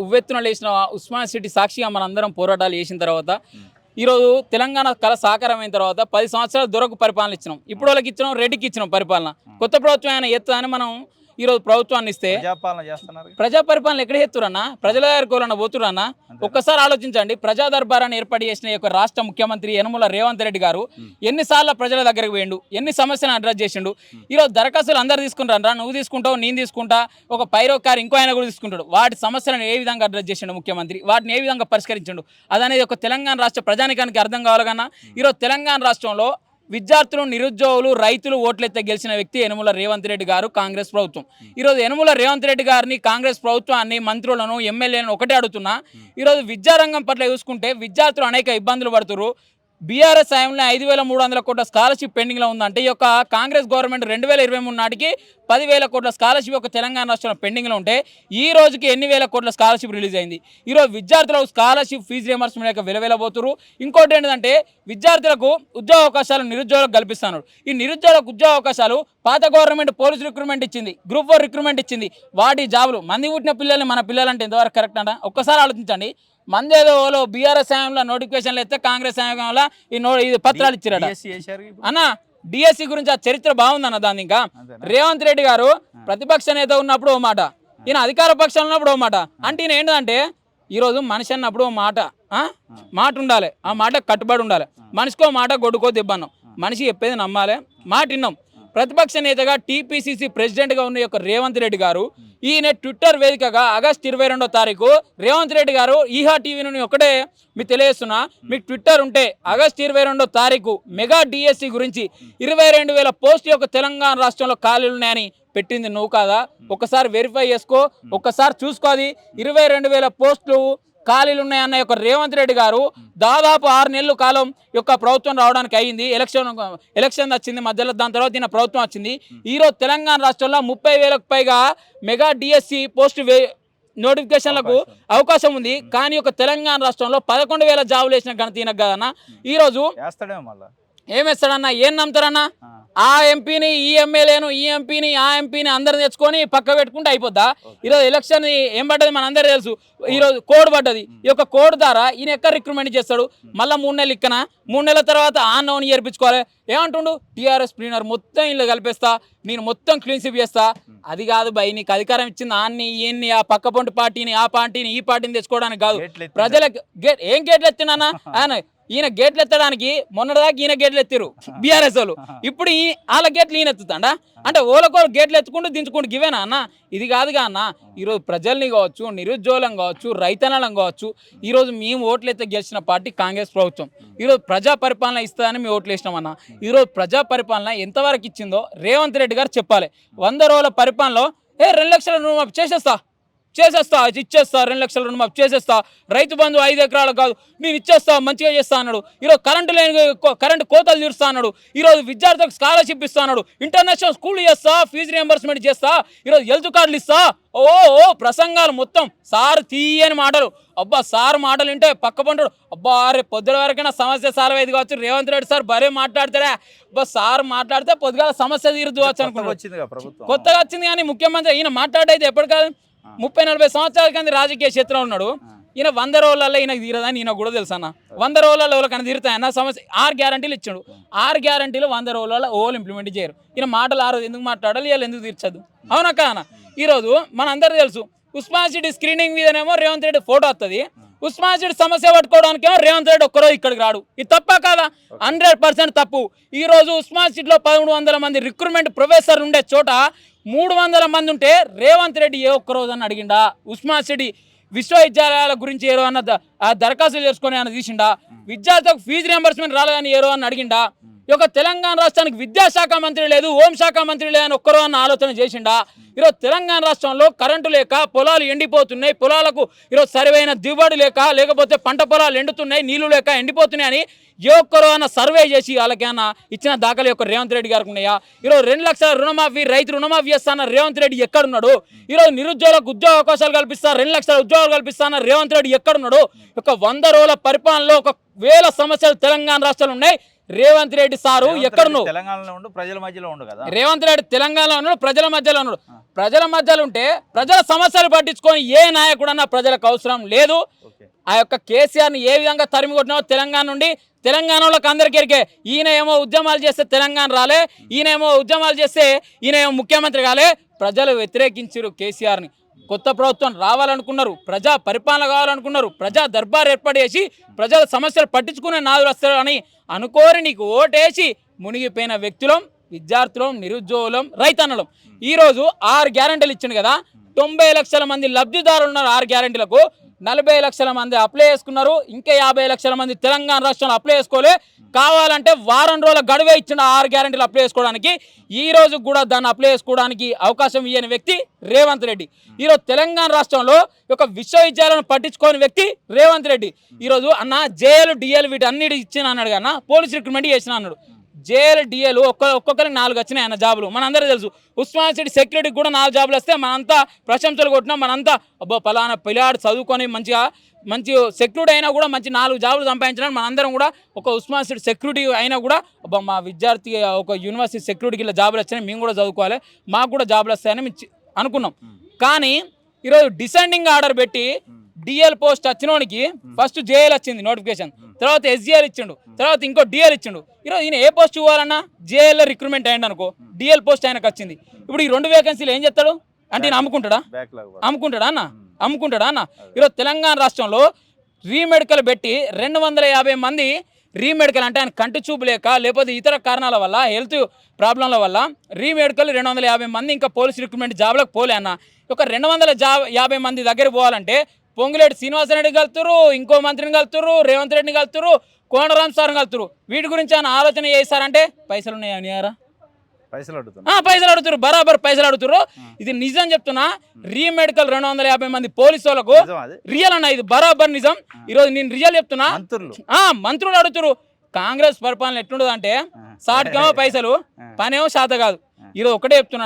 ఉవ్వెత్తున లేచిన ఉస్మాన్ సిటీ సాక్షిగా మనందరం పోరాటాలు చేసిన తర్వాత ఈరోజు తెలంగాణ కళ సాకారమైన తర్వాత 10 సంవత్సరాలు దొరకు పరిపాలన ఇచ్చినాం. ఇప్పుడు వాళ్ళకి ఇచ్చినాం, రెడ్డికి ఇచ్చినాం పరిపాలన. కొత్త ప్రభుత్వం ఆయన ఎత్తుదని మనం ఈరోజు ప్రభుత్వాన్ని ఇస్తే ప్రజా పరిపాలన ఎక్కడ ఎత్తురన్న? ప్రజల దగ్గర పోతురన్నా? ఒక్కసారి ఆలోచించండి. ప్రజా దర్బారాన్ని ఏర్పాటు చేసిన యొక్క రాష్ట్ర ముఖ్యమంత్రి యనమల రేవంత్ రెడ్డి గారు ఎన్నిసార్లు ప్రజల దగ్గరకు పోయిండు, ఎన్ని సమస్యలను అడ్రస్ చేసిండు? ఈరోజు దరఖాస్తులు అందరు తీసుకుంటారా? నువ్వు తీసుకుంటావు, నేను తీసుకుంటా, ఒక పైరోకారు ఇంకో ఆయన కూడా తీసుకుంటాడు. వాటి సమస్యలను ఏ విధంగా అడ్రస్ చేసిండు ముఖ్యమంత్రి? వాటిని ఏ విధంగా పరిష్కరించిండు? అదనేది ఒక తెలంగాణ రాష్ట్ర ప్రజానికానికి అర్థం కావాలి కన్నా. ఈరోజు తెలంగాణ రాష్ట్రంలో విద్యార్థులు, నిరుద్యోగులు, రైతులు ఓట్లెత్తే గెలిచిన వ్యక్తి యనమల రేవంత్ రెడ్డి గారు, కాంగ్రెస్ ప్రభుత్వం. ఈరోజు యనమల రేవంత్ రెడ్డి గారిని, కాంగ్రెస్ ప్రభుత్వాన్ని, మంత్రులను, ఎమ్మెల్యేలను ఒకటే అడుగుతున్నా. ఈరోజు విద్యారంగం పట్ల చూసుకుంటే విద్యార్థులు అనేక ఇబ్బందులు పడుతున్నారు. బీఆర్ఎస్ హయాంలో 5300 కోట్ల స్కాలర్షిప్ పెండింగ్లో ఉందంటే ఈ యొక్క కాంగ్రెస్ గవర్నమెంట్ 2023 నాటికి 10,000 కోట్ల స్కాలర్షిప్ ఒక తెలంగాణ రాష్ట్రంలో పెండింగ్లో ఉంటే ఈ రోజుకి ఎన్ని వేల కోట్ల స్కాలర్షిప్ రిలీజ్ అయింది. ఈరోజు విద్యార్థులకు స్కాలర్షిప్ ఫీజు రియంబర్స్మెంట్ యొక్క వెలవెలబోతున్నారు. ఇంకోటి ఏంటంటే విద్యార్థులకు ఉద్యోగ అవకాశాలు నిరుద్యోగులకు కల్పిస్తున్నారు. ఈ నిరుద్యోగులకు ఉద్యోగ అవకాశాలు పాత గవర్నమెంట్ పోలీసు రిక్రూట్మెంట్ ఇచ్చింది, గ్రూప్ 4 రిక్రూట్మెంట్ ఇచ్చింది. వాటి జాబులు మంది పుట్టిన పిల్లల్ని మన పిల్లలంటే ఎంతవరకు కరెక్ట్ అంట? ఒక్కసారి ఆలోచించండి. మందేదో బీఆర్ఎస్ హయాంలో నోటిఫికేషన్లు ఇస్తే కాంగ్రెస్ హయాంలో ఇది పత్రాలు ఇచ్చారట అన్న. డిఎస్సి గురించి ఆ చరిత్ర బాగుందన్న. దాన్ని ఇంకా రేవంత్ రెడ్డి గారు ప్రతిపక్ష నేత ఉన్నప్పుడు ఓ మాట, ఈయన అధికార పక్షంలో ఉన్నప్పుడు ఓ మాట. అంటే ఈయన ఏంటంటే ఈరోజు మనిషి అన్నప్పుడు ఓ మాట ఉండాలి, ఆ మాట కట్టుబడి ఉండాలి. మనిషికో మాట గొడ్డుకో దెబ్బన్నాం. మనిషి చెప్పేది నమ్మాలి, మాట విన్నాం. ప్రతిపక్ష నేతగా టీపీసీసీ ప్రెసిడెంట్గా ఉన్న యొక్క రేవంత్ రెడ్డి గారు ఈయన ట్విట్టర్ వేదికగా ఆగస్టు 22వ తారీఖు రేవంత్ రెడ్డి గారు ఈహా టీవీ నుండి ఒకటే మీకు తెలియజేస్తున్నా, మీకు ట్విట్టర్ ఉంటే ఆగస్టు 22వ తారీఖు మెగా డిఎస్సి గురించి 22,000 పోస్టులు యొక్క తెలంగాణ రాష్ట్రంలో ఖాళీలు ఉన్నాయని పెట్టింది నువ్వు కాదా? ఒక్కసారి వెరిఫై చేసుకో, ఒక్కసారి చూసుకోది. 22,000 పోస్టులు ఖాళీలు ఉన్నాయన్న యొక్క రేవంత్ రెడ్డి గారు దాదాపు 6 నెలల కాలం యొక్క ప్రభుత్వం రావడానికి అయింది. ఎలక్షన్ వచ్చింది మధ్యలో, దాని తర్వాత ఈయన ప్రభుత్వం వచ్చింది. ఈరోజు తెలంగాణ రాష్ట్రంలో 30,000కు పైగా మెగా డిఎస్సి పోస్టు నోటిఫికేషన్లకు అవకాశం ఉంది. కానీ ఒక తెలంగాణ రాష్ట్రంలో 11,000 జాబులు వేసిన ఘనత ఈయనకు కదన్నా. ఈరోజు ఏమేస్తాడన్నా? ఏం నమ్ముతారన్నా? ఆ ఎంపీని, ఈ ఎమ్మెల్యేను, ఈ ఎంపీని, ఆ ఎంపీని అందరు తెచ్చుకొని పక్క పెట్టుకుంటే అయిపోద్దా? ఈరోజు ఎలక్షన్ ఏం పడ్డది మన అందరూ తెలుసు. ఈరోజు కోడ్ పడ్డది. ఈ యొక్క కోడ్ ద్వారా ఈయన ఎక్కడ రిక్రూట్మెంట్ చేస్తాడు? మళ్ళీ 3 నెలలు ఇక్కన, 3 నెలల తర్వాత ఆ నోని చేర్పించుకోవాలి. ఏమంటుండు? టీఆర్ఎస్ ప్లీనర్ మొత్తం ఇల్లు కలిపేస్తా, నేను మొత్తం క్లీన్ స్వీప్ చేస్తా. అది కాదు భయ్, నీకు అధికారం ఇచ్చింది ఆన్ని ఈయన్ని, ఆ పక్క పొంటి పార్టీని, ఆ పార్టీని, ఈ పార్టీని తెచ్చుకోవడానికి కాదు. ప్రజలకు ఏం గేట్లు ఎత్తినా ఆయన ఈయన గేట్లు ఎత్తడానికి మొన్నటిదాకా ఈయన గేట్లు ఎత్తిరు బీఆర్ఎస్ వాళ్ళు, ఇప్పుడు వాళ్ళ గేట్లు ఈయన ఎత్తుతాడా? అంటే ఓలకో గేట్లు ఎత్తుకుంటూ దించుకుంటూ గివేనా అన్న? ఇది కాదుగా అన్న. ఈరోజు ప్రజల్ని కావచ్చు, నిరుద్యోగులం కావచ్చు, రైతన్నలం కావచ్చు, ఈరోజు మేము ఓట్లు ఎత్తే గెలిచిన పార్టీ కాంగ్రెస్ ప్రభుత్వం. ఈరోజు ప్రజా పరిపాలన ఇస్తుందని మేము ఓట్లు వేసినామన్న. ఈరోజు ప్రజా పరిపాలన ఎంతవరకు ఇచ్చిందో రేవంత్ రెడ్డి గారు చెప్పాలి. 100 రోజుల పరిపాలనలో 2 లక్షల రుణమాఫీ చేసేస్తా, ఇచ్చేస్తా, 2 లక్షల రుణమాఫీ చేసేస్తా, రైతు బంధు 5 ఎకరాలు కాదు నేను ఇచ్చేస్తా, మంచిగా చేస్తా అన్నాడు. ఈరోజు కరెంటు కోతలు తీరుస్తా అన్నాడు. ఈరోజు విద్యార్థులకు స్కాలర్షిప్ ఇస్తా అన్నాడు. ఇంటర్నేషనల్ స్కూల్ చేస్తా, ఫీజు రియంబర్స్మెంట్ చేస్తా, ఈరోజు హెల్త్ కార్డులు ఇస్తా. ప్రసంగాలు మొత్తం సార్ తీయని మాటలు. అబ్బా సార్ మాటలు వింటే పక్క పంటాడు. అబ్బా రేపు పొద్దున వరకైనా సమస్య సాల్వ్ అయ్యేది కావచ్చు. రేవంత్ రెడ్డి సార్ బరే మాట్లాడతాడా? అబ్బా సార్ మాట్లాడితే పొద్దుగాల సమస్య తీరుద్దు అనుకుంటున్నాడు. కొత్తగా వచ్చింది కానీ ముఖ్యమంత్రి ఈయన మాట్లాడైతే ఎప్పటి కాదు 30-40 సంవత్సరాల కింద రాజకీయ క్షేత్రంలో ఉన్నాడు. ఈయన 100 రోజులలో ఈయనకు తీరదని ఈయన కూడా తెలుసు అన్న. 100 రోజులలో ఎవరికైనా తీరుతాయన్న సమస్య? 6 గ్యారంటీలు ఇచ్చాడు. 6 గ్యారంటీలు 100 రోజులలో ఓళ్ళు ఇంప్లిమెంట్ చేయరు. ఈయన మాటలు 6 రోజు ఎందుకు మాట్లాడాలి, వీళ్ళు ఎందుకు తీర్చదు? అవునక్క అన్న. ఈరోజు మనందరూ తెలుసు ఉస్మాన్ సిటీ స్క్రీనింగ్ మీదనేమో రేవంత్ రెడ్డి ఫోటో వస్తుంది, ఉస్మాన్ సిటీ సమస్య పట్టుకోవడానికేమో రేవంత్ రెడ్డి ఒక్కరోజు ఇక్కడికి రాడు. ఇది తప్ప కాదా? 100% తప్పు. ఈరోజు ఉస్మాన్ సిటీలో 1300 మంది రిక్రూట్మెంట్ ప్రొఫెసర్ ఉండే చోట 300 మంది ఉంటే రేవంత్ రెడ్డి ఏ ఒక్కరోజు అని అడిగిండా? ఉస్మాన్ సిటీ విశ్వవిద్యాలయాల గురించి ఏరో అన్న దరఖాస్తులు చేసుకొని అన్న తీసిండా? విద్యార్థులకు ఫీజు రియంబర్స్మెంట్ రాలేదని ఏరో అని అడిగిండా? ఈ యొక్క తెలంగాణ రాష్ట్రానికి విద్యాశాఖ మంత్రి లేదు, హోంశాఖ మంత్రి లేదని ఒక్కరో అన్న ఆలోచన చేసిండా? ఈరోజు తెలంగాణ రాష్ట్రంలో కరెంటు లేక పొలాలు ఎండిపోతున్నాయి, పొలాలకు ఈరోజు సరైన దిగుబడి లేకపోతే పంట పొలాలు ఎండుతున్నాయి, నీళ్లు లేక ఎండిపోతున్నాయి అని ఏ ఒక్కరో అన్న సర్వే చేసి వాళ్ళకేమన్నా ఇచ్చిన దాఖలు యొక్క రేవంత్ రెడ్డి గారికి ఉన్నాయా? ఈరోజు 2 లక్షల రుణమాఫీ, రైతు రుణమాఫీ చేస్తాన రేవంత్ రెడ్డి ఎక్కడున్నాడు? ఈరోజు నిరుద్యోగులకు ఉద్యోగ అవకాశాలు కల్పిస్తా, 2 లక్షల ఉద్యోగాలు కల్పిస్తాన రేవంత్ రెడ్డి ఎక్కడున్నాడు? ఒక 100 రోజుల పరిపాలనలో 1000 సమస్యలు తెలంగాణ రాష్ట్రంలో ఉన్నాయి. రేవంత్ రెడ్డి సారు ఎక్కడున్నావు? తెలంగాణలో ఉండు, ప్రజల మధ్యలో ఉండు కదా. రేవంత్ రెడ్డి తెలంగాణలో ఉన్నాడు, ప్రజల మధ్యలో ఉన్నాడు. ప్రజల మధ్యలో ఉంటే ప్రజల సమస్యలు పట్టించుకొని ఏ నాయకుడన్నా ప్రజలకు అవసరం లేదు. ఆ యొక్క కేసీఆర్ని ఏ విధంగా తరిమి కొట్టినావో తెలంగాణ నుండి, తెలంగాణలోకి అందరికీ ఎరికే. ఈయన ఏమో ఉద్యమాలు చేస్తే తెలంగాణ రాలే, ఈయనేమో ఉద్యమాలు చేస్తే ఈయనేమో ముఖ్యమంత్రి కాలే. ప్రజలు వ్యతిరేకించారు కేసీఆర్ని. కొత్త ప్రభుత్వం రావాలనుకున్నారు, ప్రజా పరిపాలన కావాలనుకున్నారు, ప్రజా దర్బార్ ఏర్పాటు చేసి ప్రజల సమస్యలు పట్టించుకునే నాదులు వస్తారు అని అనుకోని నీకు ఓటేసి మునిగిపోయిన వ్యక్తులం, విద్యార్థులం, నిరుద్యోగులం, రైతన్నలం. ఈరోజు 6 గ్యారెంటీలు ఇచ్చిండు కదా. 90 లక్షల మంది లబ్ధిదారులు ఉన్నారు. 6 గ్యారెంటీలకు 40 లక్షల మంది అప్లై చేసుకున్నారు. ఇంకా 50 లక్షల మంది తెలంగాణ రాష్ట్రంలో అప్లై చేసుకోలే. కావాలంటే వారం రోజుల గడువే ఇచ్చిన 6 గ్యారెంటీలు అప్లై చేసుకోవడానికి. ఈ రోజు కూడా దాన్ని అప్లై చేసుకోవడానికి అవకాశం ఇయ్యని వ్యక్తి రేవంత్ రెడ్డి. ఈరోజు తెలంగాణ రాష్ట్రంలో ఒక విశ్వవిద్యాలయాలను పట్టించుకోని వ్యక్తి రేవంత్ రెడ్డి. ఈరోజు అన్న జేఎల్ డిఎల్ వీటి అన్నిటి ఇచ్చిన అన్నాడు కన్నా, పోలీస్ రిక్రూట్మెంట్ చేసిన అన్నాడు. జేఎల్ డిఎల్ ఒక్కొక్కరికి 4 వచ్చినాయి అన్న జాబులు. మనందరూ తెలుసు. ఉస్మాన్ సిటీ సెక్యూరిటీకి కూడా 4 జాబులు వస్తే మనంతా ప్రశంసలు కొట్టినాం. మనంతా అబ్బో పలానా పిల్లాడు చదువుకొని మంచి సెక్యూరిటీ అయినా కూడా మంచి 4 జాబులు సంపాదించడానికి మనందరం కూడా ఒక ఉస్మాన్ సిటీ సెక్యూరిటీ అయినా కూడా అబ్బా మా విద్యార్థి ఒక యూనివర్సిటీ సెక్యూరిటీకి ఇలా జాబులు వచ్చినాయి, మేము కూడా చదువుకోవాలి, మాకు కూడా జాబులు వస్తాయని మేము అనుకున్నాం. కానీ ఈరోజు డిసెండింగ్ ఆర్డర్ పెట్టి డిఎల్ పోస్ట్ వచ్చినోనికి ఫస్ట్ జేఎల్ వచ్చింది నోటిఫికేషన్, తర్వాత ఎస్జిఎల్ ఇచ్చిండు, తర్వాత ఇంకో డిఎల్ ఇచ్చిండు. ఈరోజు ఈయన ఏ పోస్ట్ ఇవ్వాలన్నా జేఎల్ రిక్రూట్మెంట్ అయ్యింది అనుకో, డిఎల్ పోస్ట్ ఆయనకు వచ్చింది. ఇప్పుడు ఈ 2 వేకెన్సీలు ఏం చేస్తాడు అంటే ఈయన అమ్ముకుంటాడా అన్న? ఈరోజు తెలంగాణ రాష్ట్రంలో రీమెడికల్ పెట్టి 250 మంది రీమెడికల్ అంటే ఆయన కంటి చూపు లేకపోతే ఇతర కారణాల వల్ల హెల్త్ ప్రాబ్లంల వల్ల రీమెడికల్ 250 మంది ఇంకా పోలీస్ రిక్రూట్మెంట్ జాబ్లకు పోలే అన్న. ఒక 250 మంది దగ్గర పోవాలంటే పొంగులేటి శ్రీనివాసరెడ్డి కలుతురు, ఇంకో మంత్రిని కలుతురు, రేవంత్ రెడ్డిని కలుతురు, కోనరామ్ సార్ని కలుతురు. వీటి గురించి ఆయన ఆలోచన చేస్తారంటే పైసలు ఉన్నాయా? పైసలు అడుగుతారు, బరాబర్ పైసలు అడుగుతారు. ఇది నిజం చెప్తున్నా. రీమెడికల్ 250 మంది పోలీసు వాళ్ళకు రియల్ అన్న, ఇది బరాబర్ నిజం. ఈరోజు నేను రియల్ చెప్తున్నా. మంత్రులు అడుగుతారు. కాంగ్రెస్ పరిపాలన ఎట్లుండదు అంటే సాటికేమో పైసలు, పనేమో శాత కాదు. ఈరోజు ఒకటే చెప్తున్నా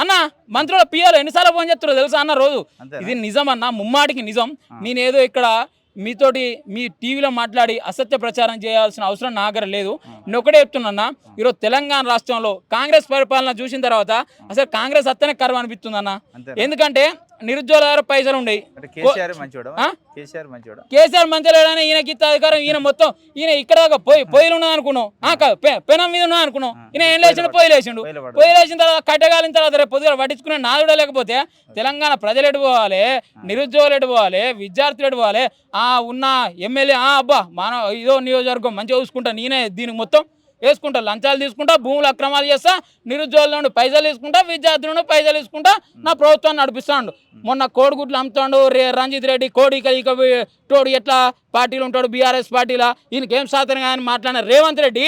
అన్న, మంత్రుల పిఎల్ ఎన్నిసార్లు ఫోన్ చేస్తారో తెలుసా అన్న రోజు. ఇది నిజం అన్న, ముమ్మాటికి నిజం. నేనేదో ఇక్కడ మీతోటి మీ టీవీలో మాట్లాడి అసత్య ప్రచారం చేయాల్సిన అవసరం నా దగ్గర లేదు. నేను ఒకటే చెప్తున్నా, ఈరోజు తెలంగాణ రాష్ట్రంలో కాంగ్రెస్ పరిపాలన చూసిన తర్వాత అసలు కాంగ్రెస్ అత్తనే కరువు అనిపిస్తుందన్న. ఎందుకంటే నిరుద్యోగుల దగ్గర పైసలు ఉండేవి. అంటే కేసీఆర్ మంచోడా? ఆ? కేసీఆర్ మంచోడా? కేసీఆర్ మంచిగా లేడని ఈయనకి ఇచ్చే అధికారం ఈయన మొత్తం ఈయన ఇక్కడ దాకా పొయ్యిలు ఉన్నది అనుకున్నాం, పెనం మీద ఉన్నది అనుకున్నాం. ఈయన ఏం లేచిండు, పొయ్యి లేచిండు. పొయ్యి లేచిన తర్వాత కట్టగాలిన తర్వాత రేపు పొద్దుగా పట్టించుకునే నాదుడా లేకపోతే తెలంగాణ ప్రజలు ఎటు పోవాలి, నిరుద్యోగులు ఎటు పోవాలి, విద్యార్థులు ఎటు పోవాలి? ఉన్న ఎమ్మెల్యే అబ్బా మన ఇదో నియోజకవర్గం మంచిగా చూసుకుంటా, నేనే దీనికి మొత్తం వేసుకుంటా, లంచాలు తీసుకుంటా, భూములు అక్రమాలు చేస్తా, నిరుద్యోగుల నుండి పైసలు తీసుకుంటా, విద్యార్థుల నుండి పైసలు తీసుకుంటా, నా ప్రభుత్వాన్ని నడిపిస్తాడు. మొన్న కోడిగుడ్లు అమ్ముతాడు రంజిత్ రెడ్డి, కోడి ఇక తోడు ఎట్లా పార్టీలు ఉంటాడు బీఆర్ఎస్ పార్టీలా, ఈయనకేం సాధన అని మాట్లాడిన రేవంత్ రెడ్డి,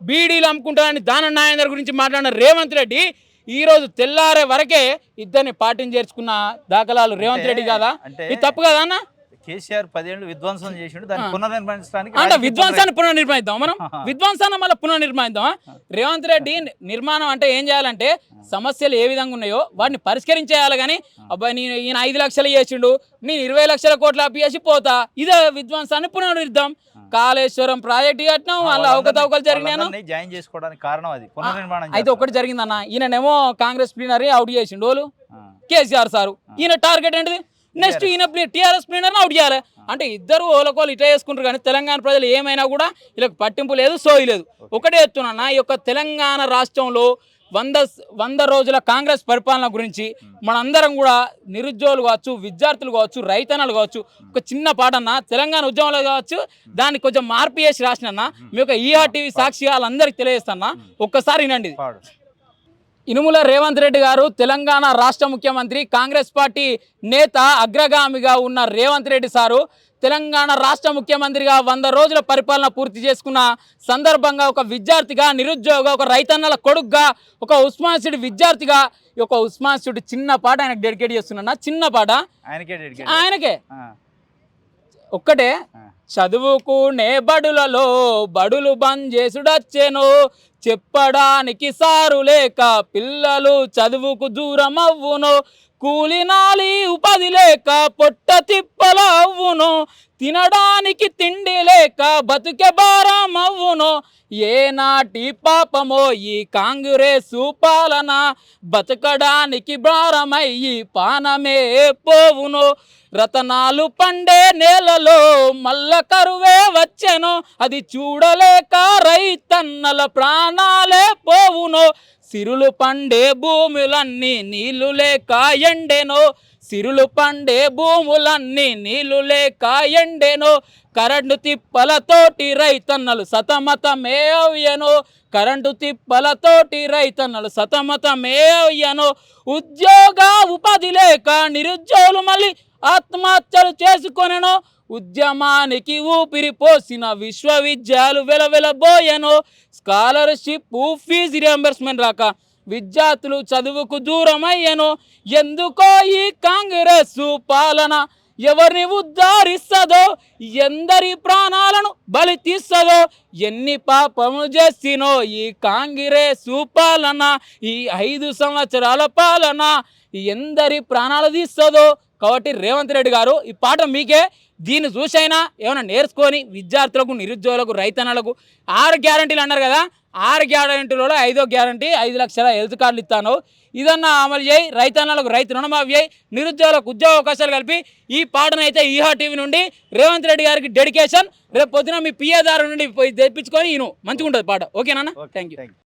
బీడీలు అమ్ముకుంటానని దానం నాయందర్ గురించి మాట్లాడిన రేవంత్ రెడ్డి ఈరోజు తెల్లారే వరకే ఇద్దరిని పార్టీని చేర్చుకున్న దాఖలాలు రేవంత్ రెడ్డి కాదా? ఇది తప్పు కదా అన్న? కేసీఆర్ 10 ఏళ్ళు విధ్వంసం చేసిండు, దాన్ని పునర్నిర్మించడానికి అంటే విధ్వంసాన్ని పునర్నిర్మిద్దాం మనం, విధ్వంసాన్ని మళ్ళీ పునర్నిర్మిద్దాం. రేవంత్ రెడ్డి నిర్మాణం అంటే ఏం చేయాలంటే సమస్యలు ఏ విధంగా ఉన్నాయో వాటిని పరిష్కరించేయాలి. కానీ అబ్బాయి ఈయన 5 లక్షలు చేసిండు, నేను 20 లక్షల కోట్ల అప్పిసి పోతా, ఇదే విధ్వంసాన్ని పునరుద్ధం. కాళేశ్వరం ప్రాజెక్టు కట్టినాం, వాళ్ళ అవకతవకలు జరిగినాయి, జాయిన్ చేసుకోవడానికి కారణం అది పునర్నిర్మాణం. అయితే ఒకటి జరిగిందన్న, ఈయనేమో కాంగ్రెస్ ప్లీనరీ అవుట్ చేసిండు వాళ్ళు కేసీఆర్ సారు, ఈయన టార్గెట్ ఏంటిది నెక్స్ట్ ఈయన టీఆర్ఎస్ ప్లీనర్ని అవుట్ చేయాలి. అంటే ఇద్దరు ఓలకోలు ఇట్లా చేసుకుంటారు. కానీ తెలంగాణ ప్రజలు ఏమైనా కూడా వీళ్ళకి పట్టింపు లేదు, సోయి లేదు. ఒకటే ఎత్తున్నా ఈ యొక్క తెలంగాణ రాష్ట్రంలో 100 రోజుల కాంగ్రెస్ పరిపాలన గురించి మనందరం కూడా నిరుద్యోగులు కావచ్చు, విద్యార్థులు కావచ్చు, రైతన్నలు కావచ్చు, ఒక చిన్న పాట అన్న తెలంగాణ ఉద్యమంలో కావచ్చు దాన్ని కొంచెం మార్పు చేసి రాసినన్నా మీ యొక్క ఈఆర్టీవీ సాక్షిగా వాళ్ళందరికీ తెలియజేస్తున్నా, ఒక్కసారి వినండి. ఇనుముల రేవంత్ రెడ్డి గారు తెలంగాణ రాష్ట్ర ముఖ్యమంత్రి, కాంగ్రెస్ పార్టీ నేత అగ్రగామిగా ఉన్న రేవంత్ రెడ్డి సారు తెలంగాణ రాష్ట్ర ముఖ్యమంత్రిగా 100 రోజుల పరిపాలన పూర్తి చేసుకున్న సందర్భంగా ఒక విద్యార్థిగా, నిరుద్యోగ, ఒక రైతన్నల కొడుకుగా, ఒక ఉస్మాన్ సిటీ విద్యార్థిగా ఒక ఉస్మాన్ సిటీ చిన్న పాట ఆయనకు డెడికేట్ చేస్తున్నా. చిన్న పాట ఆయనకే ఒక్కటే. చదువుకునే బడులలో బడులు బంద్ చేసుడచ్చెను, చెప్పడానికి సారు లేక పిల్లలు చదువుకు దూరం అవ్వును, కూలినాలి ఉపాధి లేక పొట్ట తిప్పలవ్వును, తినడానికి తిండి లేక బతుకే భారం అవ్వును, ఏనాటి పాపమో ఈ కాంగ్రెసు పాలన, బతకడానికి భారమయ్యి పానమే పోవును, రతనాలు పండే నేలలో మల్ల కరువే వచ్చెను, అది చూడలేక రైతన్నల ప్రాణాలే పోవును, సిరులు పండే భూములన్నీ నీళ్లు లేక ఎండెనో, సిరులు పండే భూములన్నీ నీళ్లు లేక ఎండెనో, కరెంటు తిప్పలతోటి రైతన్నలు సతమతమే అయ్యను, కరెంటు తిప్పలతోటి రైతన్నలు సతమతమే అయ్యను, ఉద్యోగ ఉపాధి లేక నిరుద్యోగులు మళ్ళీ ఆత్మహత్యలు చేసుకొనెను, ఉద్యమానికి ఊపిరి పోసిన విశ్వవిద్యాలయాలు వెలవెలబోయెను, స్కాలర్షిప్ ఫీజు రియంబర్స్మెంట్ రాక విద్యార్థులు చదువుకు దూరం అయ్యను, ఎందుకో ఈ కాంగ్రెస్ పాలన ఎవరిని ఉద్ధరిస్తుందో, ఎందరి ప్రాణాలను బలి తీస్తుందో, ఎన్ని పాపము చేసినో ఈ కాంగ్రెస్ పాలన, ఈ 5 సంవత్సరాల పాలన ఎందరి ప్రాణాలు తీస్తుందో. కాబట్టి రేవంత్ రెడ్డి గారు ఈ పాట మీకే, దీన్ని చూసైనా ఏమైనా నేర్చుకొని విద్యార్థులకు, నిరుద్యోగులకు, రైతన్నలకు 6 గ్యారంటీలు అన్నారు కదా, 6 గ్యారంటీలలో 5వ గ్యారంటీ 5 లక్షల హెల్త్ కార్డులు ఇస్తాను, ఇదన్నా అమలు చేయి, రైతన్నలకు రైతు రుణమాఫీ చేయి, నిరుద్యోగులకు ఉద్యోగ అవకాశాలు కలిపి ఈ పాటనైతే ఈఆర్టీవీ నుండి రేవంత్ రెడ్డి గారికి డెడికేషన్. రేపు పొద్దున మీ పిఏదారు నుండి తెప్పించుకొని ఈయన మంచిగా ఉంటుంది పాట. ఓకేనా? Thank you.